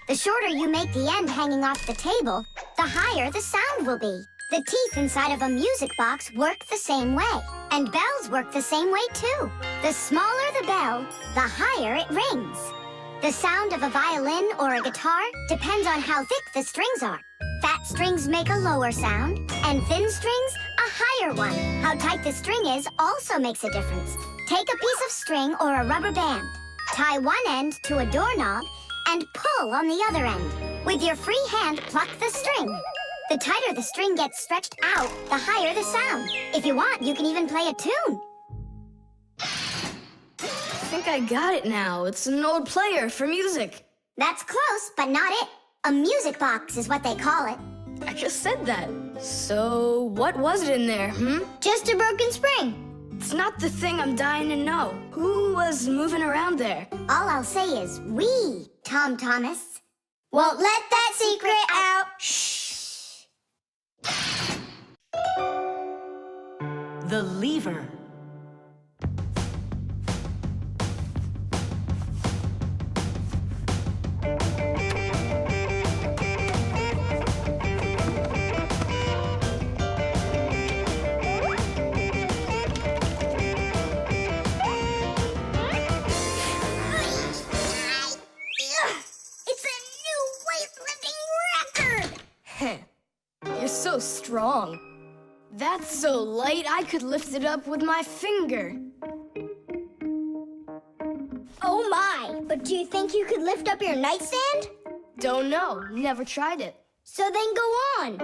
The shorter you make the end hanging off the table, the higher the sound will be. The teeth inside of a music box work the same way, and bells work the same way too. The smaller the bell, the higher it rings. The sound of a violin or a guitar depends on how thick the strings are. Fat strings make a lower sound, and thin strings, a higher one. How tight the string is also makes a difference. Take a piece of string or a rubber band. Tie one end to a doorknob and pull on the other end. With your free hand, pluck the string. The tighter the string gets stretched out, the higher the sound. If you want, you can even play a tune. I think I got it now. It's an old player for music. That's close, but not it. A music box is what they call it. I just said that. So, what was it in there, Just a broken spring. It's not the thing I'm dying to know. Who was moving around there? All I'll say is we, Tom Thomas. Won't let that secret out. Shh. The lever. You're so strong. That's so light I could lift it up with my finger. Oh my, but do you think you could lift up your nightstand? Don't know, never tried it. So then go on.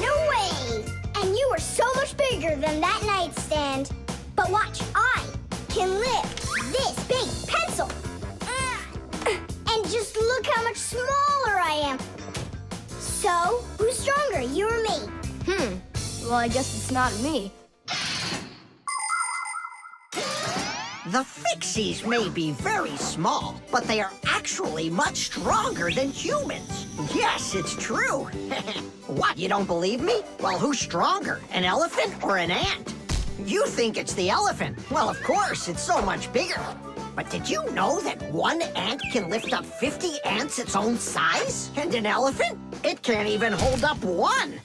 No way! And you are so much bigger than that nightstand. But watch, I can lift this big pencil. And just look how much smaller I am. So, who's stronger, you or me? Well, I guess it's not me. The Fixies may be very small, but they are actually much stronger than humans. Yes, it's true. What, you don't believe me? Well, who's stronger, an elephant or an ant? You think it's the elephant. Well, of course, it's so much bigger. But did you know that one ant can lift up 50 ants its own size? And an elephant? It can't even hold up one.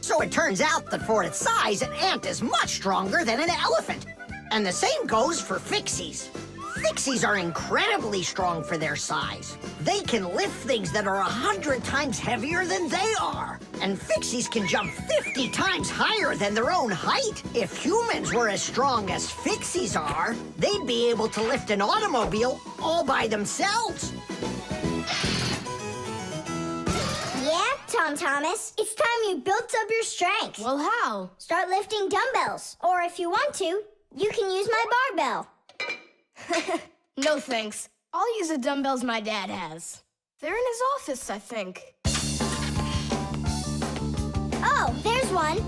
So it turns out that for its size, an ant is much stronger than an elephant. And the same goes for Fixies. Fixies are incredibly strong for their size. They can lift things that are 100 times heavier than they are. And Fixies can jump 50 times higher than their own height. If humans were as strong as Fixies are, they'd be able to lift an automobile all by themselves. Yeah, Tom Thomas. It's time you built up your strength. Well, how? Start lifting dumbbells. Or if you want to, you can use my barbell. No thanks. I'll use the dumbbells my dad has. They're in his office, I think. Oh, there's one.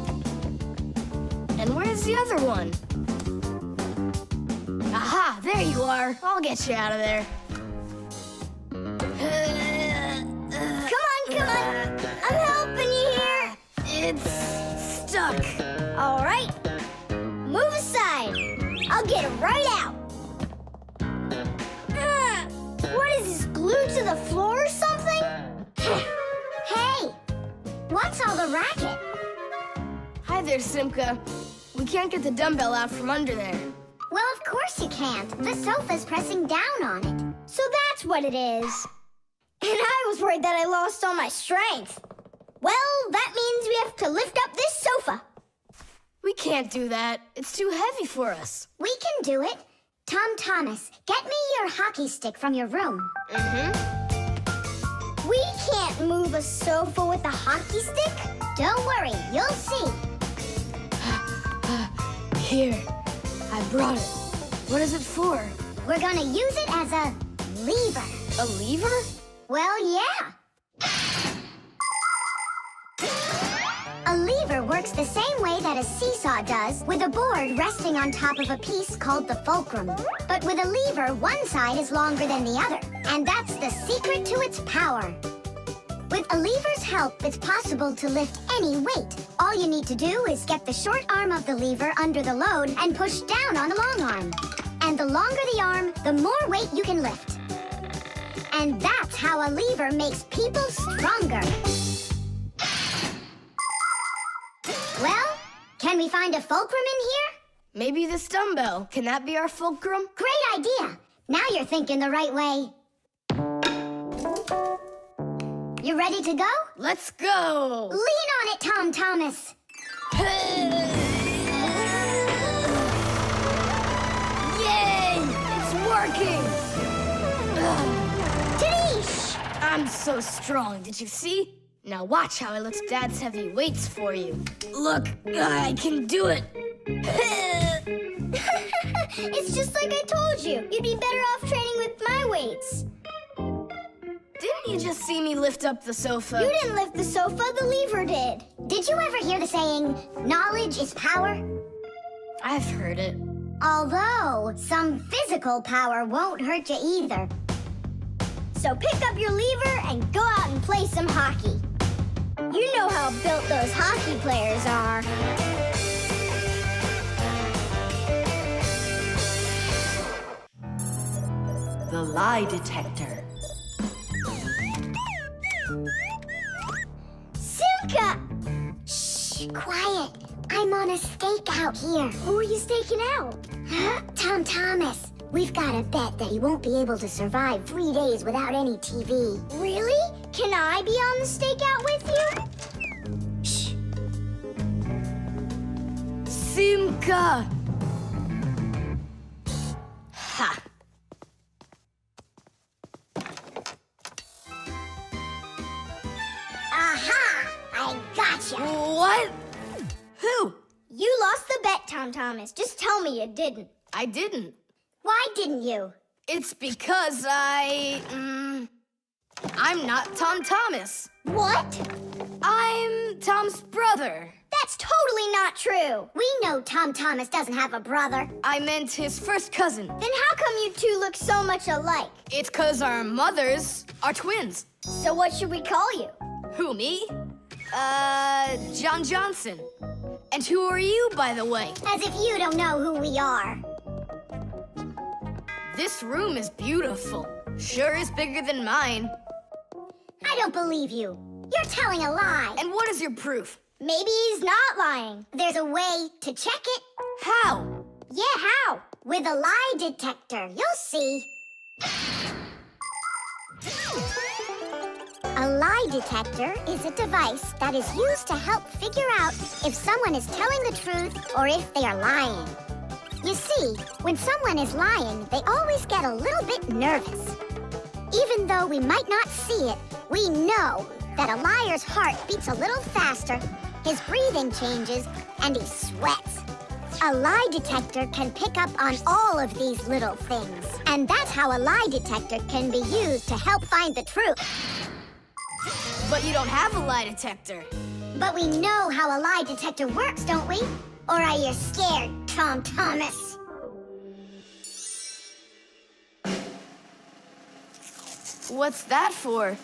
And where's the other one? Aha, there you are. I'll get you out of there. Come on. I'm helping you here. It's stuck. All right. Move aside. I'll get it right out. What is this, glued to the floor or something? Hey, what's all the racket? Hi there, Simka. We can't get the dumbbell out from under there. Well, of course you can't. The sofa's pressing down on it. So that's what it is. And I was worried that I lost all my strength. Well, that means we have to lift up this sofa. We can't do that. It's too heavy for us. We can do it. Tom Thomas, get me your hockey stick from your room. We can't move a sofa with a hockey stick. Don't worry, you'll see. Here, I brought it. What is it for? We're gonna use it as a lever. A lever? Well, yeah. A lever works the same way that a seesaw does, with a board resting on top of a piece called the fulcrum. But with a lever, one side is longer than the other, and that's the secret to its power. With a lever's help, it's possible to lift any weight. All you need to do is get the short arm of the lever under the load and push down on the long arm. And the longer the arm, the more weight you can lift. And that's how a lever makes people stronger. Well, can we find a fulcrum in here? Maybe this dumbbell. Can that be our fulcrum? Great idea. Now you're thinking the right way. You ready to go? Let's go! Lean on it, Tom Thomas. Yay! It's working! Tadeish! I'm so strong, did you see? Now watch how I lift Dad's heavy weights for you. Look, I can do it. It's just like I told you. You'd be better off training with my weights. Didn't you just see me lift up the sofa? You didn't lift the sofa, the lever did. Did you ever hear the saying, knowledge is power? I've heard it. Although, some physical power won't hurt you either. So pick up your lever and go out and play some hockey. You know how built those hockey players are. The lie detector. Simka! Shh, quiet. I'm on a stakeout here. Who are you staking out? Tom Thomas. We've got a bet that he won't be able to survive 3 days without any TV. Really? Can I be on the stakeout with you? Shh. Simka! Ha! Aha! I gotcha. What? Who? You lost the bet, Tom Thomas. Just tell me you didn't. I didn't. Why didn't you? It's because I'm not Tom Thomas. What? I'm Tom's brother. That's totally not true. We know Tom Thomas doesn't have a brother. I meant his first cousin. Then how come you two look so much alike? It's 'cause our mothers are twins. So what should we call you? Who, me? John Johnson. And who are you, by the way? As if you don't know who we are. This room is beautiful. Sure is bigger than mine. I don't believe you. You're telling a lie. And what is your proof? Maybe he's not lying. There's a way to check it. How? Yeah, how? With a lie detector. You'll see. A lie detector is a device that is used to help figure out if someone is telling the truth or if they are lying. You see, when someone is lying, they always get a little bit nervous. Even though we might not see it, we know that a liar's heart beats a little faster, his breathing changes, and he sweats. A lie detector can pick up on all of these little things. And that's how a lie detector can be used to help find the truth. But you don't have a lie detector. But we know how a lie detector works, don't we? Or are you scared, Tom Thomas? What's that for?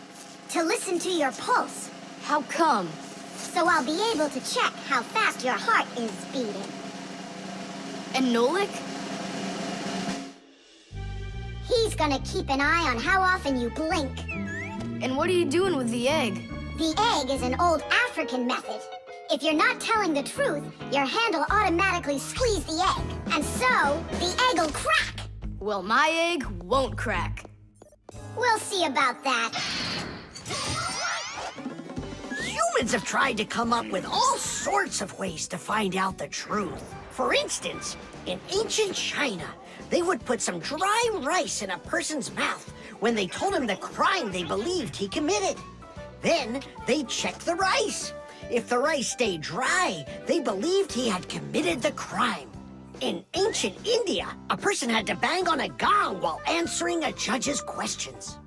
To listen to your pulse. How come? So I'll be able to check how fast your heart is beating. And Nolik? He's gonna keep an eye on how often you blink. And what are you doing with the egg? The egg is an old African method. If you're not telling the truth, your hand will automatically squeeze the egg. And so, the egg will crack. Well, my egg won't crack. We'll see about that. Humans have tried to come up with all sorts of ways to find out the truth. For instance, in ancient China, they would put some dry rice in a person's mouth when they told him the crime they believed he committed. Then they'd check the rice. If the rice stayed dry, they believed he had committed the crime. In ancient India, a person had to bang on a gong while answering a judge's questions.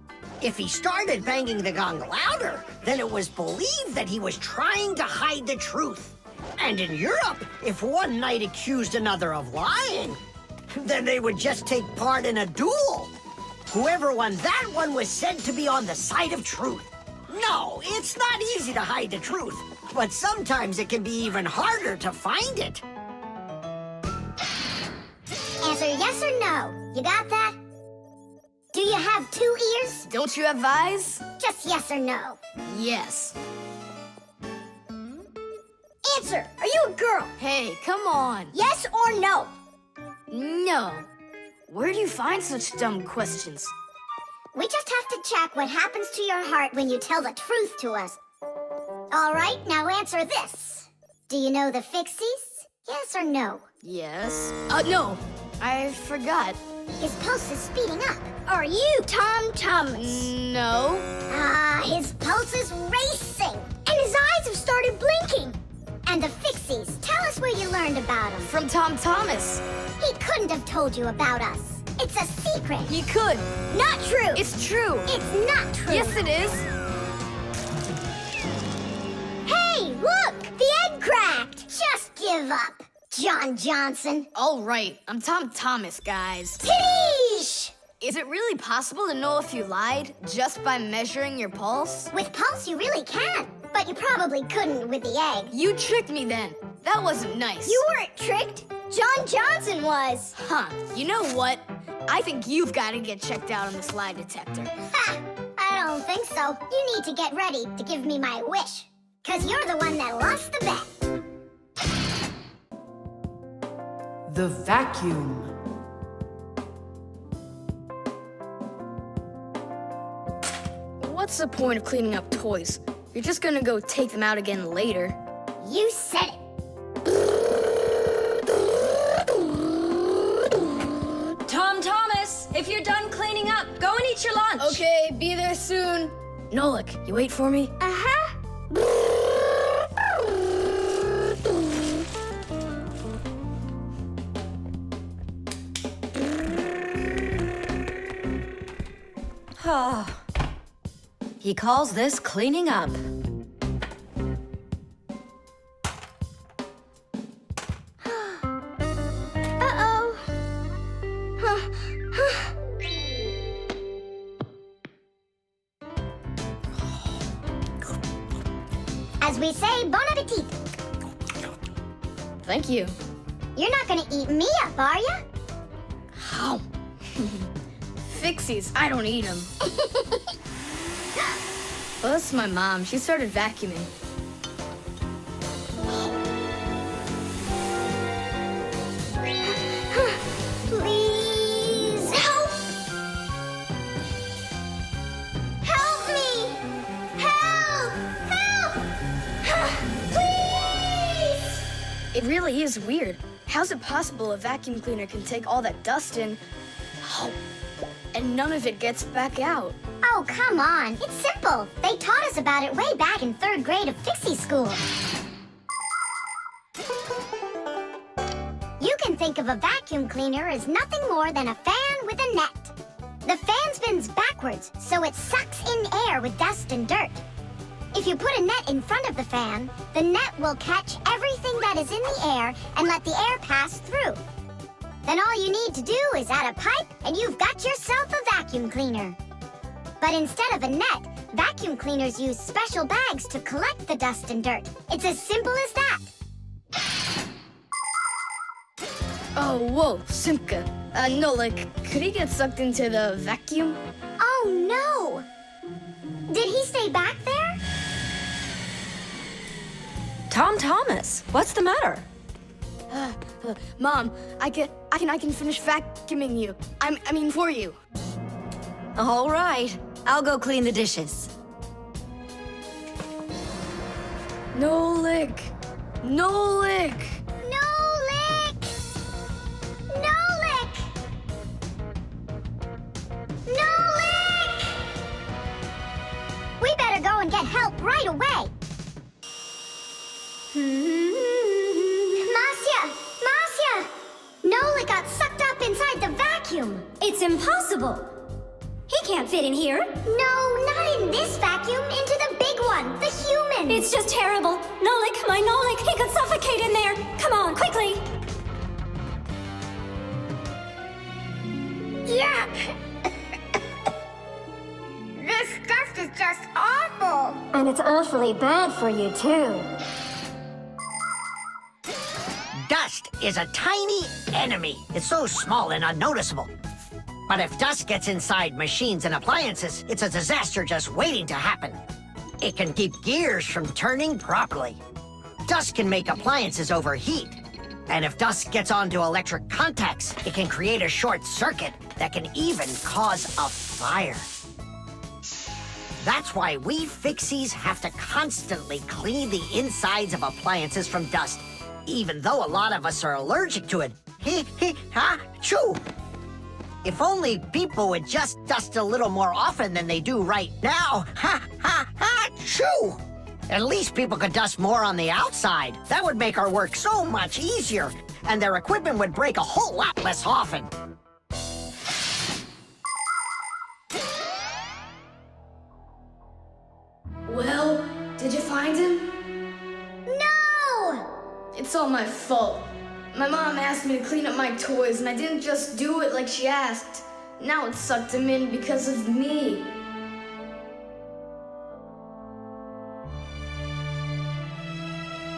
If he started banging the gong louder, then it was believed that he was trying to hide the truth. And in Europe, if one knight accused another of lying, then they would just take part in a duel. Whoever won that one was said to be on the side of truth. No, it's not easy to hide the truth, but sometimes it can be even harder to find it. Answer yes or no. You got that? Do you have 2 ears? Don't you have eyes? Just yes or no. Yes. Answer. Are you a girl? Hey, come on. Yes or no? No. Where do you find such dumb questions? We just have to check what happens to your heart when you tell the truth to us. All right, now answer this. Do you know the Fixies? Yes or no? Yes. No. I forgot. His pulse is speeding up. Are you Tom Thomas? No. His pulse is racing. And his eyes have started blinking. And the Fixies, tell us where you learned about them. From Tom Thomas. He couldn't have told you about us. It's a secret. He could. Not true. It's true. It's not true. Yes, it is. Hey, look! The egg cracked! Just give up, John Johnson. All right, I'm Tom Thomas, guys. Tidish! Is it really possible to know if you lied just by measuring your pulse? With pulse, you really can. But you probably couldn't with the egg. You tricked me then. That wasn't nice. You weren't tricked. John Johnson was. Huh. You know what? I think you've got to get checked out on this lie detector. Ha! I don't think so. You need to get ready to give me my wish. 'Cause you're the one that lost the bet. The vacuum. What's the point of cleaning up toys? You're just gonna go take them out again later. You said it. Tom Thomas, if you're done cleaning up, go and eat your lunch. Okay, be there soon. Nolik, you wait for me? Uh-huh. He calls this cleaning up. we say bon appetit. Thank you. You're not gonna eat me up, are ya? How? Fixies, I don't eat them. Well, that's my mom. She started vacuuming. Please help! Help me! Help! Help! Please! It really is weird. How's it possible a vacuum cleaner can take all that dust in, and none of it gets back out? Oh, come on. It's simple. They taught us about it way back in 3rd grade of Fixie school. You can think of a vacuum cleaner as nothing more than a fan with a net. The fan spins backwards, so it sucks in air with dust and dirt. If you put a net in front of the fan, the net will catch everything that is in the air and let the air pass through. Then all you need to do is add a pipe and you've got yourself a vacuum cleaner. But instead of a net, vacuum cleaners use special bags to collect the dust and dirt. It's as simple as that. Oh, whoa, Simka. Nolik, could he get sucked into the vacuum? Oh, no! Did he stay back there? Tom Thomas, what's the matter? Mom, I can finish vacuuming you. I mean for you. All right, I'll go clean the dishes. Nolik! Nolik! Nolik! Nolik! Nolik! We better go and get help right away. Marcia! Nolik got sucked up inside the vacuum. It's impossible. He can't fit in here. No, not in this vacuum. Into the big one, the human. It's just terrible. Nolik, my Nolik, he could suffocate in there. Come on, quickly. Yeah. This dust is just awful. And it's awfully bad for you, too. Dust is a tiny enemy. It's so small and unnoticeable. But if dust gets inside machines and appliances, it's a disaster just waiting to happen. It can keep gears from turning properly. Dust can make appliances overheat. And if dust gets onto electric contacts, it can create a short circuit that can even cause a fire. That's why we Fixies have to constantly clean the insides of appliances from dust, even though a lot of us are allergic to it. Choo! If only people would just dust a little more often than they do right now. Choo! At least people could dust more on the outside. That would make our work so much easier, and their equipment would break a whole lot less often. Well, did you find him? No! It's all my fault. My mom asked me to clean up my toys, and I didn't just do it like she asked. Now it sucked him in because of me.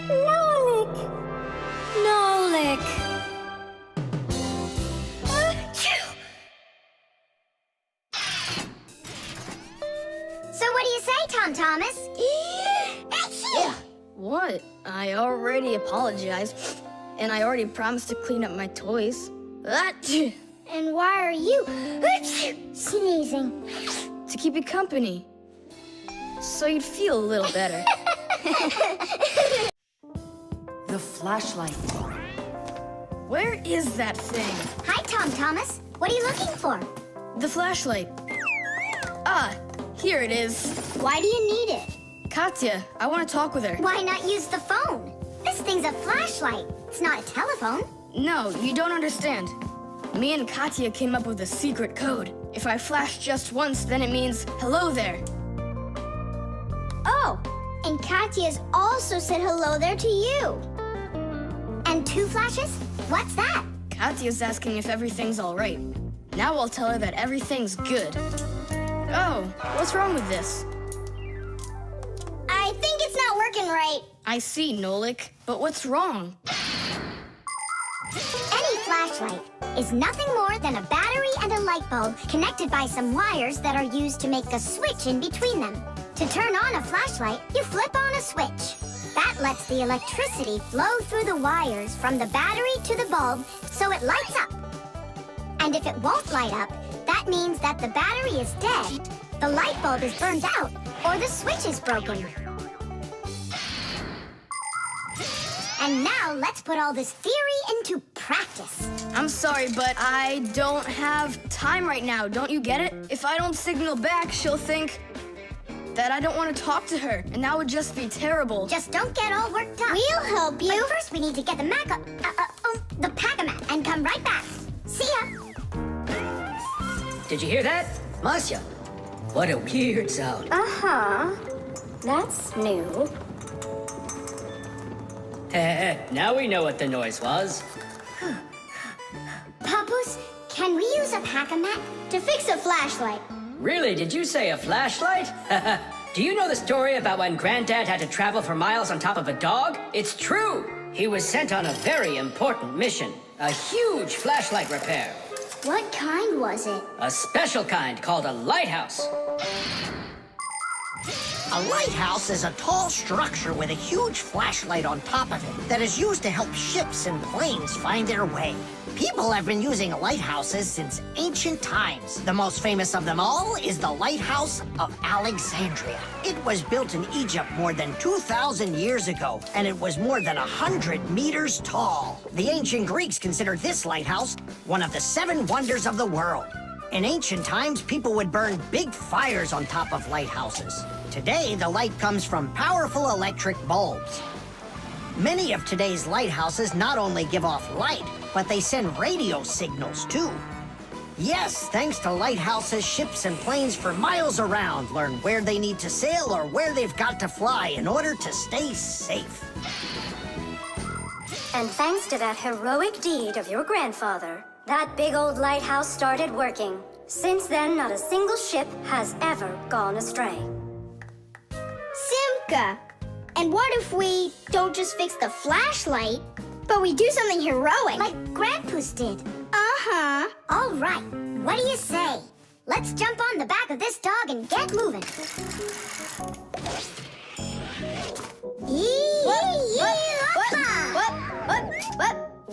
Nolik! Nolik! So what do you say, Tom Thomas? What? I already apologized, and I already promised to clean up my toys. And why are you sneezing? To keep you company, so you'd feel a little better. The flashlight. Where is that thing? Hi, Tom Thomas. What are you looking for? The flashlight. Ah, here it is. Why do you need it? Katya, I want to talk with her. Why not use the phone? This thing's a flashlight. It's not a telephone. No, you don't understand. Me and Katya came up with a secret code. If I flash just once, then it means hello there. Oh, and Katya's also said hello there to you. And 2 flashes? What's that? Katya's asking if everything's all right. Now I'll tell her that everything's good. Oh, what's wrong with this? I think it's not working right. I see, Nolik. But what's wrong? Any flashlight is nothing more than a battery and a light bulb connected by some wires that are used to make a switch in between them. To turn on a flashlight, you flip on a switch. That lets the electricity flow through the wires from the battery to the bulb so it lights up. And if it won't light up, that means that the battery is dead, the light bulb is burned out, or the switch is broken. And now let's put all this theory into practice. I'm sorry, but I don't have time right now. Don't you get it? If I don't signal back, she'll think that I don't want to talk to her, and that would just be terrible. Just don't get all worked up. We'll help you. But first, we need to get the the pack-a-mat and come right back. See ya. Did you hear that? Masya, what a weird sound. Uh-huh. That's new. Now we know what the noise was. Papoose, can we use a pack-a-mat to fix a flashlight? Really, did you say a flashlight? Do you know the story about when Granddad had to travel for miles on top of a dog? It's true! He was sent on a very important mission. A huge flashlight repair. What kind was it? A special kind called a lighthouse. A lighthouse is a tall structure with a huge flashlight on top of it that is used to help ships and planes find their way. People have been using lighthouses since ancient times. The most famous of them all is the Lighthouse of Alexandria. It was built in Egypt more than 2,000 years ago, and it was more than 100 meters tall. The ancient Greeks considered this lighthouse one of the 7 wonders of the world. In ancient times, people would burn big fires on top of lighthouses. Today, the light comes from powerful electric bulbs. Many of today's lighthouses not only give off light, but they send radio signals, too. Yes, thanks to lighthouses, ships and planes for miles around learn where they need to sail or where they've got to fly in order to stay safe. And thanks to that heroic deed of your grandfather, that big old lighthouse started working. Since then, not a single ship has ever gone astray. Simka! And what if we don't just fix the flashlight, but we do something heroic? Like Grandpa's did. Uh-huh. All right. What do you say? Let's jump on the back of this dog and get moving.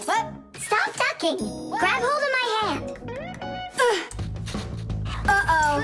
What? Stop ducking. Grab hold of my hand. Uh-oh.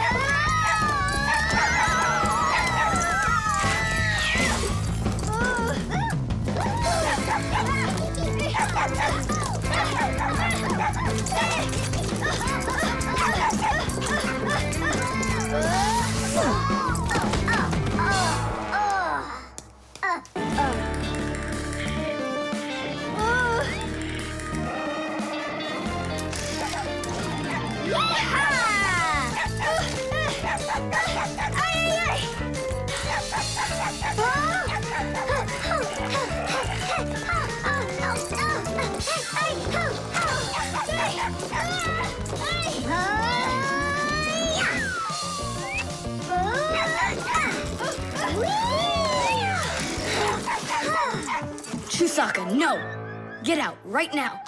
Chusaka, no! Get out, right now!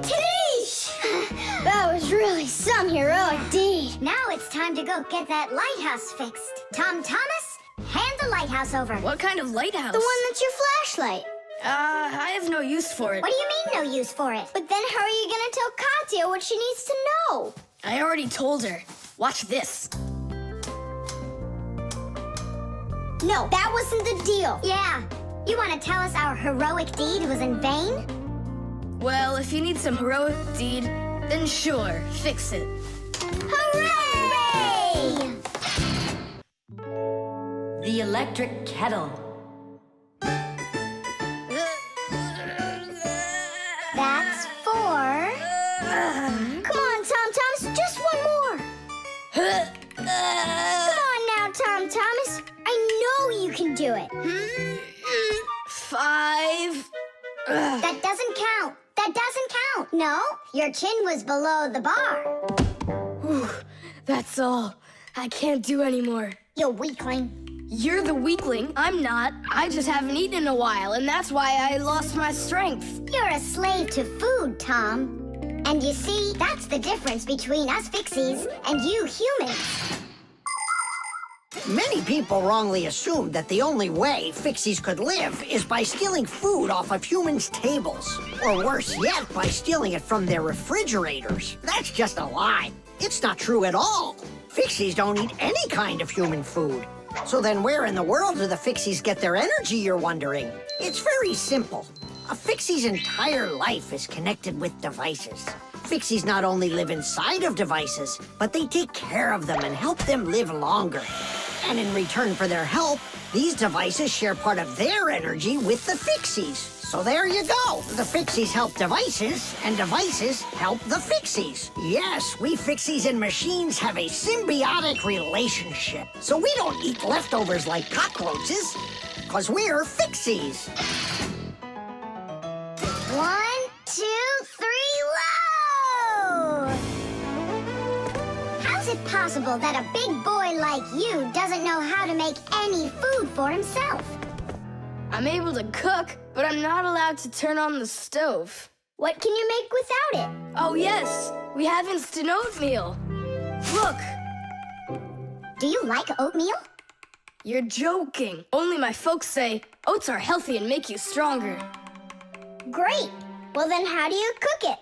Tish! That was really some heroic deed. Now it's time to go get that lighthouse fixed. Tom Thomas, hand the lighthouse over. What kind of lighthouse? The one that's your flashlight. I have no use for it. What do you mean, no use for it? But then how are you gonna tell Katya what she needs to know? I already told her. Watch this. No, that wasn't the deal. Yeah. You want to tell us our heroic deed was in vain? Well, if you need some heroic deed, then sure, fix it. Hooray! The electric kettle. That's 4. Come on, Tom Thomas, just one more. Come on now, Tom Thomas. I know you can do it. 5. That doesn't count. That doesn't count. No, your chin was below the bar. Whew, that's all. I can't do anymore. You weakling. You're the weakling. I'm not. I just haven't eaten in a while, and that's why I lost my strength. You're a slave to food, Tom. And you see, that's the difference between us Fixies and you humans. Many people wrongly assume that the only way Fixies could live is by stealing food off of humans' tables. Or worse yet, by stealing it from their refrigerators. That's just a lie. It's not true at all. Fixies don't eat any kind of human food. So then where in the world do the Fixies get their energy, you're wondering? It's very simple. A Fixie's entire life is connected with devices. Fixies not only live inside of devices, but they take care of them and help them live longer. And in return for their help, these devices share part of their energy with the Fixies. So there you go. The Fixies help devices, and devices help the Fixies. Yes, we Fixies and machines have a symbiotic relationship. So we don't eat leftovers like cockroaches, because we're Fixies. 1, 2, 3, whoa! How's it possible that a big boy like you doesn't know how to make any food for himself? I'm able to cook, but I'm not allowed to turn on the stove. What can you make without it? Oh, yes. We have instant oatmeal. Look. Do you like oatmeal? You're joking. Only my folks say oats are healthy and make you stronger. Great. Well, then how do you cook it?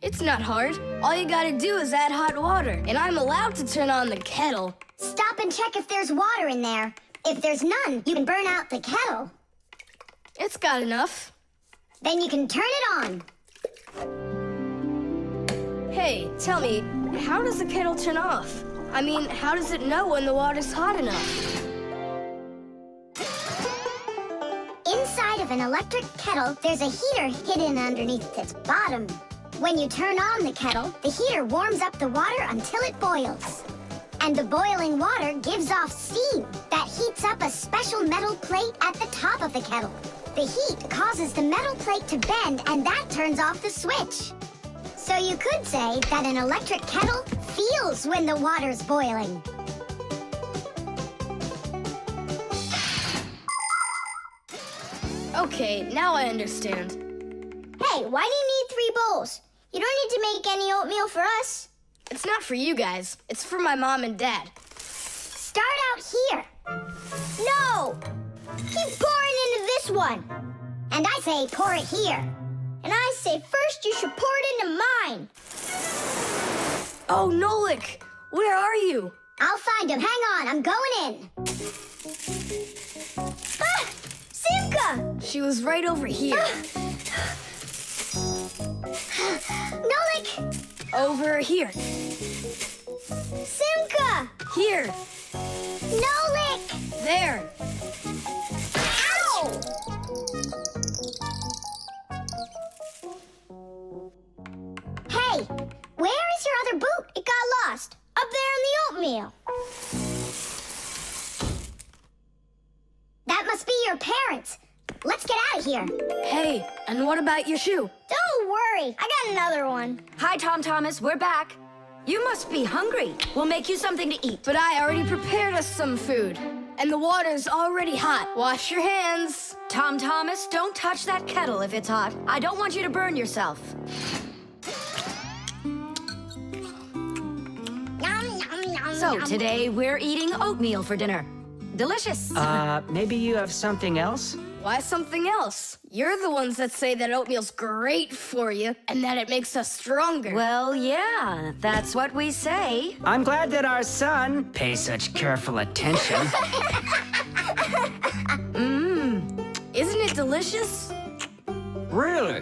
It's not hard. All you gotta do is add hot water, and I'm allowed to turn on the kettle. Stop and check if there's water in there. If there's none, you can burn out the kettle. It's got enough. Then you can turn it on. Hey, tell me, how does the kettle turn off? I mean, how does it know when the water's hot enough? Inside of an electric kettle, there's a heater hidden underneath its bottom. When you turn on the kettle, the heater warms up the water until it boils. And the boiling water gives off steam that heats up a special metal plate at the top of the kettle. The heat causes the metal plate to bend, and that turns off the switch. So you could say that an electric kettle feels when the water's boiling. Okay, now I understand. Hey, why do you need 3 bowls? You don't need to make any oatmeal for us. It's not for you guys. It's for my mom and dad. Start out here. No! Keep pouring into this one. And I say pour it here. And I say first you should pour it into mine. Oh, Nolik! Where are you? I'll find him. Hang on, I'm going in. Ah! Simka! She was right over here. Nolik! Over here. Simka! Here. Nolik! There. Ow! Hey, where is your other boot? It got lost. Up there in the oatmeal. That must be your parents. Let's get out of here. Hey, and what about your shoe? Don't worry, I got another one. Hi, Tom Thomas. We're back. You must be hungry. We'll make you something to eat. But I already prepared us some food. And the water's already hot. Wash your hands. Tom Thomas, don't touch that kettle if it's hot. I don't want you to burn yourself. So today we're eating oatmeal for dinner. Delicious. Maybe you have something else? Why something else? You're the ones that say that oatmeal's great for you and that it makes us stronger. Well, yeah, that's what we say. I'm glad that our son pays such careful attention. Isn't it delicious? Really?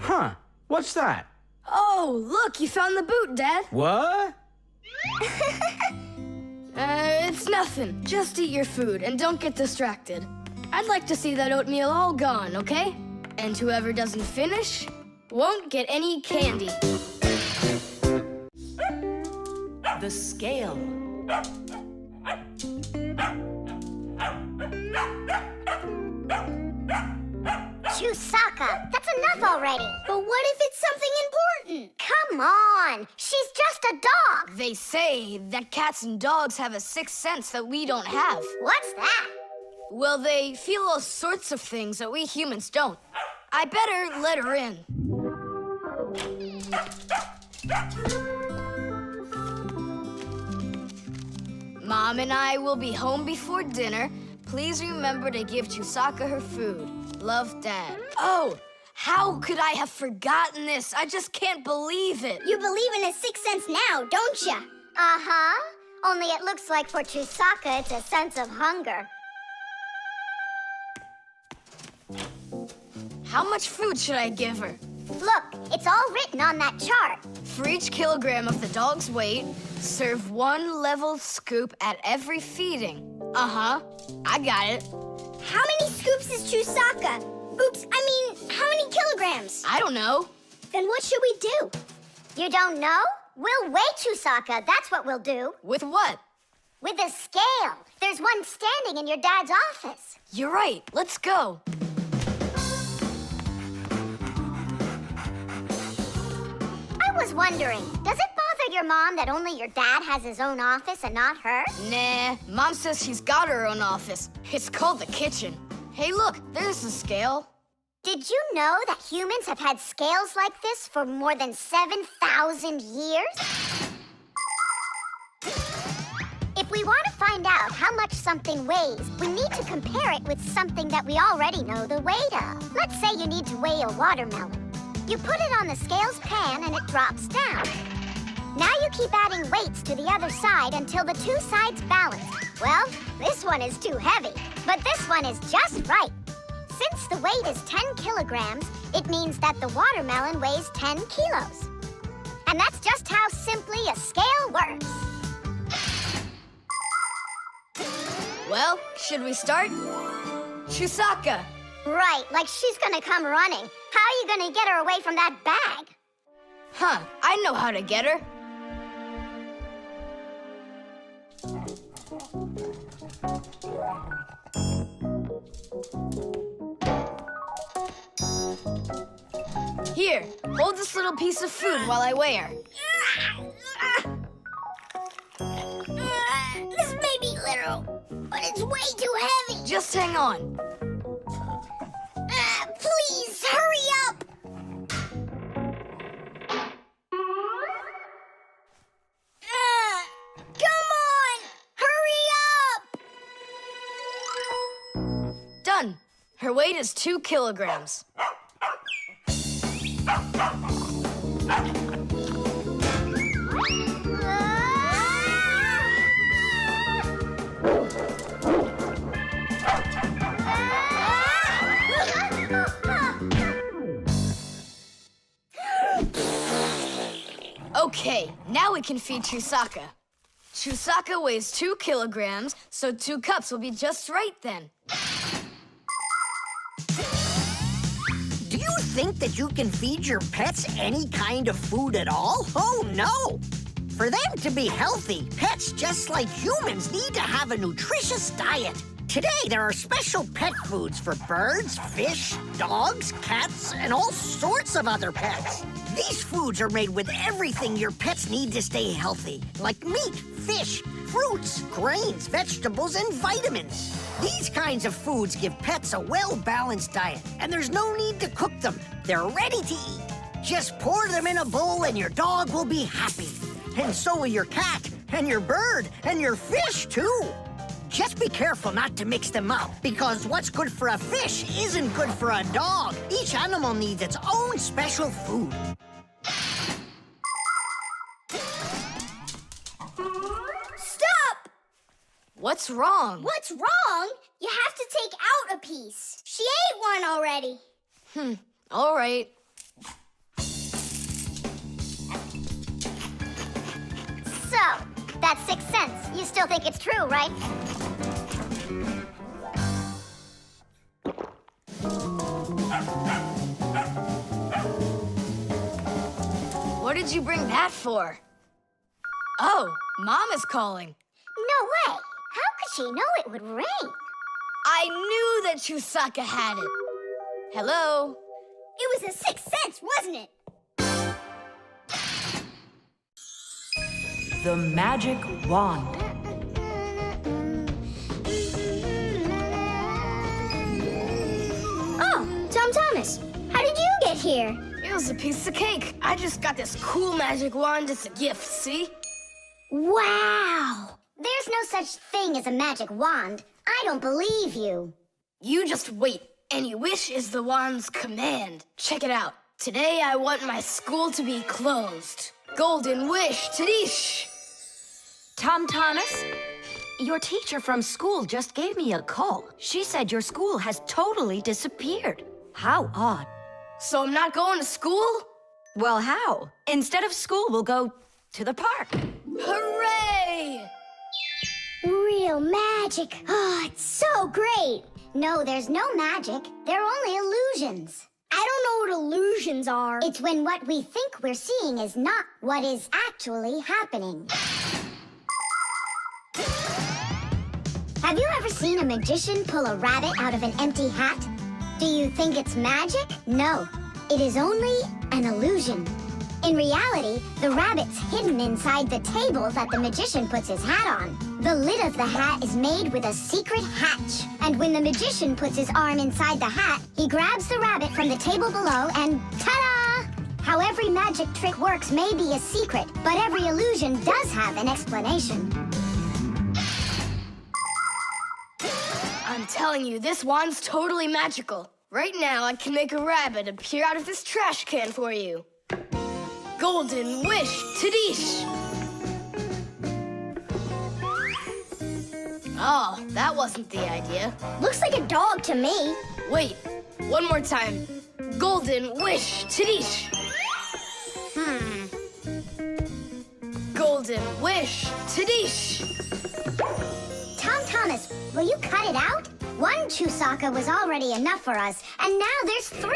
Huh. What's that? Oh, look, you found the boot, Dad. What? It's nothing. Just eat your food and don't get distracted. I'd like to see that oatmeal all gone, okay? And whoever doesn't finish won't get any candy. The scale. Too Chusaka. That's enough already. But what if it's something important? Come on. She's just a dog. They say that cats and dogs have a sixth sense that we don't have. What's that? Well, they feel all sorts of things that we humans don't. I better let her in. Mom and I will be home before dinner. Please remember to give Chusaka her food. Love, Dad. Oh, how could I have forgotten this? I just can't believe it. You believe in a sixth sense now, don't you? Uh-huh. Only it looks like for Chusaka, it's a sense of hunger. How much food should I give her? Look, it's all written on that chart. For each kilogram of the dog's weight, serve 1 level scoop at every feeding. Uh-huh, I got it. How many scoops is Chusaka? Oops, I mean, how many kilograms? I don't know. Then what should we do? You don't know? We'll weigh Chusaka, that's what we'll do. With what? With a scale. There's one standing in your dad's office. You're right, let's go. I was wondering, does it bother your mom that only your dad has his own office and not her? Nah, Mom says she's got her own office. It's called the kitchen. Hey, look, there's the scale. Did you know that humans have had scales like this for more than 7,000 years? If we want to find out how much something weighs, we need to compare it with something that we already know the weight of. Let's say you need to weigh a watermelon. You put it on the scales pan and it drops down. Now you keep adding weights to the other side until the two sides balance. Well, this one is too heavy, but this one is just right. Since the weight is 10 kilograms, it means that the watermelon weighs 10 kilos. And that's just how simply a scale works. Well, should we start? Chusaka! Right, like she's gonna come running. How are you gonna get her away from that bag? Huh, I know how to get her. Here, hold this little piece of food while I weigh her. This may be literal, but it's way too heavy. Just hang on. Please, hurry up! Come on! Hurry up! Done. Her weight is 2 kilograms. Okay, now we can feed Chusaka. Chusaka weighs 2 kilograms, so 2 cups will be just right then. Do you think that you can feed your pets any kind of food at all? Oh, no! For them to be healthy, pets just like humans need to have a nutritious diet. Today, there are special pet foods for birds, fish, dogs, cats, and all sorts of other pets. These foods are made with everything your pets need to stay healthy, like meat, fish, fruits, grains, vegetables, and vitamins. These kinds of foods give pets a well-balanced diet, and there's no need to cook them. They're ready to eat. Just pour them in a bowl and your dog will be happy. And so will your cat, and your bird, and your fish, too. Just be careful not to mix them up, because what's good for a fish isn't good for a dog. Each animal needs its own special food. Stop! What's wrong? What's wrong? You have to take out a piece. She ate one already. All right. So, that's 6 cents. You still think it's true, right? What did you bring that for? Oh, Mom is calling. No way. How could she know it would rain? I knew that Chusaka had it. Hello? It was a sixth sense, wasn't it? The magic wand. Oh, Tom Thomas, how did you get here? It was a piece of cake. I just got this cool magic wand as a gift, see? Wow! There's no such thing as a magic wand. I don't believe you. You just wait. Any wish is the wand's command. Check it out. Today I want my school to be closed. Golden wish, Tadish! Tom Thomas, your teacher from school just gave me a call. She said your school has totally disappeared. How odd. So I'm not going to school? Well, how? Instead of school, we'll go to the park. Hooray! Real magic. Oh, it's so great. No, there's no magic. They're only illusions. I don't know what illusions are. It's when what we think we're seeing is not what is actually happening. Have you ever seen a magician pull a rabbit out of an empty hat? Do you think it's magic? No, it is only an illusion. In reality, the rabbit's hidden inside the table that the magician puts his hat on. The lid of the hat is made with a secret hatch. And when the magician puts his arm inside the hat, he grabs the rabbit from the table below and ta-da! How every magic trick works may be a secret, but every illusion does have an explanation. I'm telling you, this wand's totally magical. Right now, I can make a rabbit appear out of this trash can for you. Golden wish, Tadish! Oh, that wasn't the idea. Looks like a dog to me. Wait, one more time. Golden wish, Tadish! Golden wish, Tadish! Tom Thomas, will you cut it out? One Chusaka was already enough for us, and now there's 3.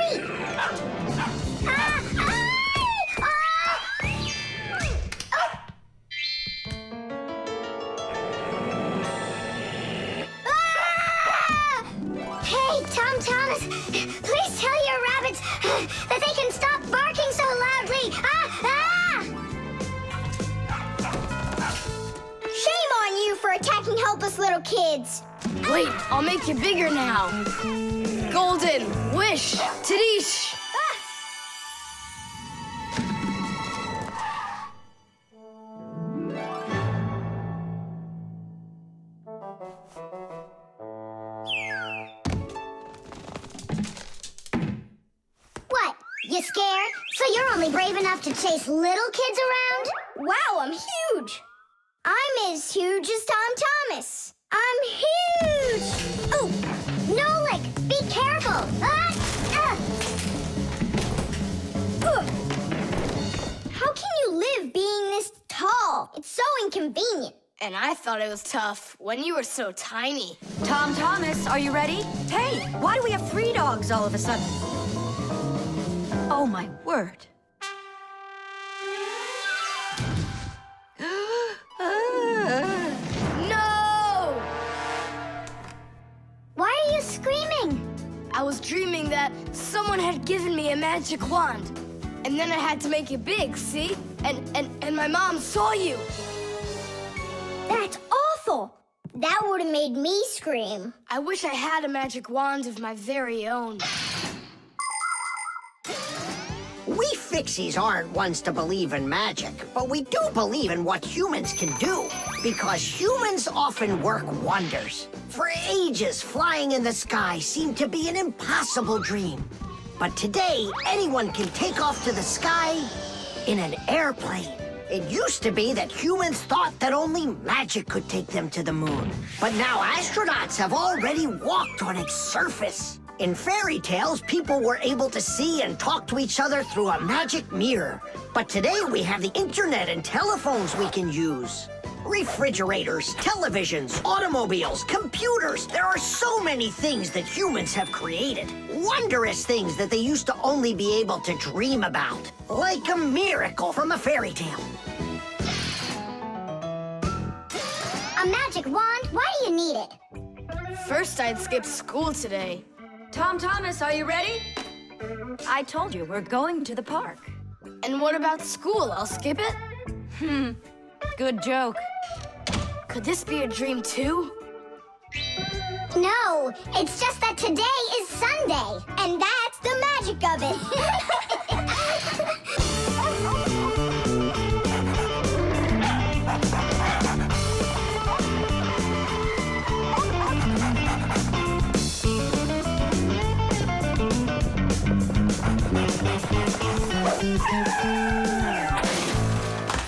Hey, Tom Thomas, please tell your rabbits that they can stop barking so loudly. Shame on you for attacking helpless little kids. Wait, I'll make you bigger now. Golden wish, Tadish! What? You scared? So you're only brave enough to chase little kids around? Wow, I'm huge. I'm as huge as Tom Thomas. I'm huge! Oh, Nolik, be careful! How can you live being this tall? It's so inconvenient. And I thought it was tough when you were so tiny. Tom Thomas, are you ready? Hey, why do we have 3 dogs all of a sudden? Oh, my word. No! Why are you screaming? I was dreaming that someone had given me a magic wand. And then I had to make it big, see? And my mom saw you. That's awful. That would have made me scream. I wish I had a magic wand of my very own. We Fixies aren't ones to believe in magic, but we do believe in what humans can do, because humans often work wonders. For ages, flying in the sky seemed to be an impossible dream. But today, anyone can take off to the sky in an airplane. It used to be that humans thought that only magic could take them to the moon. But now astronauts have already walked on its surface. In fairy tales, people were able to see and talk to each other through a magic mirror. But today we have the internet and telephones we can use. Refrigerators, televisions, automobiles, computers. There are so many things that humans have created. Wondrous things that they used to only be able to dream about. Like a miracle from a fairy tale. A magic wand? Why do you need it? First, I'd skip school today. Tom Thomas, are you ready? I told you, we're going to the park. And what about school? I'll skip it? Good joke. Could this be a dream too? No, it's just that today is Sunday, and that's the magic of it.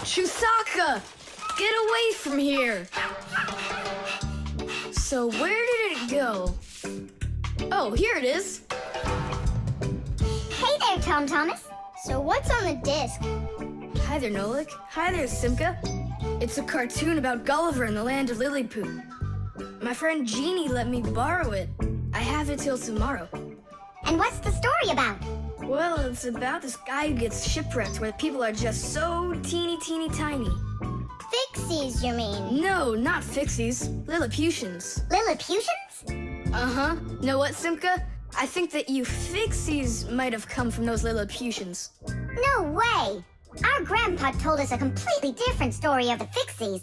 Chusaka! Get away from here! So where did it go? Oh, here it is. Hey there, Tom Thomas. So what's on the disc? Hi there, Nolik. Hi there, Simka. It's a cartoon about Gulliver in the land of Lilliput. My friend Jeannie let me borrow it. I have it till tomorrow. And what's the story about? Well, it's about this guy who gets shipwrecked where people are just so teeny tiny. Fixies, you mean? No, not Fixies. Lilliputians. Lilliputians? Uh-huh. Know what, Simka? I think that you Fixies might have come from those Lilliputians. No way! Our grandpa told us a completely different story of the Fixies.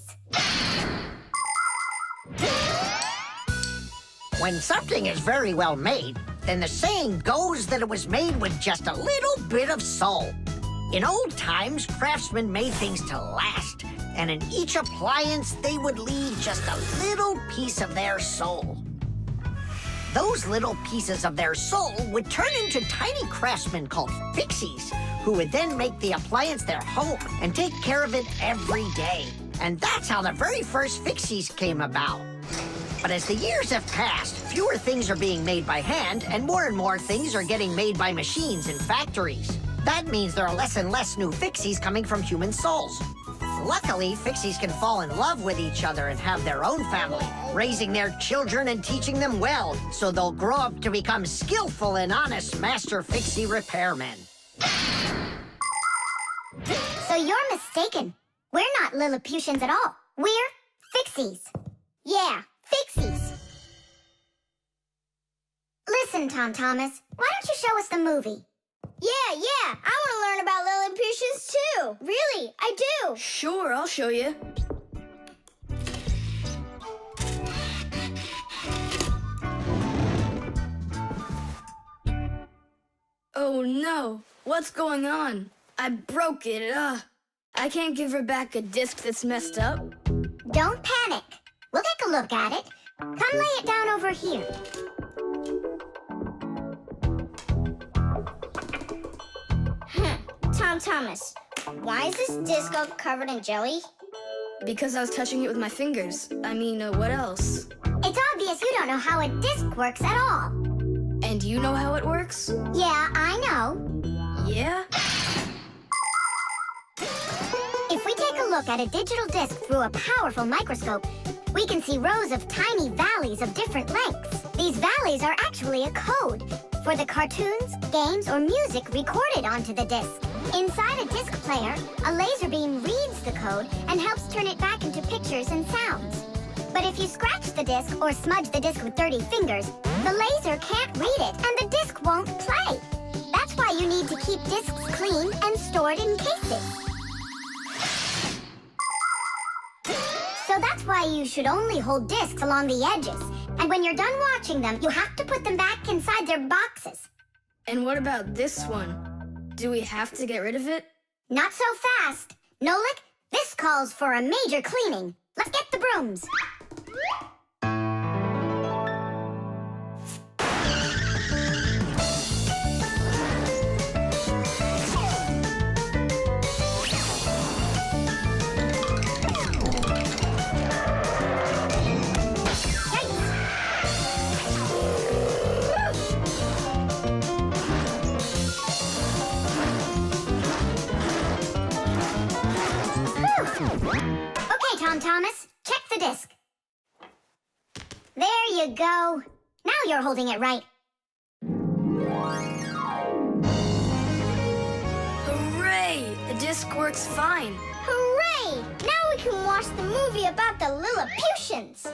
When something is very well made, then the saying goes that it was made with just a little bit of soul. In old times, craftsmen made things to last, and in each appliance, they would leave just a little piece of their soul. Those little pieces of their soul would turn into tiny craftsmen called Fixies, who would then make the appliance their home and take care of it every day. And that's how the very first Fixies came about. But as the years have passed, fewer things are being made by hand, and more things are getting made by machines in factories. That means there are less and less new Fixies coming from human souls. Luckily, Fixies can fall in love with each other and have their own family, raising their children and teaching them well, so they'll grow up to become skillful and honest Master Fixie repairmen. So you're mistaken. We're not Lilliputians at all. We're Fixies. Yeah, Fixies. Listen, Tom Thomas, why don't you show us the movie? Yeah, I want to learn about Lilliputians too. Really, I do. Sure, I'll show you. Oh no, what's going on? I broke it. I can't give her back a disc that's messed up. Don't panic. We'll take a look at it. Come lay it down over here. Tom Thomas, why is this disc all covered in jelly? Because I was touching it with my fingers. I mean, what else? It's obvious you don't know how a disc works at all. And you know how it works? Yeah, I know. Yeah? If we take a look at a digital disc through a powerful microscope, we can see rows of tiny valleys of different lengths. These valleys are actually a code for the cartoons, games, or music recorded onto the disc. Inside a disc player, a laser beam reads the code and helps turn it back into pictures and sounds. But if you scratch the disc or smudge the disc with dirty fingers, the laser can't read it and the disc won't play. That's why you need to keep discs clean and stored in cases. So that's why you should only hold discs along the edges. And when you're done watching them, you have to put them back inside their boxes. And what about this one? Do we have to get rid of it? Not so fast. Nolik, this calls for a major cleaning. Let's get the brooms. Okay, Tom Thomas, check the disc. There you go. Now you're holding it right. Hooray! The disc works fine. Hooray! Now we can watch the movie about the Lilliputians.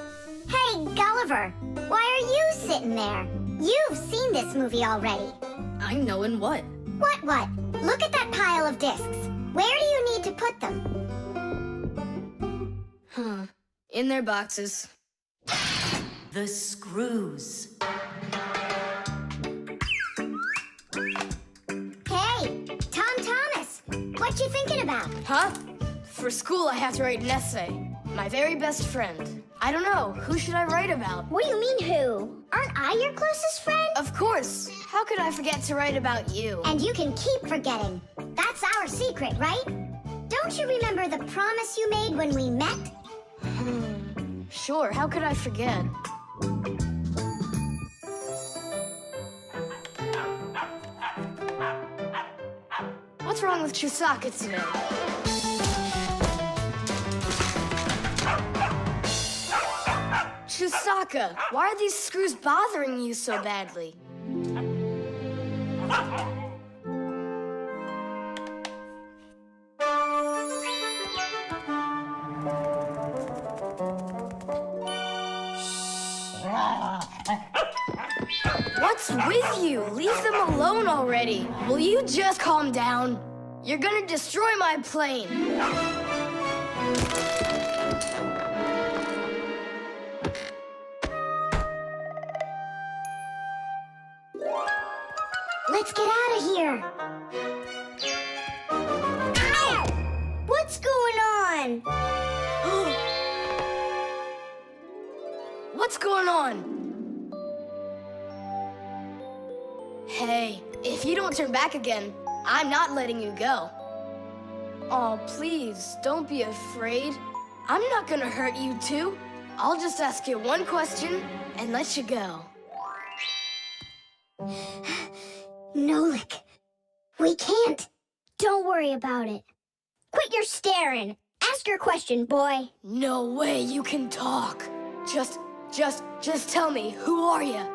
Hey, Gulliver, why are you sitting there? You've seen this movie already. I know in what? What? Look at that pile of discs. Where do you need to put them? In their boxes. The screws. Hey, Tom Thomas, what you thinking about? Huh? For school, I have to write an essay. My very best friend. I don't know. Who should I write about? What do you mean, who? Aren't I your closest friend? Of course. How could I forget to write about you? And you can keep forgetting. That's our secret, right? Don't you remember the promise you made when we met? Sure, how could I forget? What's wrong with Chusaka today? Chusaka, why are these screws bothering you so badly? What's with you? Leave them alone already. Will you just calm down? You're gonna destroy my plane. Let's get out of here. Ow! What's going on? What's going on? Hey, if you don't turn back again, I'm not letting you go. Oh, please, don't be afraid. I'm not gonna hurt you too. I'll just ask you one question and let you go. Nolik, we can't. Don't worry about it. Quit your staring. Ask your question, boy. No way you can talk. Just tell me, who are you?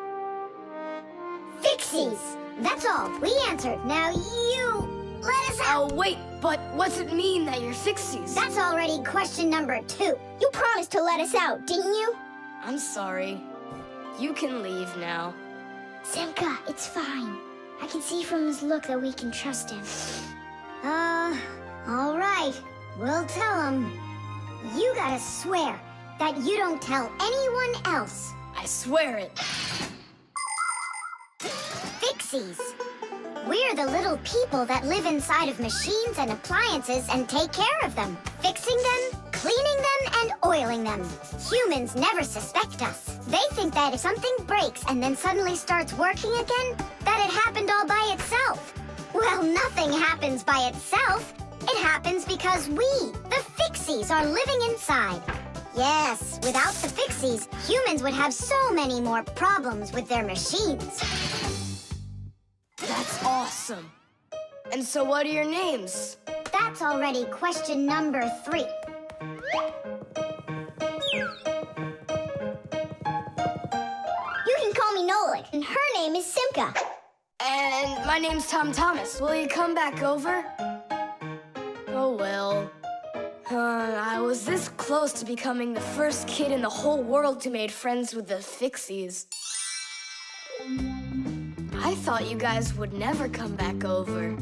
Fixies. That's all. We answered. Now you let us out. Oh, wait, but what's it mean that you're Fixies? That's already question number 2. You promised to let us out, didn't you? I'm sorry. You can leave now. Simka, it's fine. I can see from his look that we can trust him. All right. We'll tell him. You gotta swear that you don't tell anyone else. I swear it. Fixies. We're the little people that live inside of machines and appliances and take care of them, fixing them, cleaning them, and oiling them. Humans never suspect us. They think that if something breaks and then suddenly starts working again, that it happened all by itself. Well, nothing happens by itself. It happens because we, the Fixies, are living inside. Yes, without the Fixies, humans would have so many more problems with their machines. That's awesome. And so what are your names? That's already question number 3. You can call me Nolik, and her name is Simka. And my name's Tom Thomas. Will you come back over? Oh, well. I was this close to becoming the first kid in the whole world who made friends with the Fixies. I thought you guys would never come back over.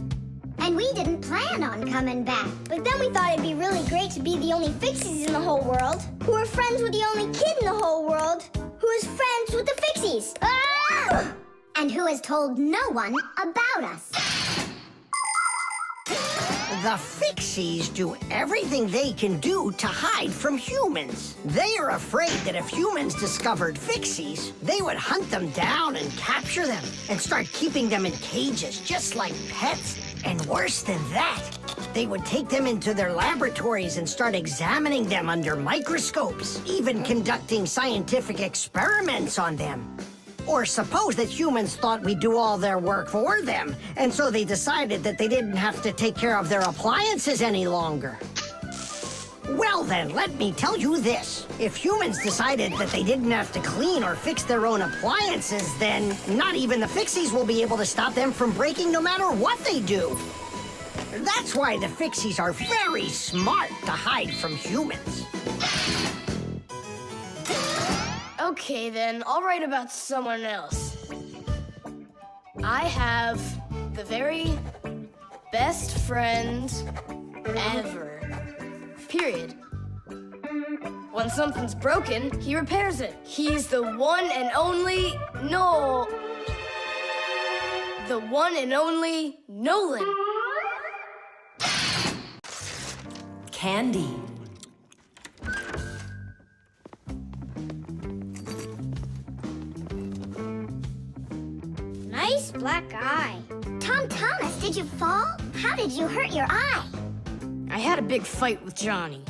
And we didn't plan on coming back. But then we thought it'd be really great to be the only Fixies in the whole world, who are friends with the only kid in the whole world, who is friends with the Fixies. Ah! And who has told no one about us. The Fixies do everything they can do to hide from humans. They are afraid that if humans discovered Fixies, they would hunt them down and capture them and start keeping them in cages, just like pets. And worse than that, they would take them into their laboratories and start examining them under microscopes, even conducting scientific experiments on them. Or suppose that humans thought we'd do all their work for them, and so they decided that they didn't have to take care of their appliances any longer. Well then, let me tell you this. If humans decided that they didn't have to clean or fix their own appliances, then not even the Fixies will be able to stop them from breaking no matter what they do. That's why the Fixies are very smart to hide from humans. Okay, then. I'll write about someone else. I have the very best friend ever. Period. When something's broken, he repairs it. He's the one and only The one and only Nolan. Candy. Nice black eye. Tom Thomas, did you fall? How did you hurt your eye? I had a big fight with Johnny.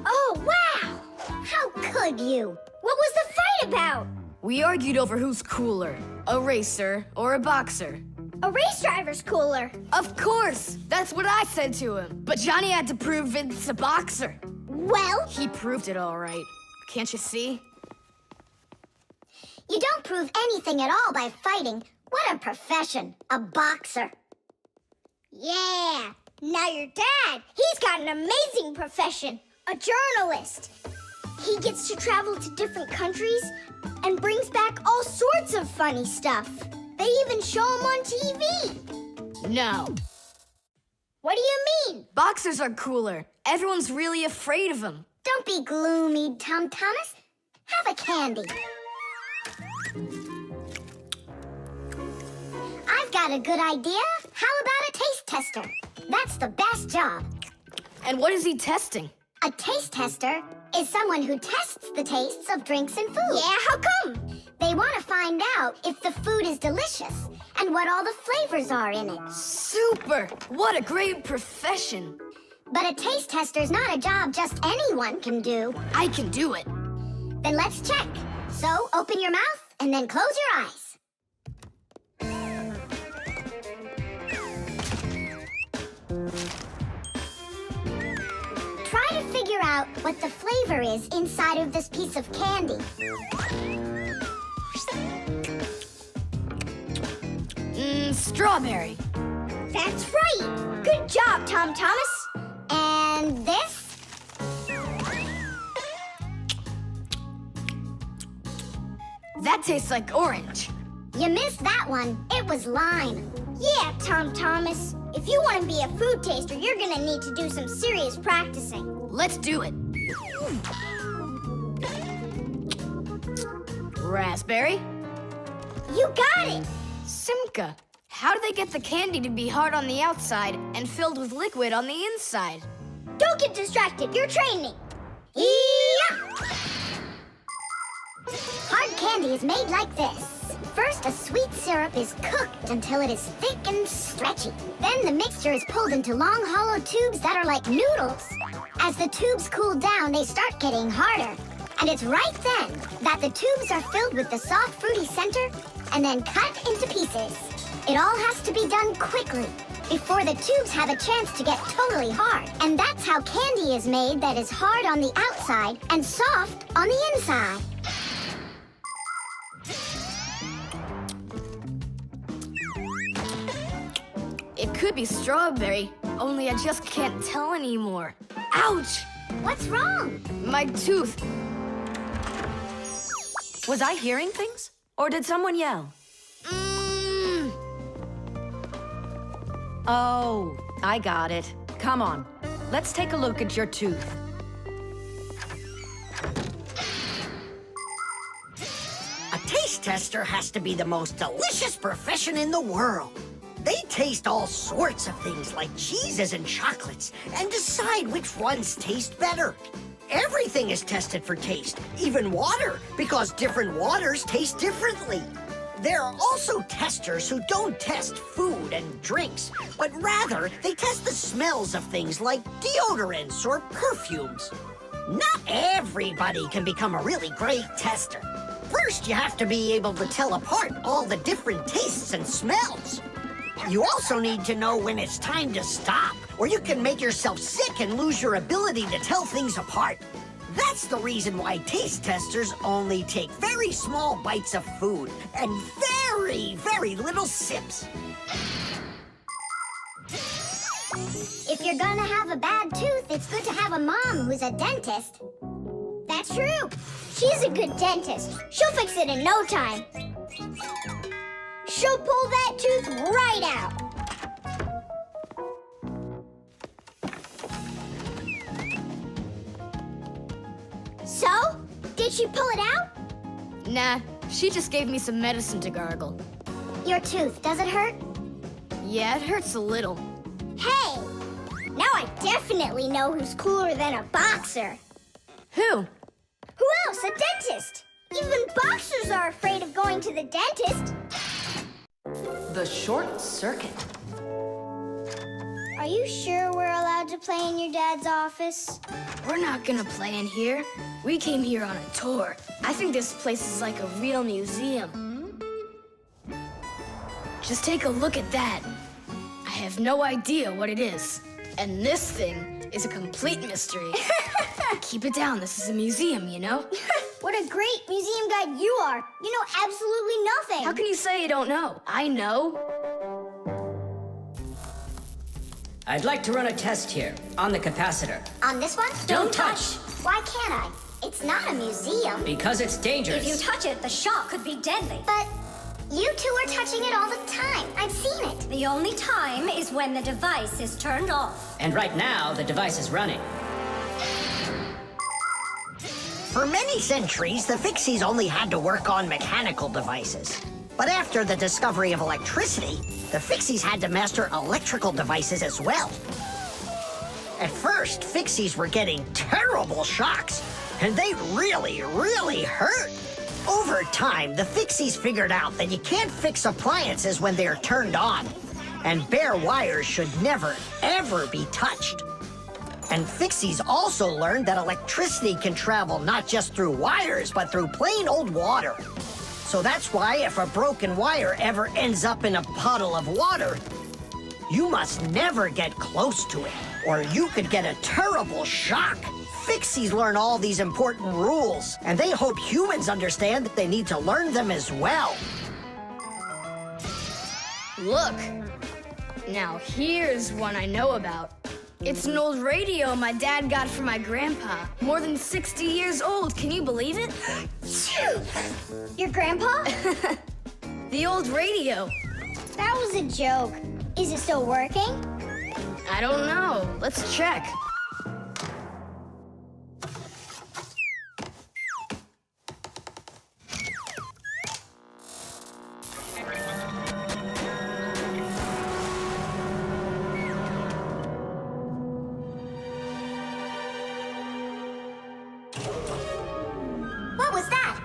Oh, wow! How could you? What was the fight about? We argued over who's cooler, a racer or a boxer. A race driver's cooler. Of course! That's what I said to him. But Johnny had to prove it's a boxer. Well, He proved it all right. Can't you see? you don't prove anything at all by fighting. What a profession, a boxer. Yeah, now your dad, he's got an amazing profession, a journalist. He gets to travel to different countries and brings back all sorts of funny stuff. They even show him on TV. No. What do you mean? Boxers are cooler. Everyone's really afraid of them. Don't be gloomy, Tom Thomas. Have a candy. I've got a good idea. How about a taste tester? That's the best job. And what is he testing? A taste tester is someone who tests the tastes of drinks and food. Yeah, how come? They want to find out if the food is delicious and what all the flavors are in it. Super! What a great profession. But a taste tester's not a job just anyone can do. I can do it. Then let's check. So open your mouth and then close your eyes. Try to figure out what the flavor is inside of this piece of candy. Strawberry. That's right. Good job, Tom Thomas. And this? That tastes like orange. You missed that one. It was lime. Yeah, Tom Thomas. If you want to be a food taster, you're going to need to do some serious practicing. Let's do it. Raspberry. You got it. Simka. How do they get the candy to be hard on the outside and filled with liquid on the inside? Don't get distracted. You're training. Yeah! Hard candy is made like this. First, a sweet syrup is cooked until it is thick and stretchy. Then the mixture is pulled into long, hollow tubes that are like noodles. As the tubes cool down, they start getting harder. And it's right then that the tubes are filled with the soft, fruity center and then cut into pieces. It all has to be done quickly before the tubes have a chance to get totally hard. And that's how candy is made that is hard on the outside and soft on the inside. It could be strawberry, only I just can't tell anymore. Ouch! What's wrong? My tooth. Was I hearing things? Or did someone yell? Oh, I got it. Come on, let's take a look at your tooth. A taste tester has to be the most delicious profession in the world. They taste all sorts of things like cheeses and chocolates and decide which ones taste better. Everything is tested for taste, even water, because different waters taste differently. There are also testers who don't test food and drinks, but rather they test the smells of things like deodorants or perfumes. Not everybody can become a really great tester. First, you have to be able to tell apart all the different tastes and smells. You also need to know when it's time to stop, or you can make yourself sick and lose your ability to tell things apart. That's the reason why taste testers only take very small bites of food and very, very little sips. If you're gonna have a bad tooth, it's good to have a mom who's a dentist. That's true. She's a good dentist. She'll fix it in no time. She'll pull that tooth right out. So, did she pull it out? Nah, she just gave me some medicine to gargle. Your tooth, does it hurt? Yeah, it hurts a little. Hey, now I definitely know who's cooler than a boxer. Who? Who else? A dentist. Even boxers are afraid of going to the dentist. The short circuit. Are you sure we're allowed to play in your dad's office? We're not gonna play in here. We came here on a tour. I think this place is like a real museum. Just take a look at that. I have no idea what it is. And this thing is a complete mystery. Keep it down, this is a museum, you know? What a great museum guide you are. You know absolutely nothing. How can you say you don't know? I know. I'd like to run a test here, on the capacitor. On this one? Don't touch! Why can't I? It's not a museum. Because it's dangerous. If you touch it, the shock could be deadly. But you two are touching it all the time. I've seen it. The only time is when the device is turned off. And right now, the device is running. For many centuries, the Fixies only had to work on mechanical devices. But after the discovery of electricity, the Fixies had to master electrical devices as well. At first, Fixies were getting terrible shocks, and they really, really hurt. Over time, the Fixies figured out that you can't fix appliances when they're turned on, and bare wires should never, ever be touched. And Fixies also learned that electricity can travel not just through wires, but through plain old water. So that's why if a broken wire ever ends up in a puddle of water, you must never get close to it, or you could get a terrible shock. Fixies learn all these important rules, and they hope humans understand that they need to learn them as well. Look. Now here's one I know about. It's an old radio my dad got from my grandpa. More than 60 years old, can you believe it? Your grandpa? The old radio. That was a joke. Is it still working? I don't know. Let's check. What was that?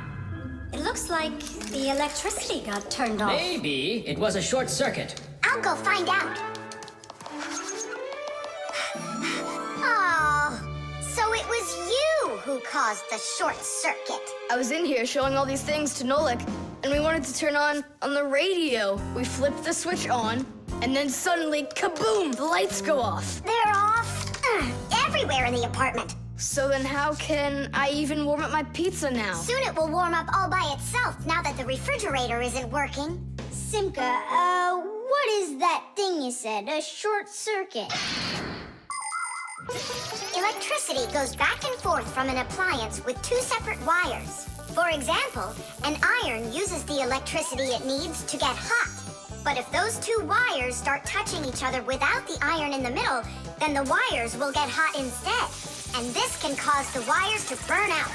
It looks like the electricity got turned off. Maybe it was a short circuit. I'll go find out. Oh, so it was you who caused the short circuit. I was in here showing all these things to Nolik, and we wanted to turn on the radio. We flipped the switch on, and then suddenly, kaboom, the lights go off. They're off everywhere in the apartment. So then how can I even warm up my pizza now? Soon it will warm up all by itself now that the refrigerator isn't working. Simka, what is that thing you said? A short circuit. Electricity goes back and forth from an appliance with two separate wires. For example, an iron uses the electricity it needs to get hot. But if those two wires start touching each other without the iron in the middle, then the wires will get hot instead. And this can cause the wires to burn out.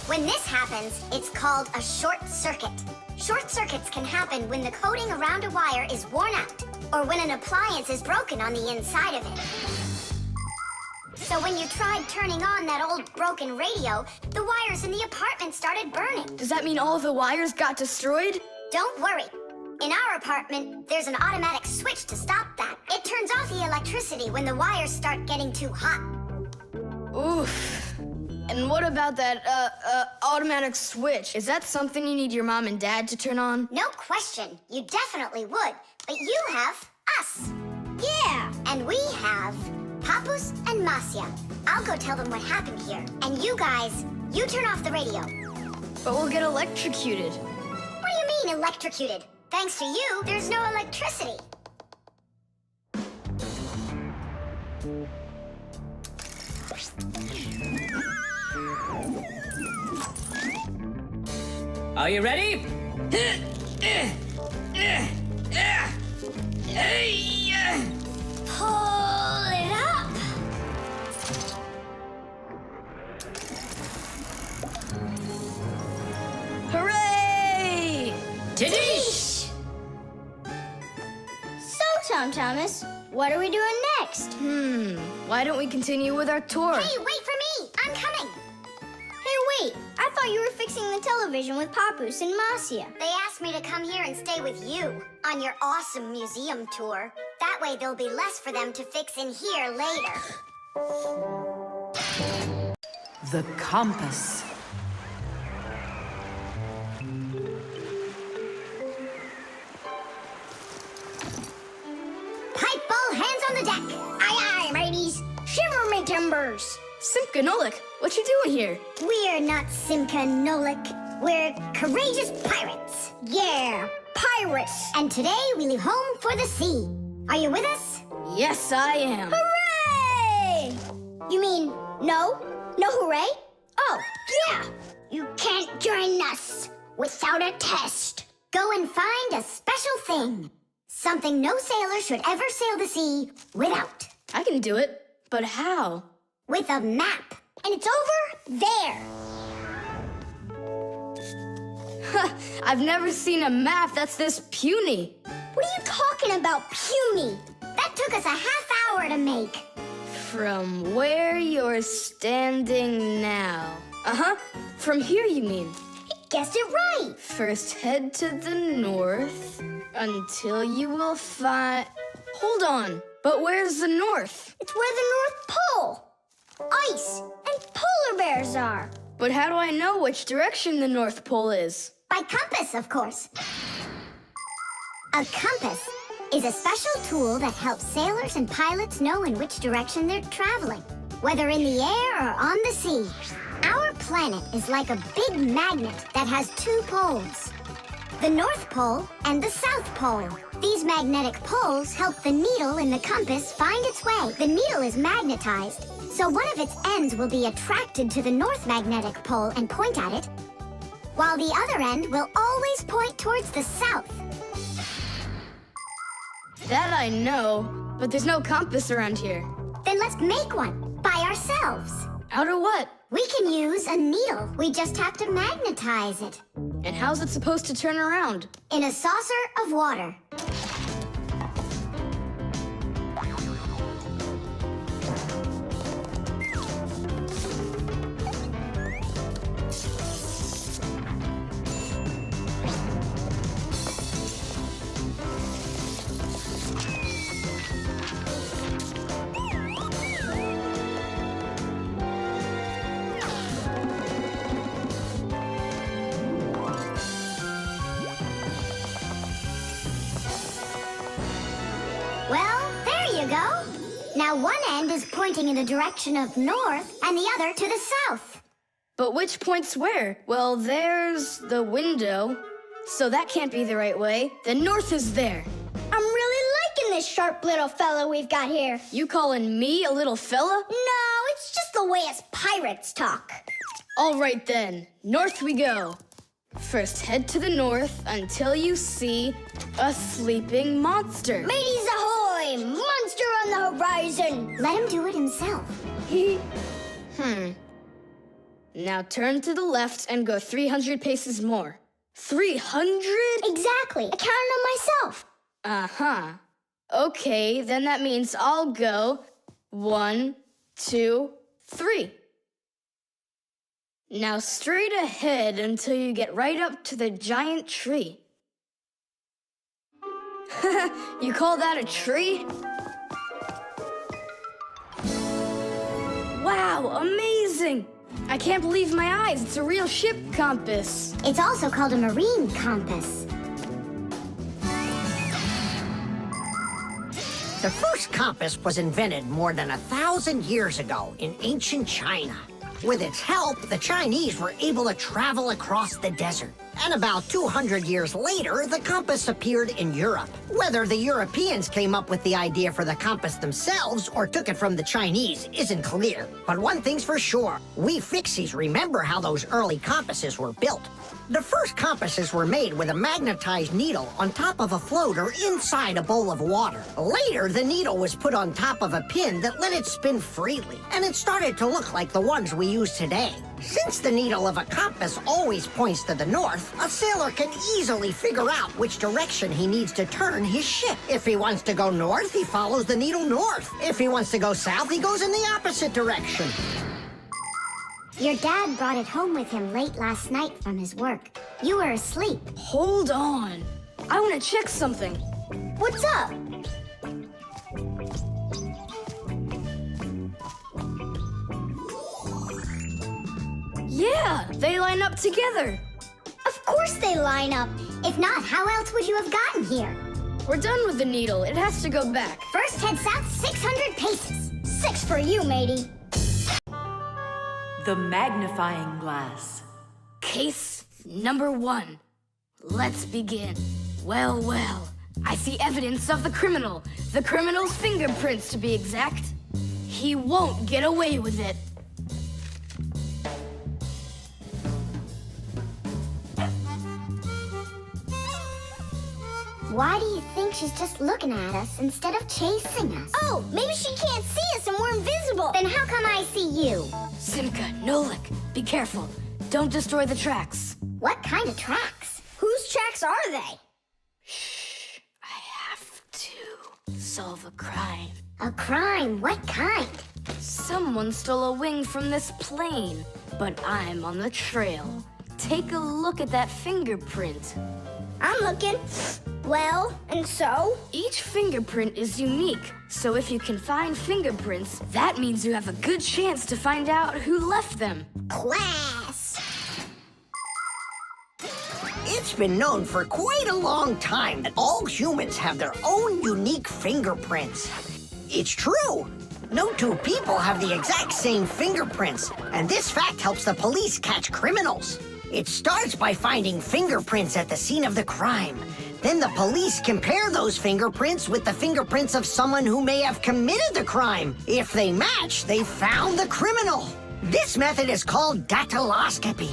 When this happens, it's called a short circuit. Short circuits can happen when the coating around a wire is worn out, or when an appliance is broken on the inside of it. So when you tried turning on that old broken radio, the wires in the apartment started burning. Does that mean all of the wires got destroyed? Don't worry. In our apartment, there's an automatic switch to stop that. It turns off the electricity when the wires start getting too hot. Oof. And what about that, automatic switch? Is that something you need your mom and dad to turn on? No question. You definitely would. But you have us. Yeah. And we have Papus and Masya. I'll go tell them what happened here. And you guys, you turn off the radio. But we'll get electrocuted. What do you mean electrocuted? Thanks to you, there's no electricity. Are you ready? Pull it up. Hooray! Tidish! So, Tom Thomas, what are we doing next? Why don't we continue with our tour? Hey, wait for me! I'm coming! Hey, wait, I thought you were fixing the television with Papoose and Marcia. They asked me to come here and stay with you on your awesome museum tour. That way there'll be less for them to fix in here later. The compass. Pipe ball, hands on the deck! Aye, aye, mateys. Shiver me timbers. Simka and Nolik, what you doing here? We're not Simka and Nolik. We're courageous pirates. Yeah, pirates. And today we leave home for the sea. Are you with us? Yes, I am. Hooray! You mean no? No hooray? Oh, yeah. You can't join us without a test. Go and find a special thing. Something no sailor should ever sail the sea without. I can do it, but how? With a map. And it's over there. I've never seen a map that's this puny. What are you talking about, puny? That took us a half hour to make. From where you're standing now. Uh-huh. From here, you mean? Guessed it right. First head to the north until you will find... Hold on. But where's the north? It's where the North Pole, ice, and polar bears are. But how do I know which direction the North Pole is? By compass, of course. A compass is a special tool that helps sailors and pilots know in which direction they're traveling, whether in the air or on the sea. Our planet is like a big magnet that has two poles, the North Pole and the South Pole. These magnetic poles help the needle in the compass find its way. The needle is magnetized, so one of its ends will be attracted to the north magnetic pole and point at it, while the other end will always point towards the south. That I know, but there's no compass around here. Then let's make one by ourselves. Out of what? We can use a needle. We just have to magnetize it. And how's it supposed to turn around? In a saucer of water. Well, there you go. Now one end is pointing in the direction of north and the other to the south. But which points where? Well, there's the window, so that can't be the right way. The north is there. I'm really liking this sharp little fella we've got here. You calling me a little fella? No, it's just the way us pirates talk. All right then, north we go. First head to the north until you see a sleeping monster. Mateys ahoy! Monster on the horizon! Let him do it himself. Now turn to the left and go 300 paces more. 300? Exactly. I counted on myself. Uh-huh. Okay, then that means I'll go 1, 2, 3. Now straight ahead until you get right up to the giant tree. You call that a tree? Wow, amazing! I can't believe my eyes. It's a real ship compass. It's also called a marine compass. The first compass was invented more than 1,000 years ago in ancient China. With its help, the Chinese were able to travel across the desert. And about 200 years later, the compass appeared in Europe. Whether the Europeans came up with the idea for the compass themselves or took it from the Chinese isn't clear. But one thing's for sure, we Fixies remember how those early compasses were built. The first compasses were made with a magnetized needle on top of a floater inside a bowl of water. Later, the needle was put on top of a pin that let it spin freely, and it started to look like the ones we use today. Since the needle of a compass always points to the north, a sailor can easily figure out which direction he needs to turn his ship. If he wants to go north, he follows the needle north. If he wants to go south, he goes in the opposite direction. Your dad brought it home with him late last night from his work. You were asleep. Hold on. I want to check something. What's up? Yeah, they line up together. Of course they line up. If not, how else would you have gotten here? We're done with the needle. It has to go back. First head south 600 paces. 6 for you, matey. The magnifying glass. Case number 1. Let's begin. Well, well. I see evidence of the criminal. The criminal's fingerprints, to be exact. He won't get away with it. Why do you think she's just looking at us instead of chasing us? Oh, maybe she can't see us and we're invisible. Then how come I see you? Simka, Nolik, be careful. Don't destroy the tracks. What kind of tracks? Whose tracks are they? Shh, I have to solve a crime. A crime? What kind? Someone stole a wing from this plane, but I'm on the trail. Take a look at that fingerprint. I'm looking. Well, and so? Each fingerprint is unique, so if you can find fingerprints, that means you have a good chance to find out who left them. Class! It's been known for quite a long time that all humans have their own unique fingerprints. It's true. No two people have the exact same fingerprints, and this fact helps the police catch criminals. It starts by finding fingerprints at the scene of the crime. Then the police compare those fingerprints with the fingerprints of someone who may have committed the crime. If they match, they found the criminal. This method is called dactyloscopy.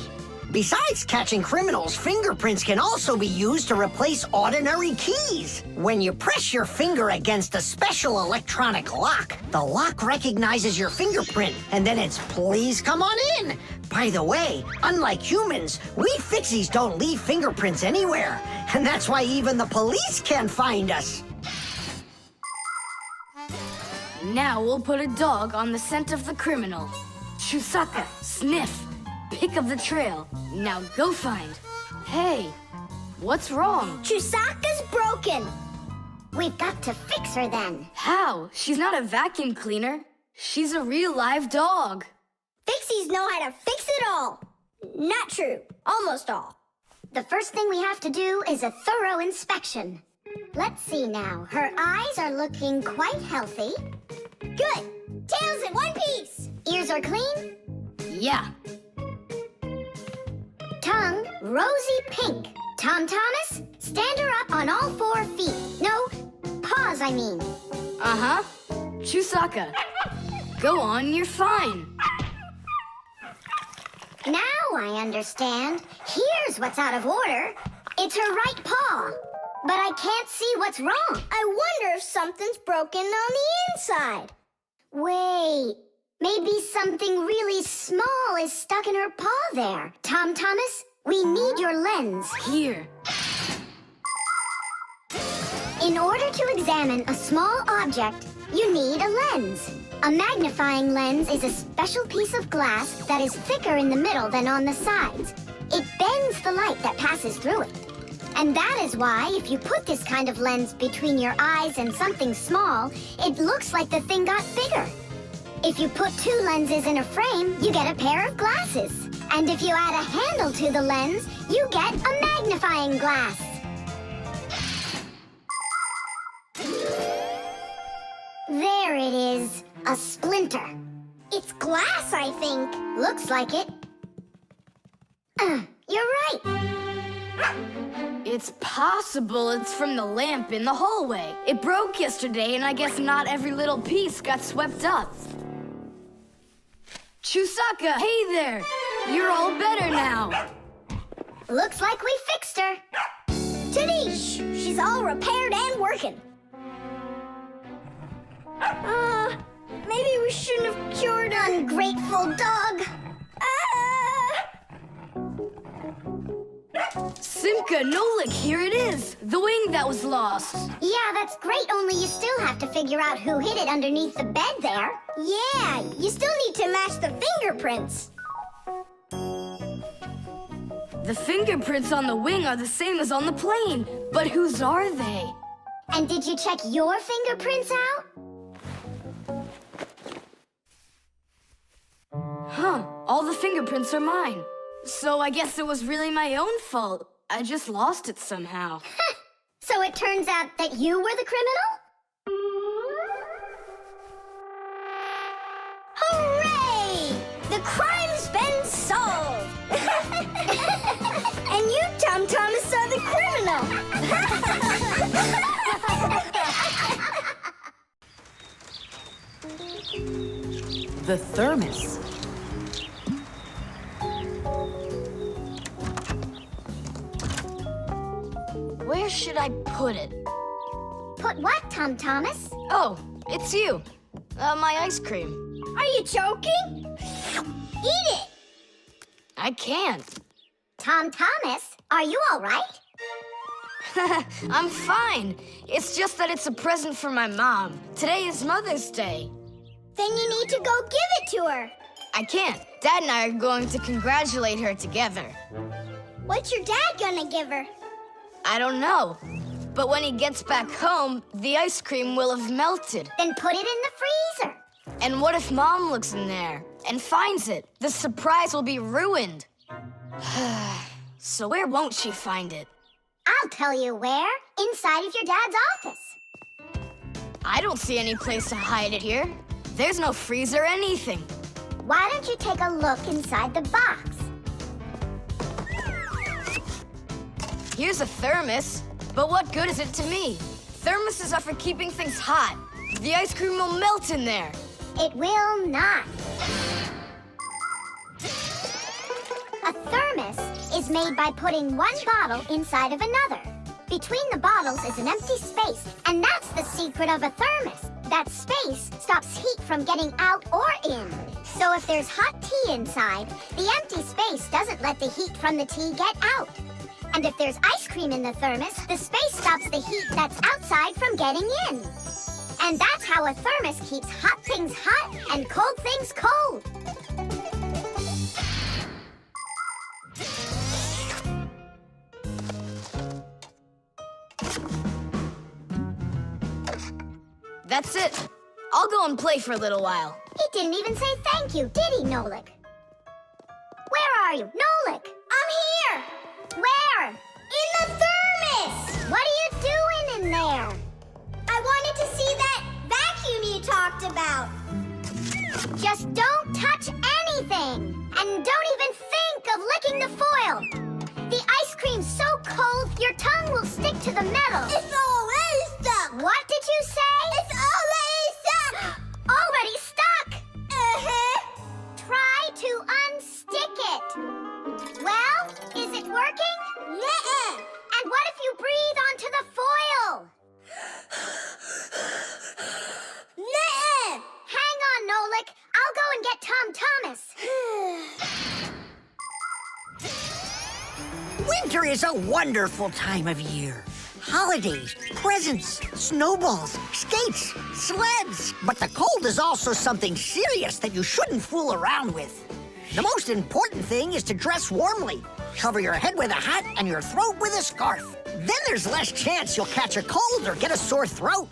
Besides catching criminals, fingerprints can also be used to replace ordinary keys. When you press your finger against a special electronic lock, the lock recognizes your fingerprint, and then it's "please come on in." By the way, unlike humans, we Fixies don't leave fingerprints anywhere, and that's why even the police can't find us. Now we'll put a dog on the scent of the criminal. Chusaka, sniff. Pick up the trail. Now go find. Hey, what's wrong? Chusaka's broken. We've got to fix her then. How? She's not a vacuum cleaner. She's a real live dog. Fixies know how to fix it all. Not true. Almost all. The first thing we have to do is a thorough inspection. Let's see now. Her eyes are looking quite healthy. Good. Tails in one piece. Ears are clean. Yeah. Tongue, rosy pink. Tom Thomas, stand her up on all 4 feet. No, paws, I mean. Uh-huh. Chusaka. Go on, you're fine. Now I understand. Here's what's out of order. It's her right paw. But I can't see what's wrong. I wonder if something's broken on the inside. Wait, maybe something really small is stuck in her paw there. Tom Thomas, we need your lens. Here. In order to examine a small object, you need a lens. A magnifying lens is a special piece of glass that is thicker in the middle than on the sides. It bends the light that passes through it. And that is why, if you put this kind of lens between your eyes and something small, it looks like the thing got bigger. If you put 2 lenses in a frame, you get a pair of glasses. And if you add a handle to the lens, you get a magnifying glass. There it is, a splinter. It's glass, I think. Looks like it. You're right. It's possible it's from the lamp in the hallway. It broke yesterday, and I guess not every little piece got swept up. Chusaka, hey there! You're all better now. Looks like we fixed her. Tadoosh! She's all repaired and working. Maybe we shouldn't have cured her. Ungrateful dog. Simka, Nolik, here it is. The wing that was lost. Yeah, that's great, only you still have to figure out who hid it underneath the bed there. Yeah, you still need to match the fingerprints. The fingerprints on the wing are the same as on the plane. But whose are they? And did you check your fingerprints out? Huh, all the fingerprints are mine. So I guess it was really my own fault. I just lost it somehow. So it turns out that you were the criminal? Hooray! The crime's been solved! And you, Tom Thomas, are the criminal! The thermos. Where should I put it? Put what, Tom Thomas? Oh, it's you. My ice cream. Are you joking? Eat it! I can't. Tom Thomas, are you all right? I'm fine. It's just that it's a present for my mom. Today is Mother's Day. Then you need to go give it to her. I can't. Dad and I are going to congratulate her together. What's your dad gonna give her? I don't know. But when he gets back home, the ice cream will have melted. Then put it in the freezer. And what if Mom looks in there and finds it? The surprise will be ruined. So where won't she find it? I'll tell you where. Inside of your dad's office. I don't see any place to hide it here. There's no freezer or anything. Why don't you take a look inside the box? Here's a thermos, but what good is it to me? Thermoses are for keeping things hot. The ice cream will melt in there. It will not. A thermos is made by putting one bottle inside of another. Between the bottles is an empty space, and that's the secret of a thermos. That space stops heat from getting out or in. So if there's hot tea inside, the empty space doesn't let the heat from the tea get out. And if there's ice cream in the thermos, the space stops the heat that's outside from getting in. And that's how a thermos keeps hot things hot and cold things cold. That's it. I'll go and play for a little while. He didn't even say thank you, did he, Nolik? Where are you? Nolik! I'm here! Where? In the thermos! What are you doing in there? I wanted to see that vacuum you talked about. Just don't touch anything! And don't even think of licking the foil! The ice cream's so cold, your tongue will stick to the metal. It's already stuck! What did you say? It's already stuck! Already stuck? Try to unstick it. Well, is it working? Nuh-uh. And what if you breathe onto the foil? Nuh-uh. Hang on, Nolik. I'll go and get Tom Thomas. Winter is a wonderful time of year. Holidays, presents, snowballs, skates, sleds. But the cold is also something serious that you shouldn't fool around with. The most important thing is to dress warmly. Cover your head with a hat and your throat with a scarf. Then there's less chance you'll catch a cold or get a sore throat.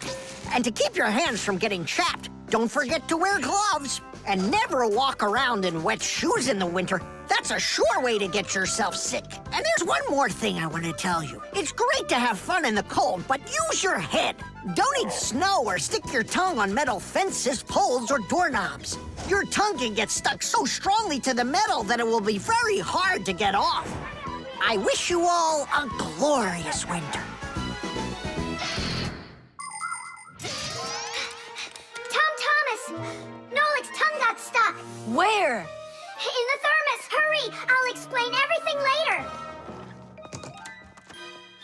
And to keep your hands from getting chapped, don't forget to wear gloves. And never walk around in wet shoes in the winter. That's a sure way to get yourself sick. And there's one more thing I want to tell you. It's great to have fun in the cold, but use your head. Don't eat snow or stick your tongue on metal fences, poles, or doorknobs. Your tongue can get stuck so strongly to the metal that it will be very hard to get off. I wish you all a glorious winter. Tom Thomas! Nolik's tongue got stuck. Where? In the thermos. Hurry! I'll explain everything later.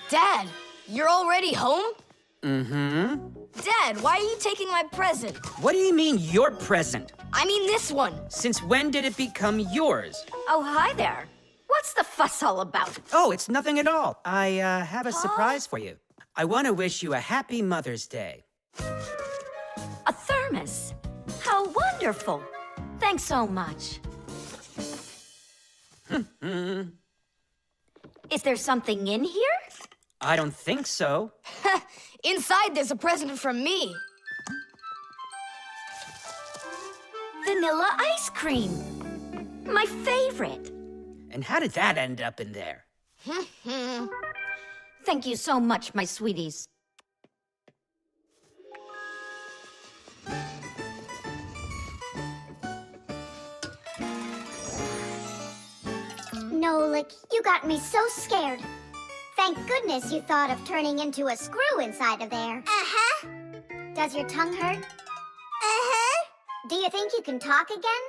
Dad, you're already home? Mm-hmm. Dad, why are you taking my present? What do you mean, your present? I mean this one. Since when did it become yours? Oh, hi there. What's the fuss all about? Oh, it's nothing at all. I have a surprise for you. I want to wish you a happy Mother's Day. A thermos. How wonderful. Thanks so much. Is there something in here? I don't think so. Inside there's a present from me. Vanilla ice cream. My favorite. And how did that end up in there? Thank you so much, my sweeties. Nolik, you got me so scared. Thank goodness you thought of turning into a screw inside of there. Uh-huh. Does your tongue hurt? Uh-huh. Do you think you can talk again?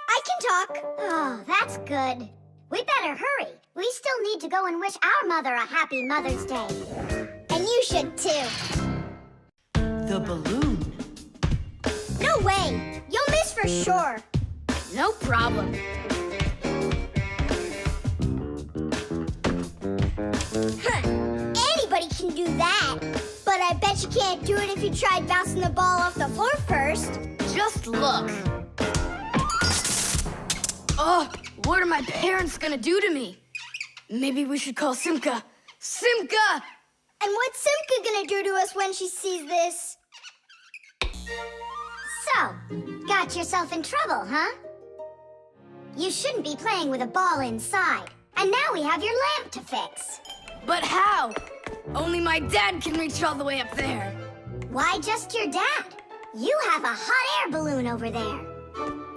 I can talk. Oh, that's good. We better hurry. We still need to go and wish our mother a happy Mother's Day. And you should too. The balloon. No way! You'll miss for sure. No problem. Anybody can do that. But I bet you can't do it if you tried bouncing the ball off the floor first. Just look. Oh, what are my parents gonna do to me? Maybe we should call Simka. Simka! And what's Simka gonna do to us when she sees this? So, got yourself in trouble, huh? You shouldn't be playing with a ball inside. And now we have your lamp to fix. But how? Only my dad can reach all the way up there. Why just your dad? You have a hot air balloon over there.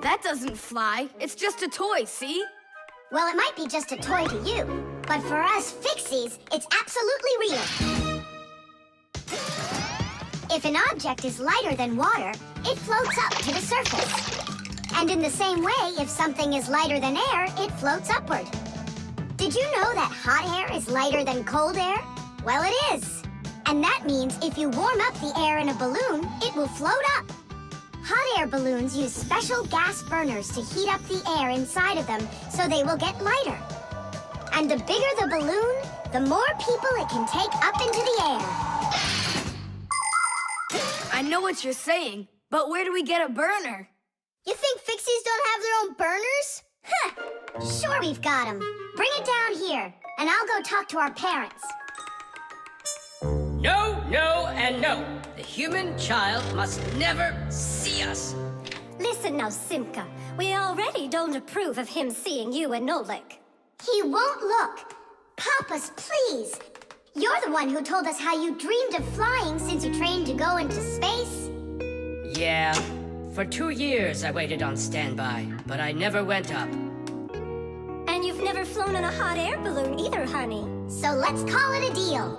That doesn't fly. It's just a toy, see? Well, it might be just a toy to you, but for us Fixies, it's absolutely real. If an object is lighter than water, it floats up to the surface. And in the same way, if something is lighter than air, it floats upward. Did you know that hot air is lighter than cold air? Well, it is. And that means if you warm up the air in a balloon, it will float up. Hot air balloons use special gas burners to heat up the air inside of them so they will get lighter. And the bigger the balloon, the more people it can take up into the air. I know what you're saying, but where do we get a burner? You think Fixies don't have their own burners? Huh! Sure we've got them. Bring it down here, and I'll go talk to our parents. No, no, and no. The human child must never see us. Listen now, Simka. We already don't approve of him seeing you and Nolik. He won't look. Papas, please. You're the one who told us how you dreamed of flying since you trained to go into space. Yeah. For 2 years I waited on standby, but I never went up. And you've never flown in a hot air balloon either, honey. So let's call it a deal.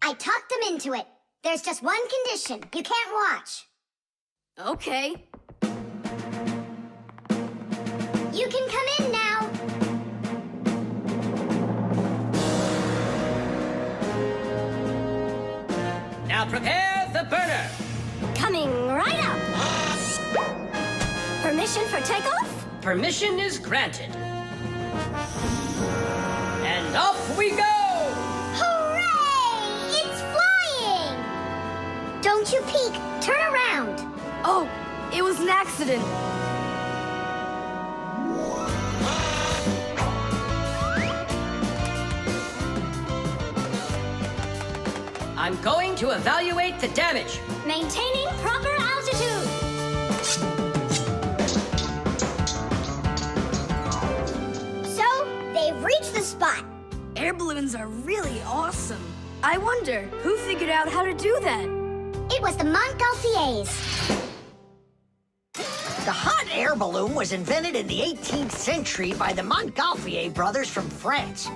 I talked them into it. There's just one condition. You can't watch. Okay. You can come in now. Now prepare the burner. Coming right up. Permission for takeoff? Permission is granted. And off we go! Hooray! It's flying! Don't you peek. Turn around. Oh, it was an accident. I'm going to evaluate the damage. Maintaining proper altitude. So, they've reached the spot. Air balloons are really awesome. I wonder, who figured out how to do that? It was the Montgolfiers. The hot air balloon was invented in the 18th century by the Montgolfier brothers from France.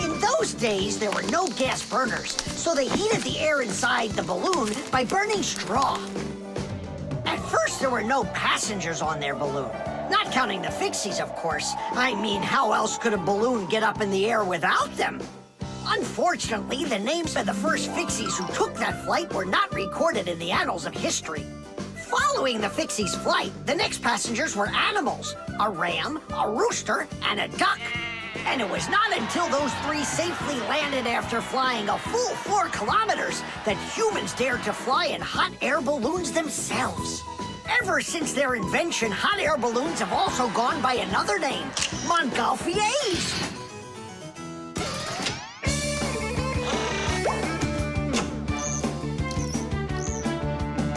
In those days, there were no gas burners, so they heated the air inside the balloon by burning straw. At first, there were no passengers on their balloon. Not counting the Fixies, of course. I mean, how else could a balloon get up in the air without them? Unfortunately, the names of the first Fixies who took that flight were not recorded in the annals of history. Following the Fixies' flight, the next passengers were animals: a ram, a rooster, and a duck. And it was not until those three safely landed after flying a full 4 kilometers that humans dared to fly in hot air balloons themselves. Ever since their invention, hot air balloons have also gone by another name: Montgolfiers.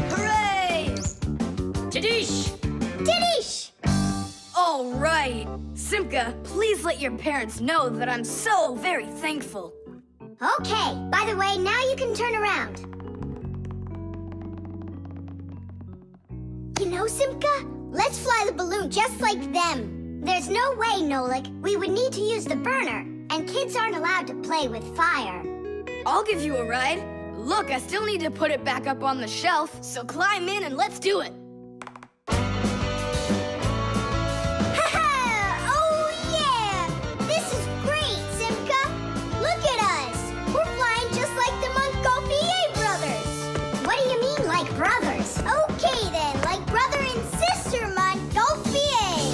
Hooray! Tadish! Didish! All right. Simka, please let your parents know that I'm so very thankful. Okay, by the way, now you can turn around. You know, Simka, let's fly the balloon just like them. There's no way, Nolik. We would need to use the burner, and kids aren't allowed to play with fire. I'll give you a ride. Look, I still need to put it back up on the shelf, so climb in and let's do it. Brothers. Okay then, like brother and sister, Montgolfier.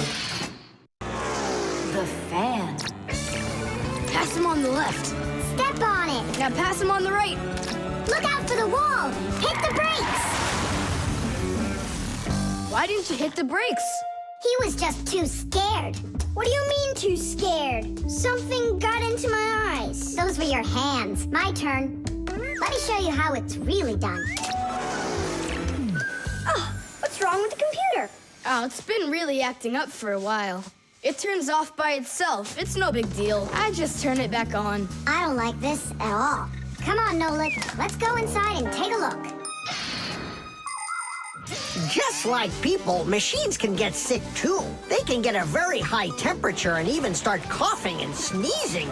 The fan. Pass him on the left. Step on it. Now pass him on the right. Look out for the wall. Hit the brakes. Why didn't you hit the brakes? He was just too scared. What do you mean too scared? Something got into my eyes. Those were your hands. My turn. Let me show you how it's really done. Oh, what's wrong with the computer? Oh, it's been really acting up for a while. It turns off by itself. It's no big deal. I just turn it back on. I don't like this at all. Come on, Nolik. Let's go inside and take a look. Just like people, machines can get sick too. They can get a very high temperature and even start coughing and sneezing.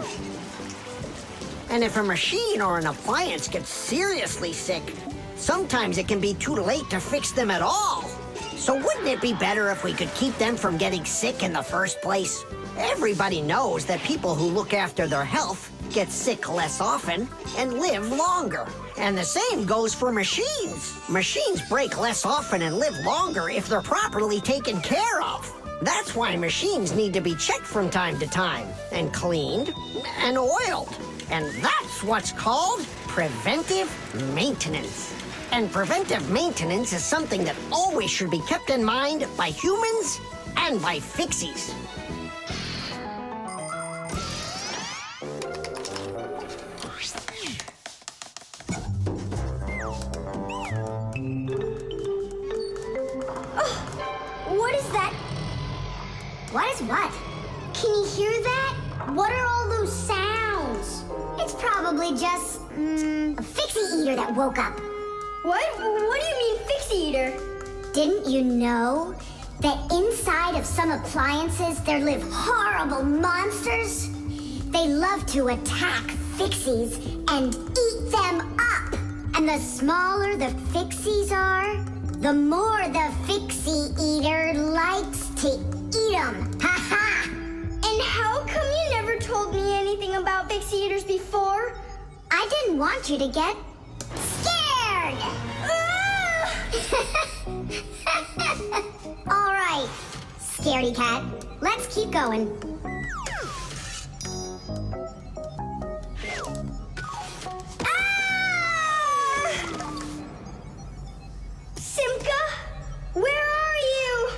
And if a machine or an appliance gets seriously sick, sometimes it can be too late to fix them at all. So wouldn't it be better if we could keep them from getting sick in the first place? Everybody knows that people who look after their health get sick less often and live longer. And the same goes for machines. Machines break less often and live longer if they're properly taken care of. That's why machines need to be checked from time to time and cleaned and oiled. And that's what's called preventive maintenance. And preventive maintenance is something that always should be kept in mind by humans and by Fixies. What is that? What is what? Can you hear that? What are all those sounds? It's probably just, a Fixie eater that woke up. What? What do you mean, Fixie eater? Didn't you know that inside of some appliances there live horrible monsters? They love to attack Fixies and eat them up. And the smaller the Fixies are, the more the Fixie eater likes to eat them. Ha ha! And how come you never told me anything about Fixie eaters before? I didn't want you to get scared! All right, scaredy cat, let's keep going. Simka, where are you?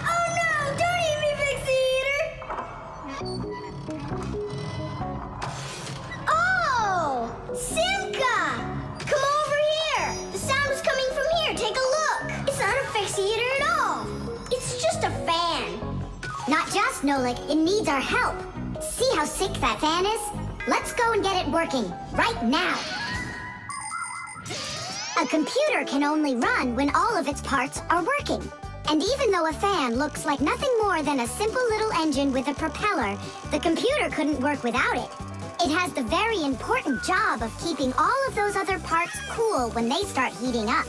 Oh no, don't eat me, Nolik. It needs our help. See how sick that fan is? Let's go and get it working, right now. A computer can only run when all of its parts are working. And even though a fan looks like nothing more than a simple little engine with a propeller, the computer couldn't work without it. It has the very important job of keeping all of those other parts cool when they start heating up.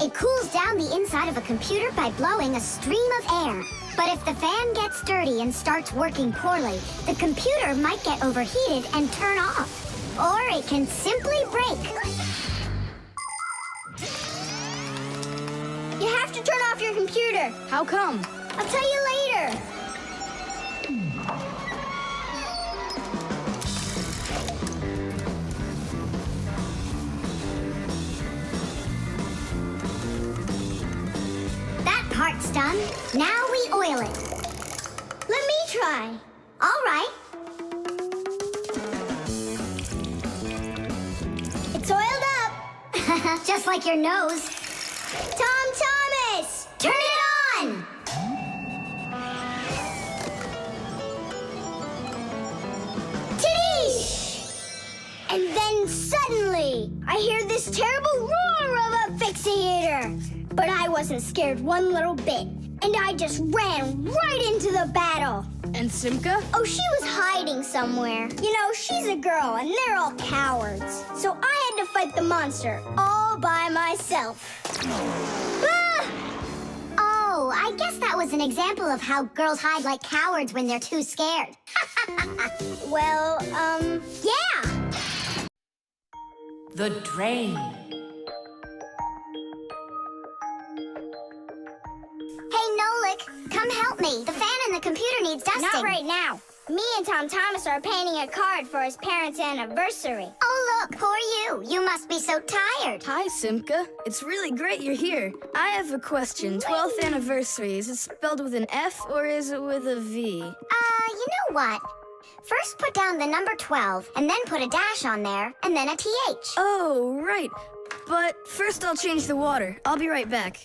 It cools down the inside of a computer by blowing a stream of air. But if the fan gets dirty and starts working poorly, the computer might get overheated and turn off. Or it can simply break. You have to turn off your computer. How come? I'll tell you later. That part's done. Now we oil it. Let me try. All right. It's oiled up. Just like your nose. Tom Thomas! Turn it on! Tadee! And then suddenly, I hear this terrible roar of a Fixie eater. But I wasn't scared one little bit. And I just ran right into the battle. And Simka? Oh, she was hiding somewhere. You know, she's a girl, and they're all cowards. So I had to fight the monster all by myself. Ah! Oh, I guess that was an example of how girls hide like cowards when they're too scared. Well, yeah. The drain. Hey, Nolik, come help me. The fan in the computer needs dusting. Not right now. Me and Tom Thomas are painting a card for his parents' anniversary. Oh, look, poor you. You must be so tired. Hi, Simka. It's really great you're here. I have a question. 12th anniversary, is it spelled with an F or is it with a V? You know what? First put down the number 12, and then put a dash on there, and then a TH. Oh, right. But first I'll change the water. I'll be right back.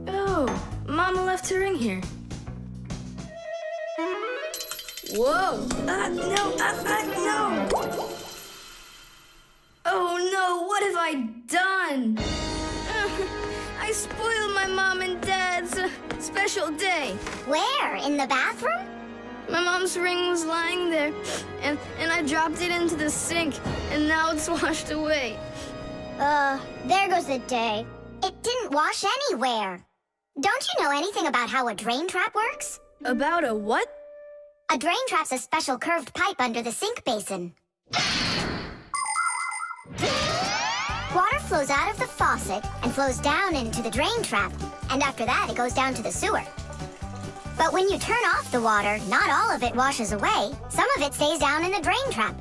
Oh, Mama left her in here. Whoa! No! Oh no, what have I done? I spoiled my mom and dad's special day. Where? In the bathroom? My mom's ring was lying there, and I dropped it into the sink, and now it's washed away. There goes the day. It didn't wash anywhere. Don't you know anything about how a drain trap works? About a what? A drain trap's a special curved pipe under the sink basin. Water flows out of the faucet and flows down into the drain trap, and after that it goes down to the sewer. But when you turn off the water, not all of it washes away. Some of it stays down in the drain trap.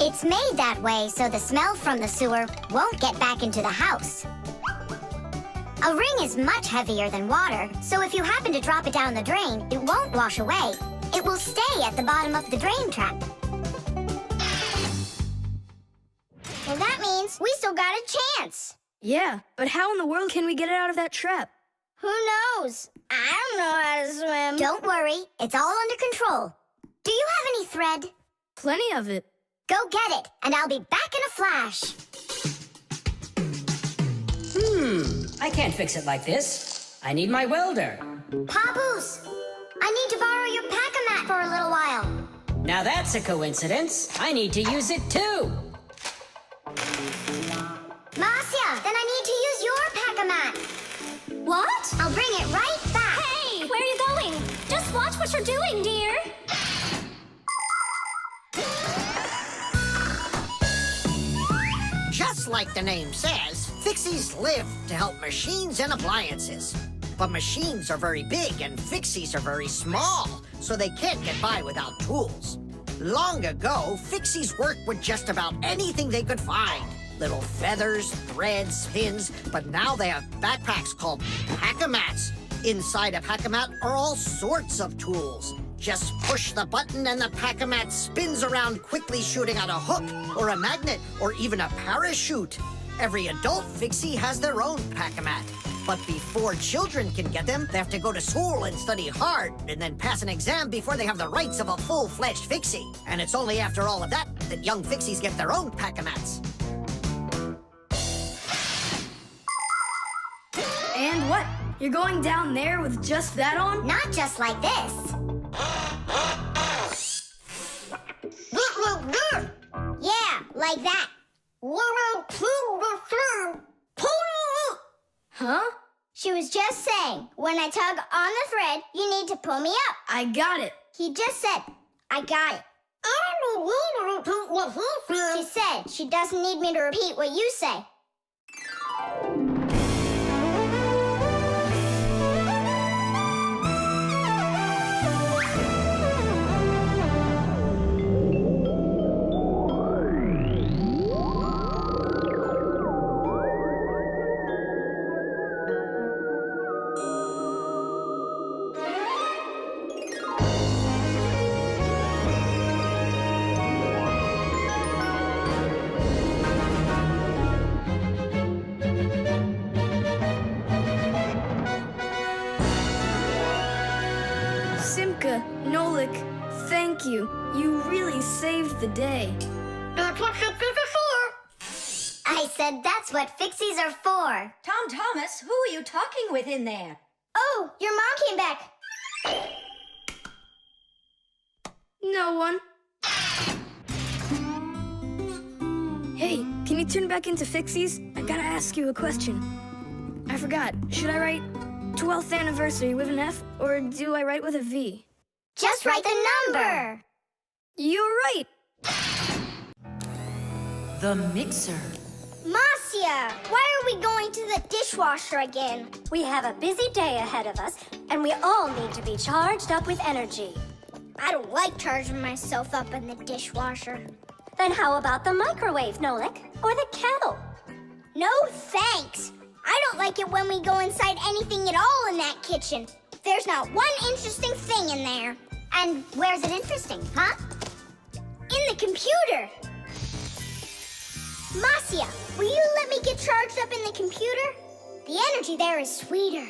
It's made that way so the smell from the sewer won't get back into the house. A ring is much heavier than water, so if you happen to drop it down the drain, it won't wash away. It will stay at the bottom of the drain trap. Well, that means we still got a chance. Yeah, but how in the world can we get it out of that trap? Who knows? I don't know how to swim. Don't worry, it's all under control. Do you have any thread? Plenty of it. Go get it, and I'll be back in a flash. I can't fix it like this. I need my welder. Papoose, I need to borrow your pack-a-mat for a little while. Now that's a coincidence. I need to use it too. Marcia, then I need to use your pack-a-mat. What? I'll bring it right back. Hey, where are you going? Just watch what you're doing, dear. Just like the name says, Fixies live to help machines and appliances. But machines are very big and Fixies are very small, so they can't get by without tools. Long ago, Fixies worked with just about anything they could find. Little feathers, threads, pins, but now they have backpacks called pack-a-mats. Inside a pack-a-mat are all sorts of tools. Just push the button and the pack-a-mat spins around quickly, shooting out a hook or a magnet or even a parachute. Every adult Fixie has their own pack-a-mat. But before children can get them, they have to go to school and study hard, and then pass an exam before they have the rights of a full-fledged Fixie. And it's only after all of that that young Fixies get their own pack of mats. And what? You're going down there with just that on? Not just like this. Yeah, like that. Huh? She was just saying, when I tug on the thread, you need to pull me up. I got it. He just said, I got it. She said she doesn't need me to repeat what you say. Simka, Nolik, thank you. You really saved the day. That's what Fixies are for. I said that's what Fixies are for. Tom Thomas, who are you talking with in there? Oh, your mom came back. No one. Hey, can you turn back into Fixies? I gotta ask you a question. I forgot. Should I write 12th anniversary with an F, or do I write with a V? Just write the number. You're right. The mixer. Marcia, why are we going to the dishwasher again? We have a busy day ahead of us, and we all need to be charged up with energy. I don't like charging myself up in the dishwasher. Then how about the microwave, Nolik? Or the kettle? No thanks. I don't like it when we go inside anything at all in that kitchen. There's not one interesting thing in there. And where's it interesting, huh? In the computer. Marcia, will you let me get charged up in the computer? The energy there is sweeter.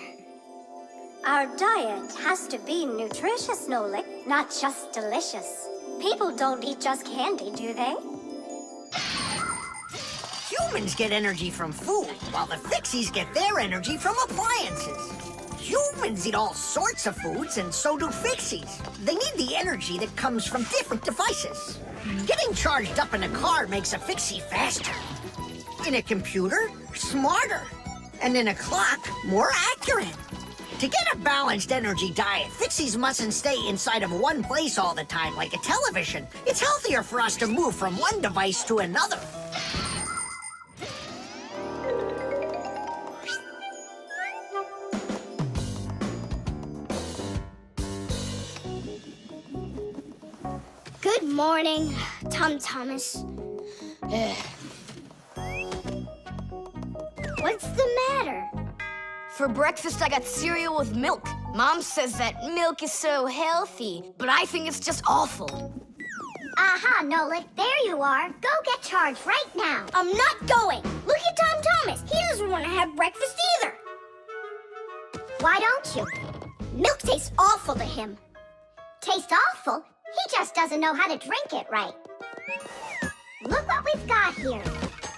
Our diet has to be nutritious, Nolik, not just delicious. People don't eat just candy, do they? Humans get energy from food, while the Fixies get their energy from appliances. Humans eat all sorts of foods, and so do Fixies. They need the energy that comes from different devices. Getting charged up in a car makes a Fixie faster. In a computer, smarter. And in a clock, more accurate. To get a balanced energy diet, Fixies mustn't stay inside of one place all the time like a television. It's healthier for us to move from one device to another. Good morning, Tom Thomas. What's the matter? For breakfast, I got cereal with milk. Mom says that milk is so healthy, but I think it's just awful. Aha, Nolik, there you are. Go get charged right now. I'm not going. Look at Tom Thomas. He doesn't want to have breakfast either. Why don't you? Milk tastes awful to him. Taste awful? He just doesn't know how to drink it right. Look what we've got here.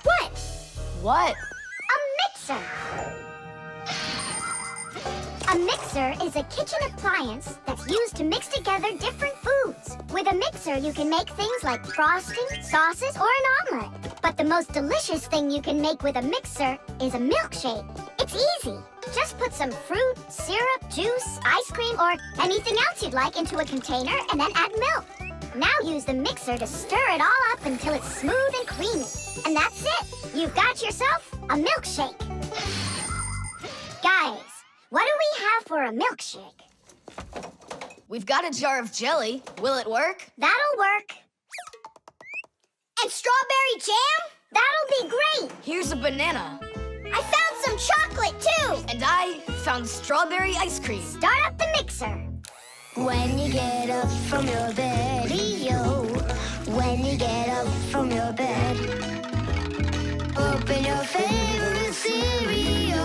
What? What? A mixer. A mixer is a kitchen appliance that's used to mix together different foods. With a mixer, you can make things like frosting, sauces, or an omelet. But the most delicious thing you can make with a mixer is a milkshake. It's easy. Just put some fruit, syrup, juice, ice cream, or anything else you'd like into a container and then add milk. Now use the mixer to stir it all up until it's smooth and creamy. And that's it. You've got yourself a milkshake. Guys, what do we have for a milkshake? We've got a jar of jelly. Will it work? That'll work. And strawberry jam? That'll be great. Here's a banana. I found some chocolate, too. And I found strawberry ice cream. Start up the mixer. When you get up from your bed, yo. When you get up from your bed, open your favorite cereal.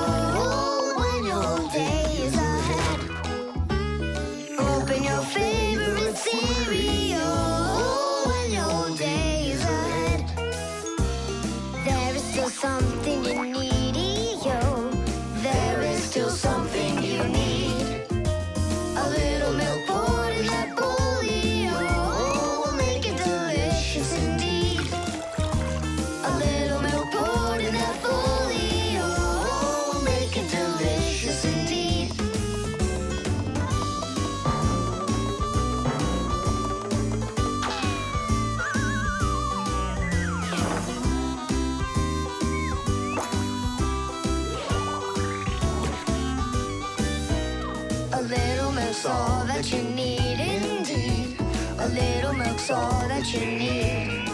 milk's all that you need indeed. A little milk's all that you need.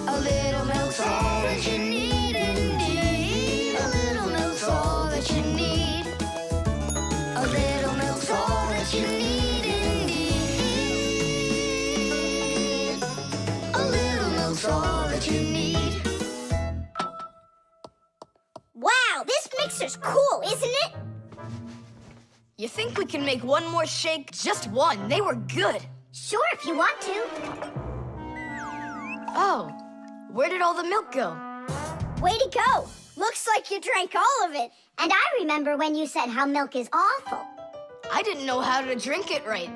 A little milk's all that you need indeed. A little milk's all that you need. A little milk's all that you need indeed. A little milk's all that you need. Wow, this mixer's cool, isn't it? You think we can make one more shake? Just one. They were good. Sure, if you want to. Oh, where did all the milk go? Way to go. Looks like you drank all of it. And I remember when you said how milk is awful. I didn't know how to drink it right.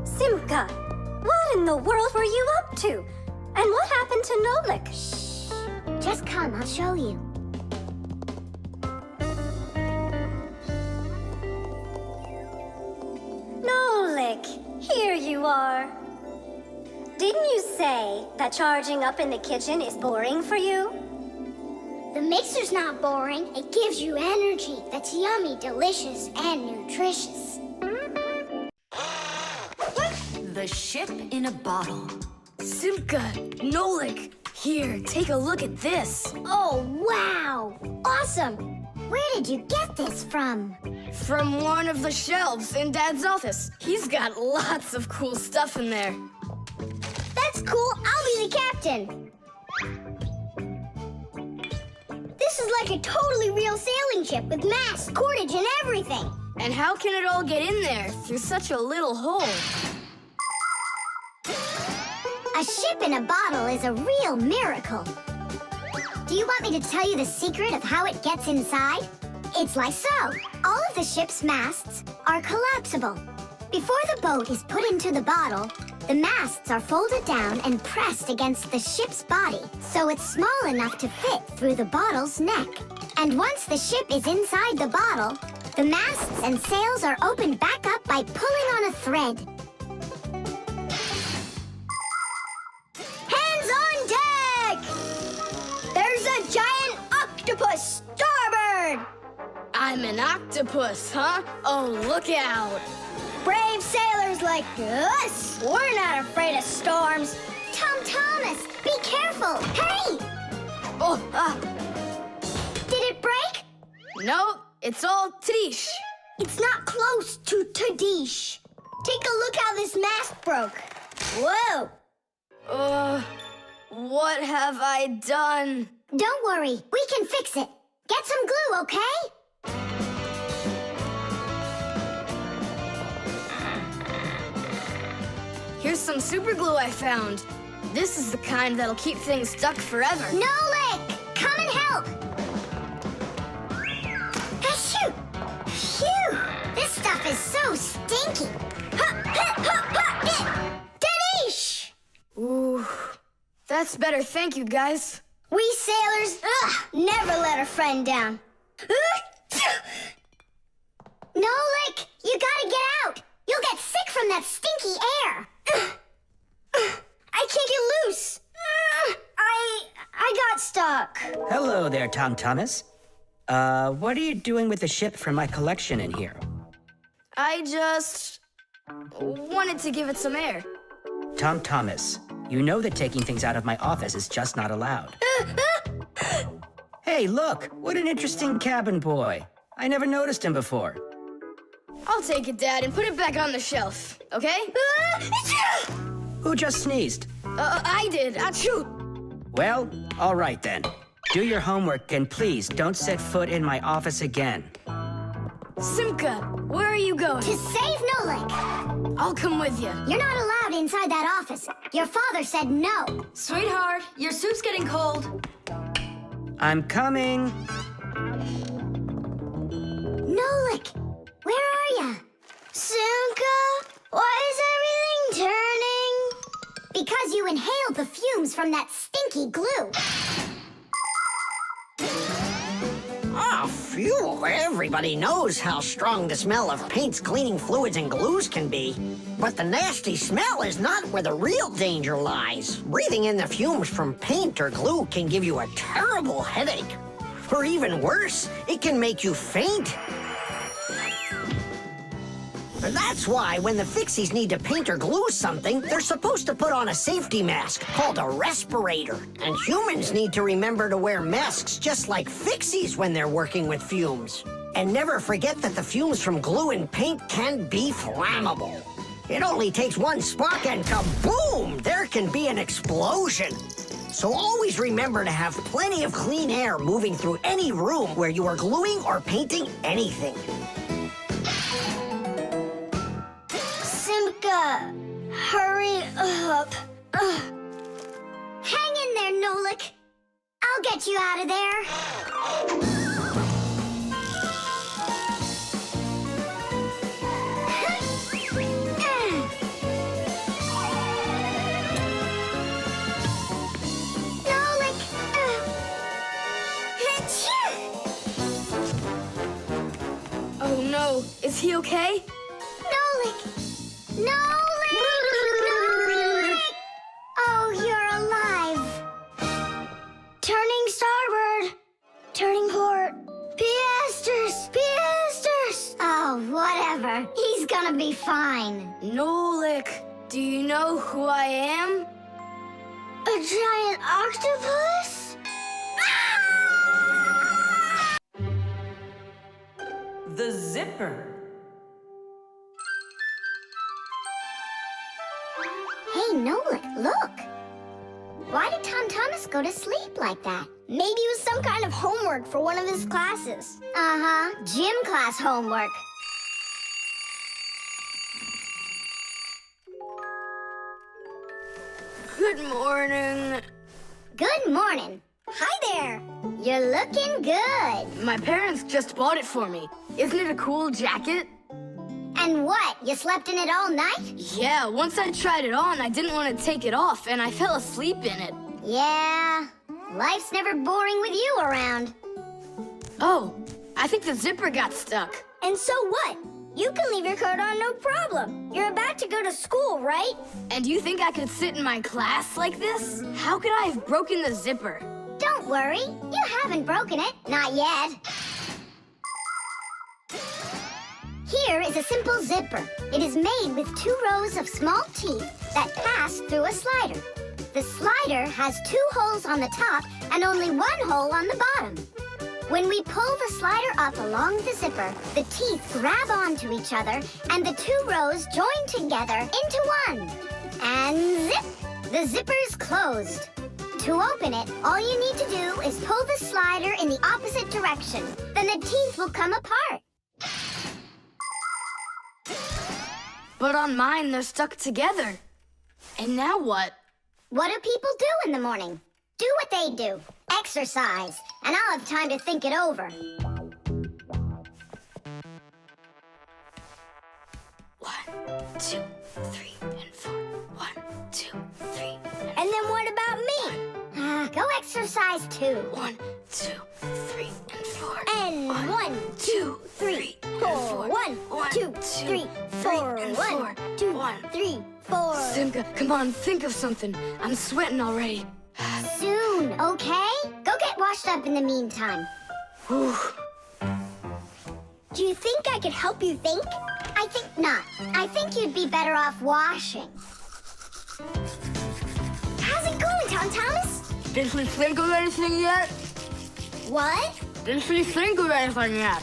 Simka, what in the world were you up to? And what happened to Nolik? Shh. Just come, I'll show you. Nolik, here you are. Didn't you say that charging up in the kitchen is boring for you? The mixer's not boring. It gives you energy that's yummy, delicious, and nutritious. The ship in a bottle. Simka, Nolik, here, take a look at this. Oh, wow! Awesome! Where did you get this from? From one of the shelves in Dad's office. He's got lots of cool stuff in there. That's cool. I'll be the captain. This is like a totally real sailing ship with masts, cordage, and everything. And how can it all get in there through such a little hole? A ship in a bottle is a real miracle. Do you want me to tell you the secret of how it gets inside? It's like so. All of the ship's masts are collapsible. Before the boat is put into the bottle, the masts are folded down and pressed against the ship's body, so it's small enough to fit through the bottle's neck. And once the ship is inside the bottle, the masts and sails are opened back up by pulling on a thread. Hands on deck! There's a giant octopus starboard! I'm an octopus, huh? Oh, look out. Brave sailors like us, we're not afraid of storms. Tom Thomas, be careful! Hey! Oh, Did it break? no, it's all Trish. It's not close to Tadish. Take a look how this mast broke. Whoa! What have I done? Don't worry, we can fix it. Get some glue, okay? Here's some super glue I found. This is the kind that'll keep things stuck forever. Nolik, come and help! Achoo! Phew! This stuff is so stinky. Danish! Ooh, that's better. Thank you, guys. We sailors, never let a friend down. Nolik, you gotta get out. You'll get sick from that stinky air. I can't get loose. I got stuck. Hello there, Tom Thomas. What are you doing with the ship from my collection in here? I just wanted to give it some air. Tom Thomas, you know that taking things out of my office is just not allowed. Hey, look, what an interesting cabin boy. I never noticed him before. I'll take it, Dad, and put it back on the shelf, okay? Who just sneezed? I did. Achoo! Well, all right then. Do your homework and please don't set foot in my office again. Simka, where are you going? To save Nolik. I'll come with you. You're not allowed inside that office. Your father said no. Sweetheart, your soup's getting cold. I'm coming. Nolik, where are ya? Simka, why is everything turning? Because you inhaled the fumes from that stinky glue. Oh, Phew, everybody knows how strong the smell of paints, cleaning fluids, and glues can be. But the nasty smell is not where the real danger lies. Breathing in the fumes from paint or glue can give you a terrible headache. Or even worse, it can make you faint. That's why when the Fixies need to paint or glue something, they're supposed to put on a safety mask called a respirator. And humans need to remember to wear masks just like Fixies when they're working with fumes. And never forget that the fumes from glue and paint can be flammable. It only takes one spark and kaboom! There can be an explosion. So always remember to have plenty of clean air moving through any room where you are gluing or painting anything. Simka, hurry up. Hang in there, Nolik. I'll get you out of there. Nolik. Oh no, is he okay? Nolik! Nolik! Nolik! Oh, you're alive. Turning starboard. Turning port. Piasters! Piasters! Oh, whatever. He's gonna be fine. Nolik, do you know who I am? A giant octopus? The zipper. Hey, Nolik, look. Why did Tom Thomas go to sleep like that? Maybe it was some kind of homework for one of his classes. Uh-huh, gym class homework. Good morning. Good morning. Hi there. You're looking good. My parents just bought it for me. Isn't it a cool jacket? And what, you slept in it all night? Yeah, once I tried it on, I didn't want to take it off, and I fell asleep in it. Yeah, life's never boring with you around. Oh, I think the zipper got stuck. And so what? You can leave your coat on, no problem. You're about to go to school, right? And you think I could sit in my class like this? How could I have broken the zipper? Don't worry, you haven't broken it. Not yet. Here is a simple zipper. It is made with 2 rows of small teeth that pass through a slider. The slider has 2 holes on the top and only 1 hole on the bottom. When we pull the slider up along the zipper, the teeth grab onto each other and the 2 rows join together into one. And zip! The zipper's closed. To open it, all you need to do is pull the slider in the opposite direction. Then the teeth will come apart. But on mine, they're stuck together. And now what? What do people do in the morning? Do what they do. Exercise. And I'll have time to think it over. 1, 2, 3, and 4. 1, 2, 3. And then what about me? Go exercise too. 1, 2, 3, and 4. And 1, 2, 3, 4. 1, 2, 3, 4. 1, 2, 3, 4. Simka, come on, think of something. I'm sweating already. Soon, okay? Go get washed up in the meantime. Whew. Do you think I could help you think? I think not. I think you'd be better off washing. How's it going, Tom Thomas? Did she think of anything yet? What? Did she think of anything yet?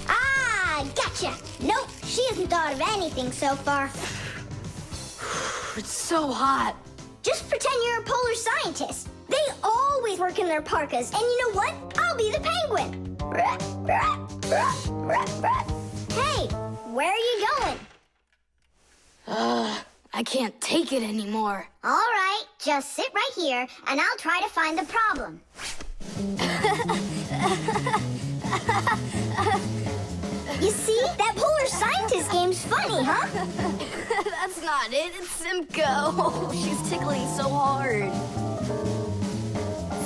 Ah, gotcha. Nope, she hasn't thought of anything so far. It's so hot. Just pretend you're a polar scientist. They always work in their parkas, and you know what? I'll be the penguin. Hey, where are you going? I can't take it anymore. All right, just sit right here, and I'll try to find the problem. You see? That polar scientist game's funny, huh? That's not it. It's Simka. Oh, she's tickling so hard.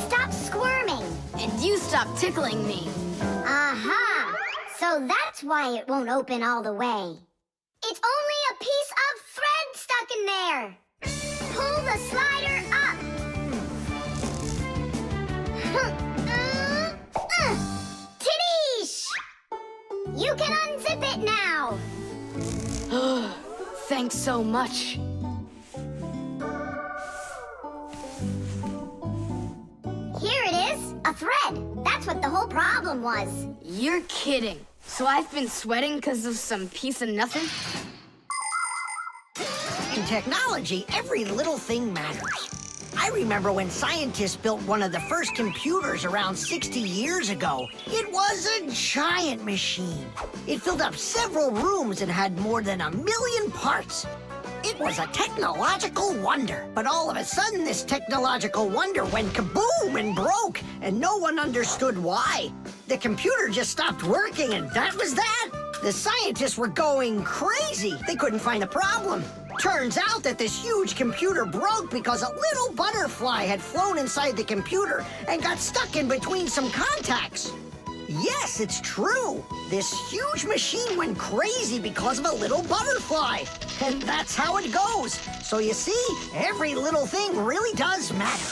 Stop squirming. And you stop tickling me. Aha! So that's why it won't open all the way. It's only a piece of thread stuck in there. Pull the slider up. Tidish! You can unzip it now. Thanks so much. Here it is, a thread. That's what the whole problem was. You're kidding. So I've been sweating because of some piece of nothing? In technology, every little thing matters. I remember when scientists built one of the first computers around 60 years ago. It was a giant machine. It filled up several rooms and had more than 1 million parts. It was a technological wonder. But all of a sudden, this technological wonder went kaboom and broke, and no one understood why. The computer just stopped working, and that was that. The scientists were going crazy. They couldn't find a problem. Turns out that this huge computer broke because a little butterfly had flown inside the computer and got stuck in between some contacts. Yes, it's true. This huge machine went crazy because of a little butterfly. And that's how it goes. So you see, every little thing really does matter.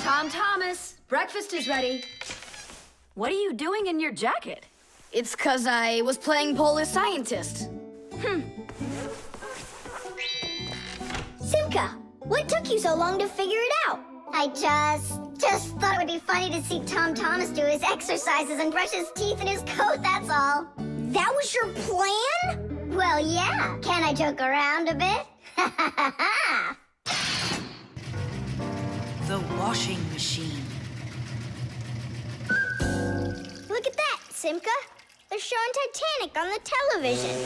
Tom Thomas, breakfast is ready. What are you doing in your jacket? It's 'cause I was playing Polish scientist. Simka, what took you so long to figure it out? I just thought it would be funny to see Tom Thomas do his exercises and brush his teeth in his coat, that's all. That was your plan? Well, yeah. Can I joke around a bit? The washing machine. Look at that, Simka. They're showing Titanic on the television.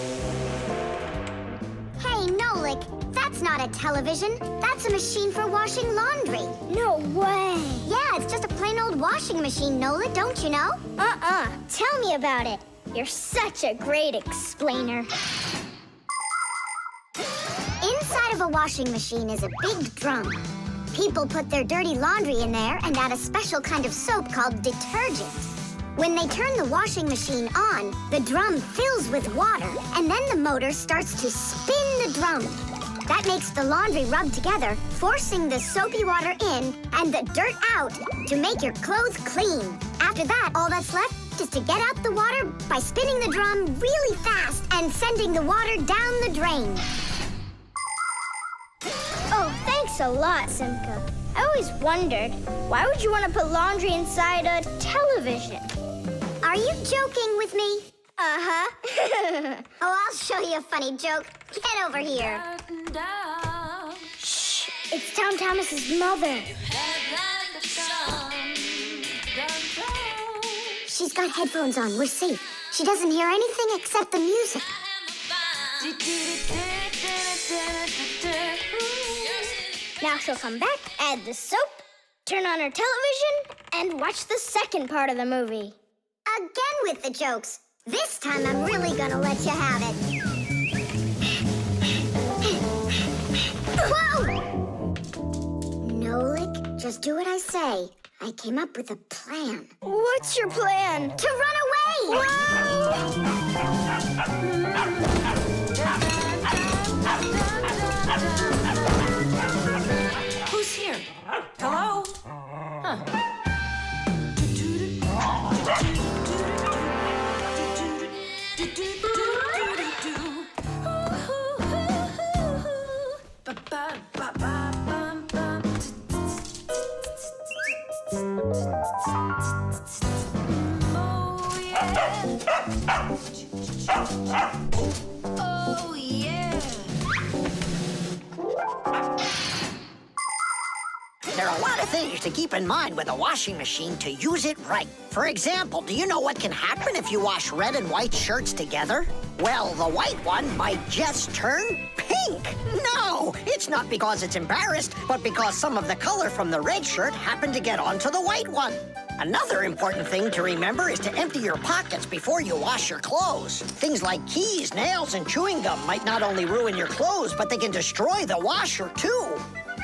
Hey, Nolik, that's not a television. That's a machine for washing laundry. No way. Yeah, it's just a plain old washing machine, Nolik, don't you know? Tell me about it. You're such a great explainer. Inside of a washing machine is a big drum. People put their dirty laundry in there and add a special kind of soap called detergent. When they turn the washing machine on, the drum fills with water, and then the motor starts to spin the drum. That makes the laundry rub together, forcing the soapy water in and the dirt out to make your clothes clean. After that, all that's left is to get out the water by spinning the drum really fast and sending the water down the drain. Oh, thanks a lot, Simka. I always wondered, why would you want to put laundry inside a television? Are you joking with me? Uh-huh. Oh, I'll show you a funny joke. Get over here. Shh, it's Tom Thomas's mother. She's got headphones on. We're safe. She doesn't hear anything except the music. Now she'll come back, add the soap, turn on her television, and watch the second part of the movie. Again with the jokes. This time I'm really gonna let you have it. Whoa! Nolik, just do what I say. I came up with a plan. What's your plan? To run away! Who's here? Hello? Huh. Oh, yeah. There are a lot of things to keep in mind with a washing machine to use it right. For example, do you know what can happen if you wash red and white shirts together? Well, the white one might just turn pink. No, it's not because it's embarrassed, but because some of the color from the red shirt happened to get onto the white one. Another important thing to remember is to empty your pockets before you wash your clothes. Things like keys, nails, and chewing gum might not only ruin your clothes, but they can destroy the washer, too.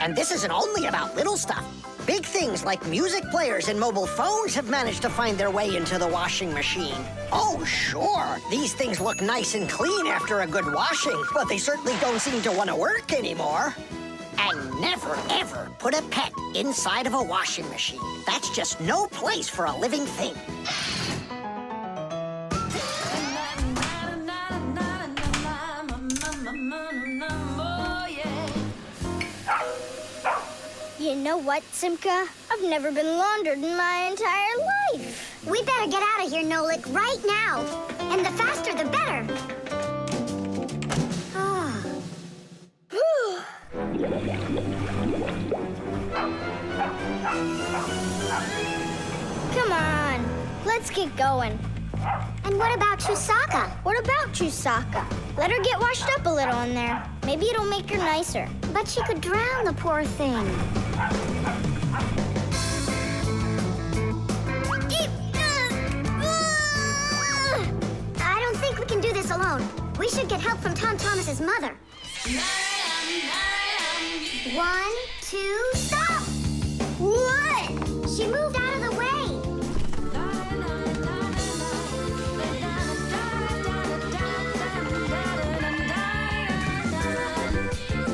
And this isn't only about little stuff. Big things like music players and mobile phones have managed to find their way into the washing machine. Oh, sure, these things look nice and clean after a good washing, but they certainly don't seem to want to work anymore. And never, ever put a pet inside of a washing machine. That's just no place for a living thing. You know what, Simka? I've never been laundered in my entire life. We better get out of here, Nolik, right now. And the faster, the better. Come on, let's get going. And what about Chusaka? What about Chusaka? Let her get washed up a little in there. Maybe it'll make her nicer. But she could drown, the poor thing. I don't think we can do this alone. We should get help from Tom Thomas's mother. 1, 2, stop! What? She moved out of the way.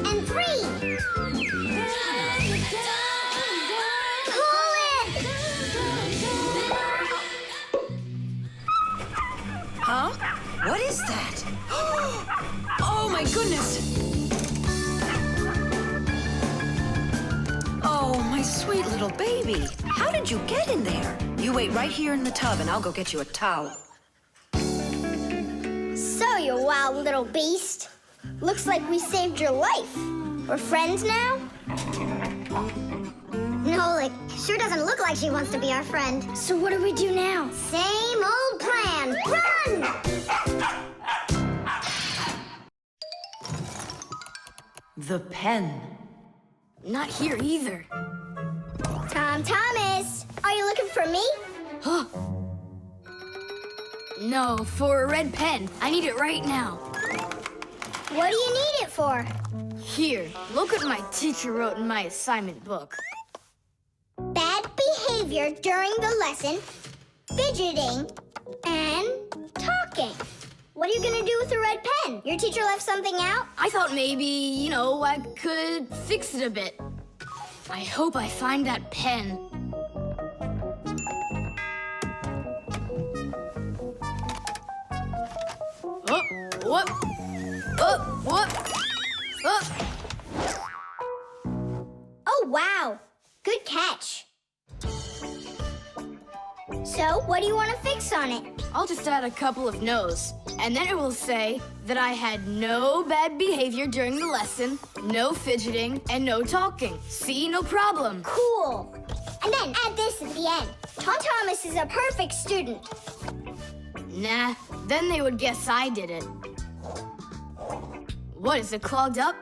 And 3. Pull it! Huh? What is that? Oh, my goodness! Oh, my sweet little baby. How did you get in there? You wait right here in the tub and I'll go get you a towel. So, you wild little beast. Looks like we saved your life. We're friends now? Nolik, sure doesn't look like she wants to be our friend. So what do we do now? Same old plan. Run! The pen. Not here either. Tom Thomas, are you looking for me? Huh. No, for a red pen. I need it right now. What do you need it for? Here, look what my teacher wrote in my assignment book. Bad behavior during the lesson, fidgeting, and talking. What are you gonna do with a red pen? Your teacher left something out? I thought maybe, I could fix it a bit. I hope I find that pen. Oh, whoop. Oh, whoop. Oh. Oh, wow. Good catch. So, what do you want to fix on it? I'll just add a couple of no's, and then it will say that I had no bad behavior during the lesson, no fidgeting, and no talking. See, no problem. Cool. And then add this at the end. Tom Thomas is a perfect student. Nah, then they would guess I did it. What, is it clogged up?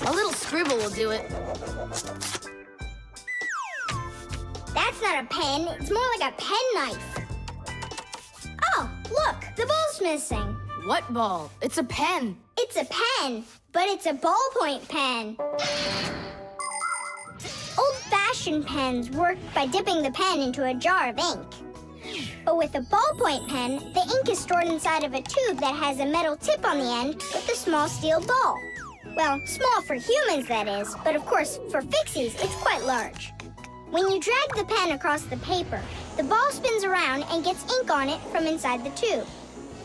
A little scribble will do it. That's not a pen. It's more like a penknife. Oh, look, the ball's missing. What ball? It's a pen. It's a pen, but it's a ballpoint pen. Old-fashioned pens work by dipping the pen into a jar of ink. But with a ballpoint pen, the ink is stored inside of a tube that has a metal tip on the end with a small steel ball. Well, small for humans, that is, but of course, for Fixies, it's quite large. When you drag the pen across the paper, the ball spins around and gets ink on it from inside the tube.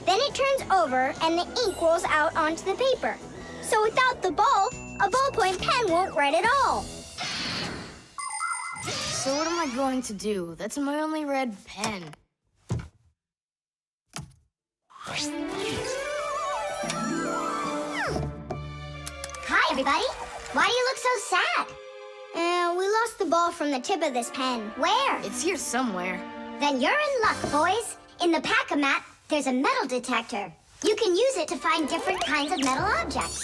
Then it turns over and the ink rolls out onto the paper. So without the ball, a ballpoint pen won't write at all. So what am I going to do? That's my only red pen. Hi, everybody. Why do you look so sad? We lost the ball from the tip of this pen. Where? It's here somewhere. Then you're in luck, boys. In the pack-a-mat, there's a metal detector. You can use it to find different kinds of metal objects.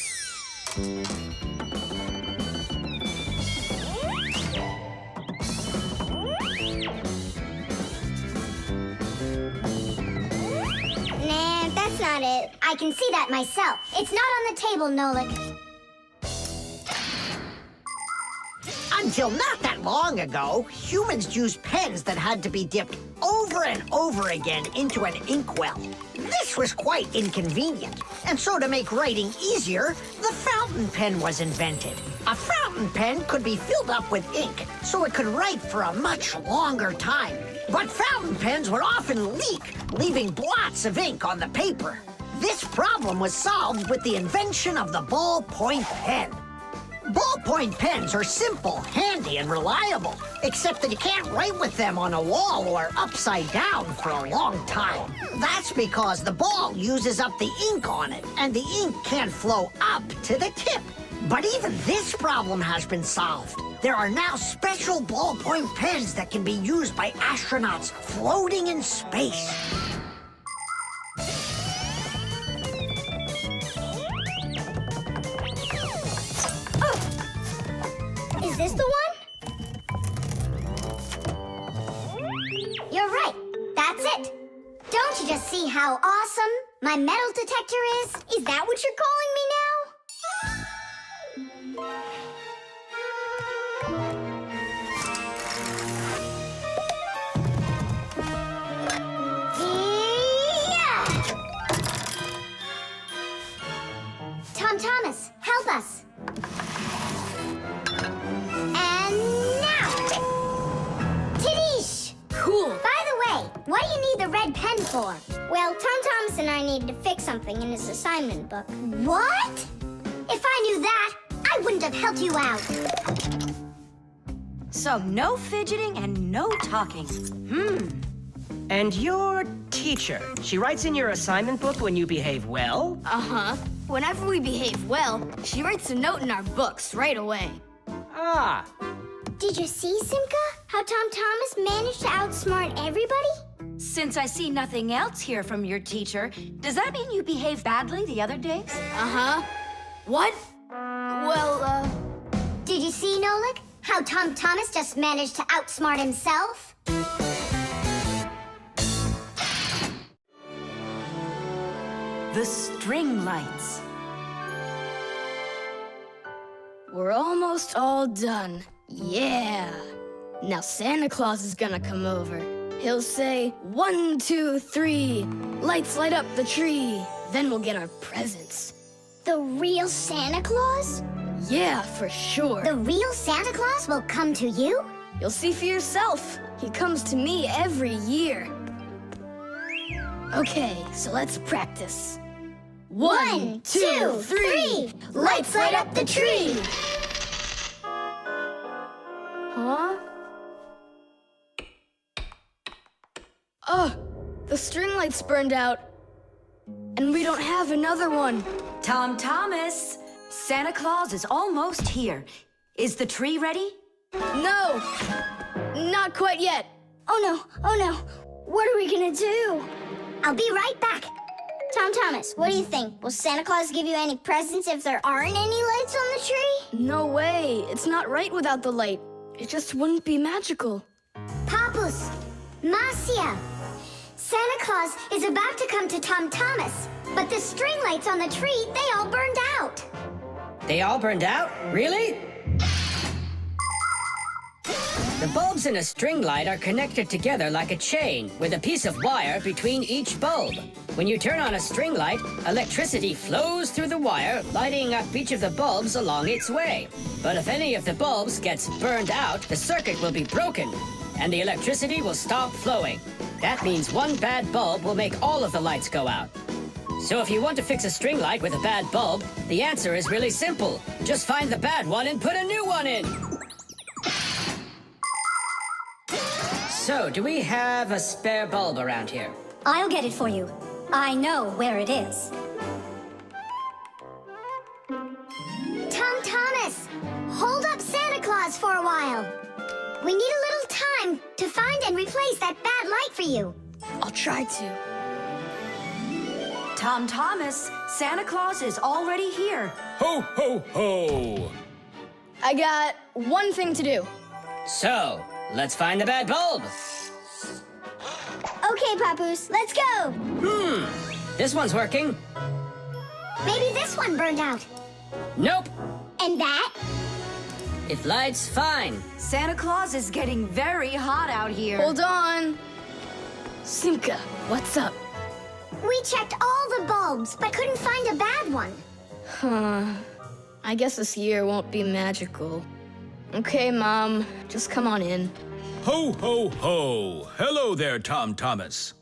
Nah, that's not it. I can see that myself. It's not on the table, Nolik. I'm Until not that long ago, humans used pens that had to be dipped over and over again into an inkwell. This was quite inconvenient, and so to make writing easier, the fountain pen was invented. A fountain pen could be filled up with ink, so it could write for a much longer time. But fountain pens would often leak, leaving blots of ink on the paper. This problem was solved with the invention of the ballpoint pen. Ballpoint pens are simple, handy, and reliable, except that you can't write with them on a wall or upside down for a long time. That's because the ball uses up the ink on it, and the ink can't flow up to the tip. But even this problem has been solved. There are now special ballpoint pens that can be used by astronauts floating in space. Is this the one? You're right. That's it. Don't you just see how awesome my metal detector is? Is that what you're calling me now? Yeah! Tom Thomas, help us. What do you need the red pen for? Well, Tom Thomas and I needed to fix something in his assignment book. What? If I knew that, I wouldn't have helped you out. So no fidgeting and no talking. And your teacher, she writes in your assignment book when you behave well? Uh-huh. Whenever we behave well, she writes a note in our books right away. Ah. Did you see, Simka? How Tom Thomas managed to outsmart everybody? Since I see nothing else here from your teacher, does that mean you behaved badly the other days? Uh-huh. What? Well, Did you see, Nolik? How Tom Thomas just managed to outsmart himself? The string lights. we're almost all done. Yeah. Now Santa Claus is gonna come over. He'll say, 1, 2, 3, lights light up the tree. Then we'll get our presents. The real Santa Claus? Yeah, for sure. The real Santa Claus will come to you? You'll see for yourself. He comes to me every year. Okay, so let's practice. 1, 2, 3, lights light up the tree. Huh? Oh, the string light's burned out. And we don't have another one. Tom Thomas, Santa Claus is almost here. Is the tree ready? No, not quite yet. Oh no, what are we gonna do? I'll be right back. Tom Thomas, what do you think? Will Santa Claus give you any presents if there aren't any lights on the tree? No way, it's not right without the light. It just wouldn't be magical. Papus, Marcia, Santa Claus is about to come to Tom Thomas, but the string lights on the tree, they all burned out. They all burned out? Really? The bulbs in a string light are connected together like a chain with a piece of wire between each bulb. When you turn on a string light, electricity flows through the wire, lighting up each of the bulbs along its way. But if any of the bulbs gets burned out, the circuit will be broken, and the electricity will stop flowing. That means one bad bulb will make all of the lights go out. So if you want to fix a string light with a bad bulb, the answer is really simple. Just find the bad one and put a new one in. So, do we have a spare bulb around here? I'll get it for you. I know where it is. Tom Thomas, hold up Santa Claus for a while. We need a little time to find and replace that bad light for you. I'll try to. Tom Thomas, Santa Claus is already here. Ho, ho, ho! I got one thing to do. So, let's find the bad bulb. Okay, Papoose, let's go. This one's working. Maybe this one burned out. Nope. And that? It lights fine. Santa Claus is getting very hot out here. Hold on. Simka, what's up? We checked all the bulbs, but couldn't find a bad one. Huh. I guess this year won't be magical. Okay, Mom, just come on in. Ho, ho, ho. Hello there, Tom Thomas.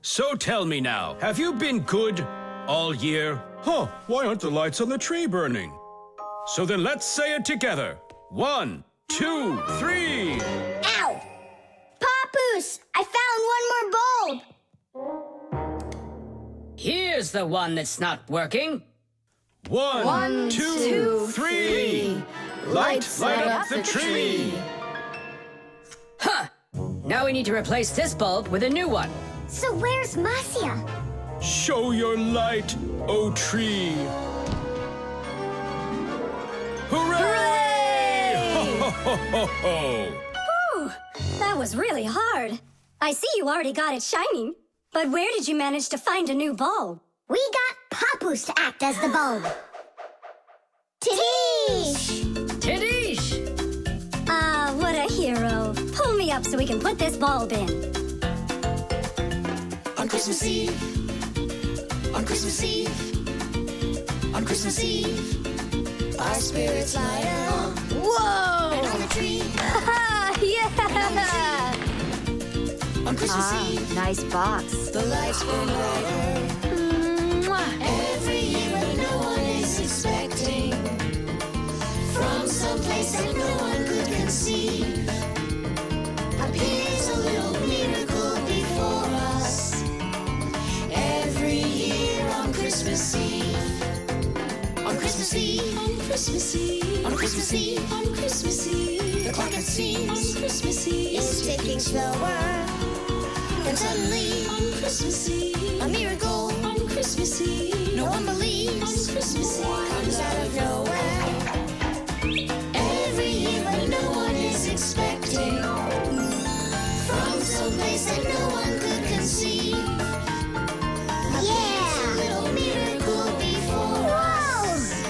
So tell me now, have you been good all year? Huh, why aren't the lights on the tree burning? So then let's say it together. 1, 2, 3. Ow! Papoose, I found one more bulb. Here's the one that's not working. 1, 2, 3. Light up the tree. Huh! Now we need to replace this bulb with a new one. So where's Marcia? Show your light, O tree. Hooray! Ho, ho, ho, ho. Whew, that was really hard. I see you already got it shining. But where did you manage to find a new bulb? We got Papoose to act as the bulb. Tidish! Tidish! Ah, what a hero. Pull me up so we can put this bulb in. On Christmas Eve, on Christmas Eve, on Christmas Eve, our spirits light up. Whoa! And on the tree, Yeah! on Christmas Eve, Nice box. the lights burn brighter. Every year when no one is expecting, from some place that no one could conceive, appears a little miracle before us. Every year on Christmas Eve, on Christmas Eve, on Christmas Eve, on Christmas Eve, on Christmas Eve, the clock it seems on Christmas Eve is ticking slower. Then suddenly on Christmas Eve, a miracle on Christmas Eve, no one believes on Christmas Eve comes out of nowhere. Every year when no one is expecting, from some place that no one could conceive. Yeah, a little miracle before us.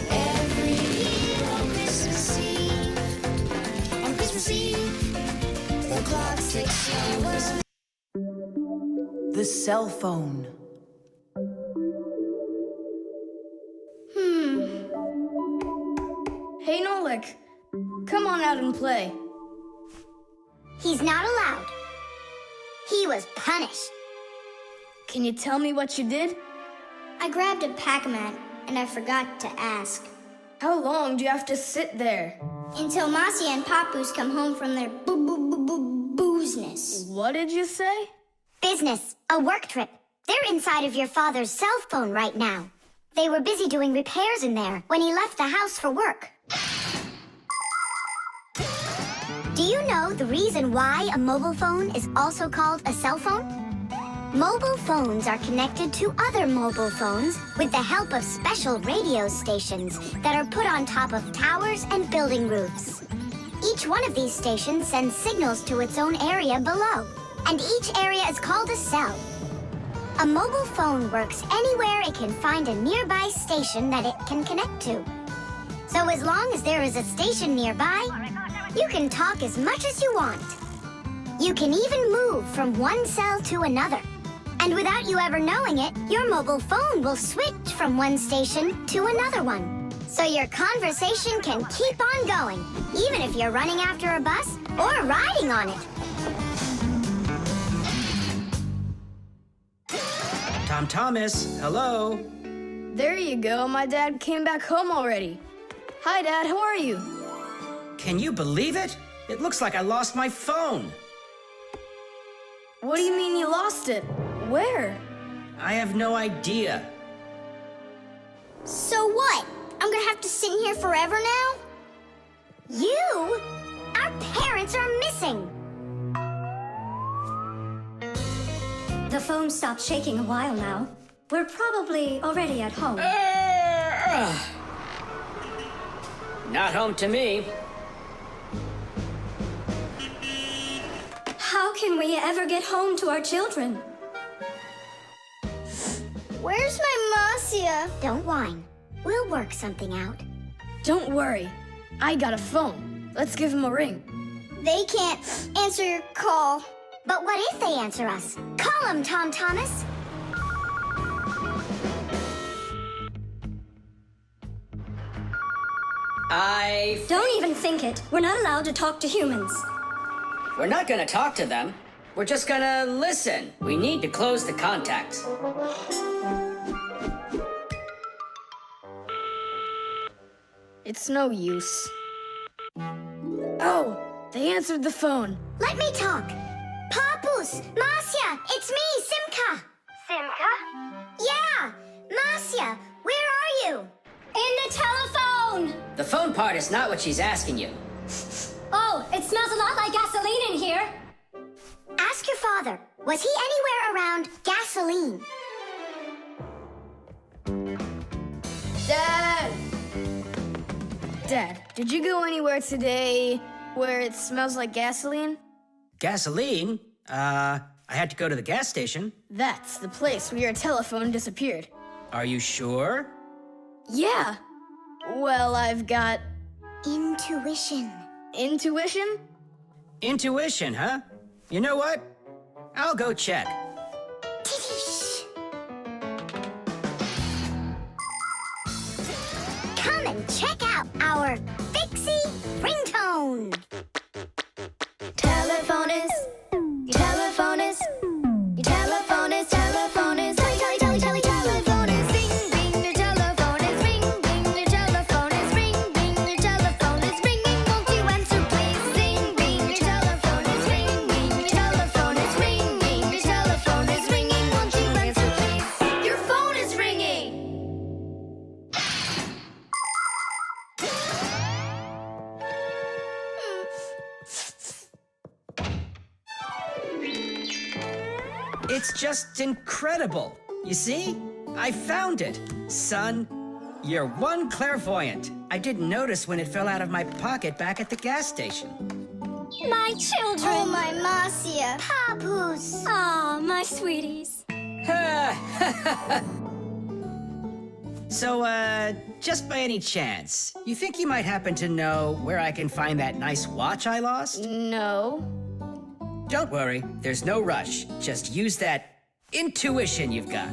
Every year on Christmas Eve, on Christmas Eve, the clock ticks slower. The cell phone. Hey, Nolik, come on out and play. He's not allowed. He was punished. Can you tell me what you did? I grabbed a Pac-Man, and I forgot to ask. How long do you have to sit there? Until Marcia and Papoose come home from their boozness. What did you say? Business, a work trip. They're inside of your father's cell phone right now. They were busy doing repairs in there when he left the house for work. Do you know the reason why a mobile phone is also called a cell phone? Mobile phones are connected to other mobile phones with the help of special radio stations that are put on top of towers and building roofs. Each one of these stations sends signals to its own area below, and each area is called a cell. A mobile phone works anywhere it can find a nearby station that it can connect to. So as long as there is a station nearby, you can talk as much as you want. You can even move from one cell to another. And without you ever knowing it, your mobile phone will switch from one station to another one. So your conversation can keep on going, even if you're running after a bus or riding on it. Tom Thomas, hello. There you go, my dad came back home already. Hi, Dad, how are you? Can you believe it? It looks like I lost my phone. What do you mean you lost it? Where? I have no idea. So what? I'm gonna have to sit in here forever now? You? Our parents are missing. The phone stopped shaking a while now. We're probably already at home. Not home to me. How can we ever get home to our children? Where's my Marcia? Don't whine. We'll work something out. Don't worry. I got a phone. Let's give him a ring. They can't answer your call. But what if they answer us? Call them, Tom Thomas. Don't even think it. We're not allowed to talk to humans. We're not gonna talk to them. We're just gonna listen. We need to close the contact. It's no use. Oh, they answered the phone. Let me talk. Papus, Marcia, it's me, Simka. Simka? Yeah, Marcia, where are you? In the telephone! The phone part is not what she's asking you. Oh, it smells a lot like gasoline in here. Ask your father. Was he anywhere around gasoline? Dad! Dad, did you go anywhere today where it smells like gasoline? Gasoline? I had to go to the gas station. That's the place where your telephone disappeared. Are you sure? Yeah. Well, I've got... Intuition. Intuition? Intuition, huh? You know what? I'll go check. Come and check out our Fixie ringtone. Telephonist, telephonist, your telephonist, telephonist, telephonist, ring, ring, your telephonist, ring, ring, your telephonist, ring, ring, your telephonist, ringing, won't you answer please? Ring, ring, your telephonist, ring, ring, your telephonist, ring, ring, your telephonist, ringing, won't you answer please? Your phone is ringing. It's just incredible. You see? I found it. Son, you're one clairvoyant. I didn't notice when it fell out of my pocket back at the gas station. My children! Oh, my Marcia. Papus. Ah, my sweeties. So, just by any chance, you think you might happen to know where I can find that nice watch I lost? No. Don't worry, there's no rush. Just use that intuition you've got.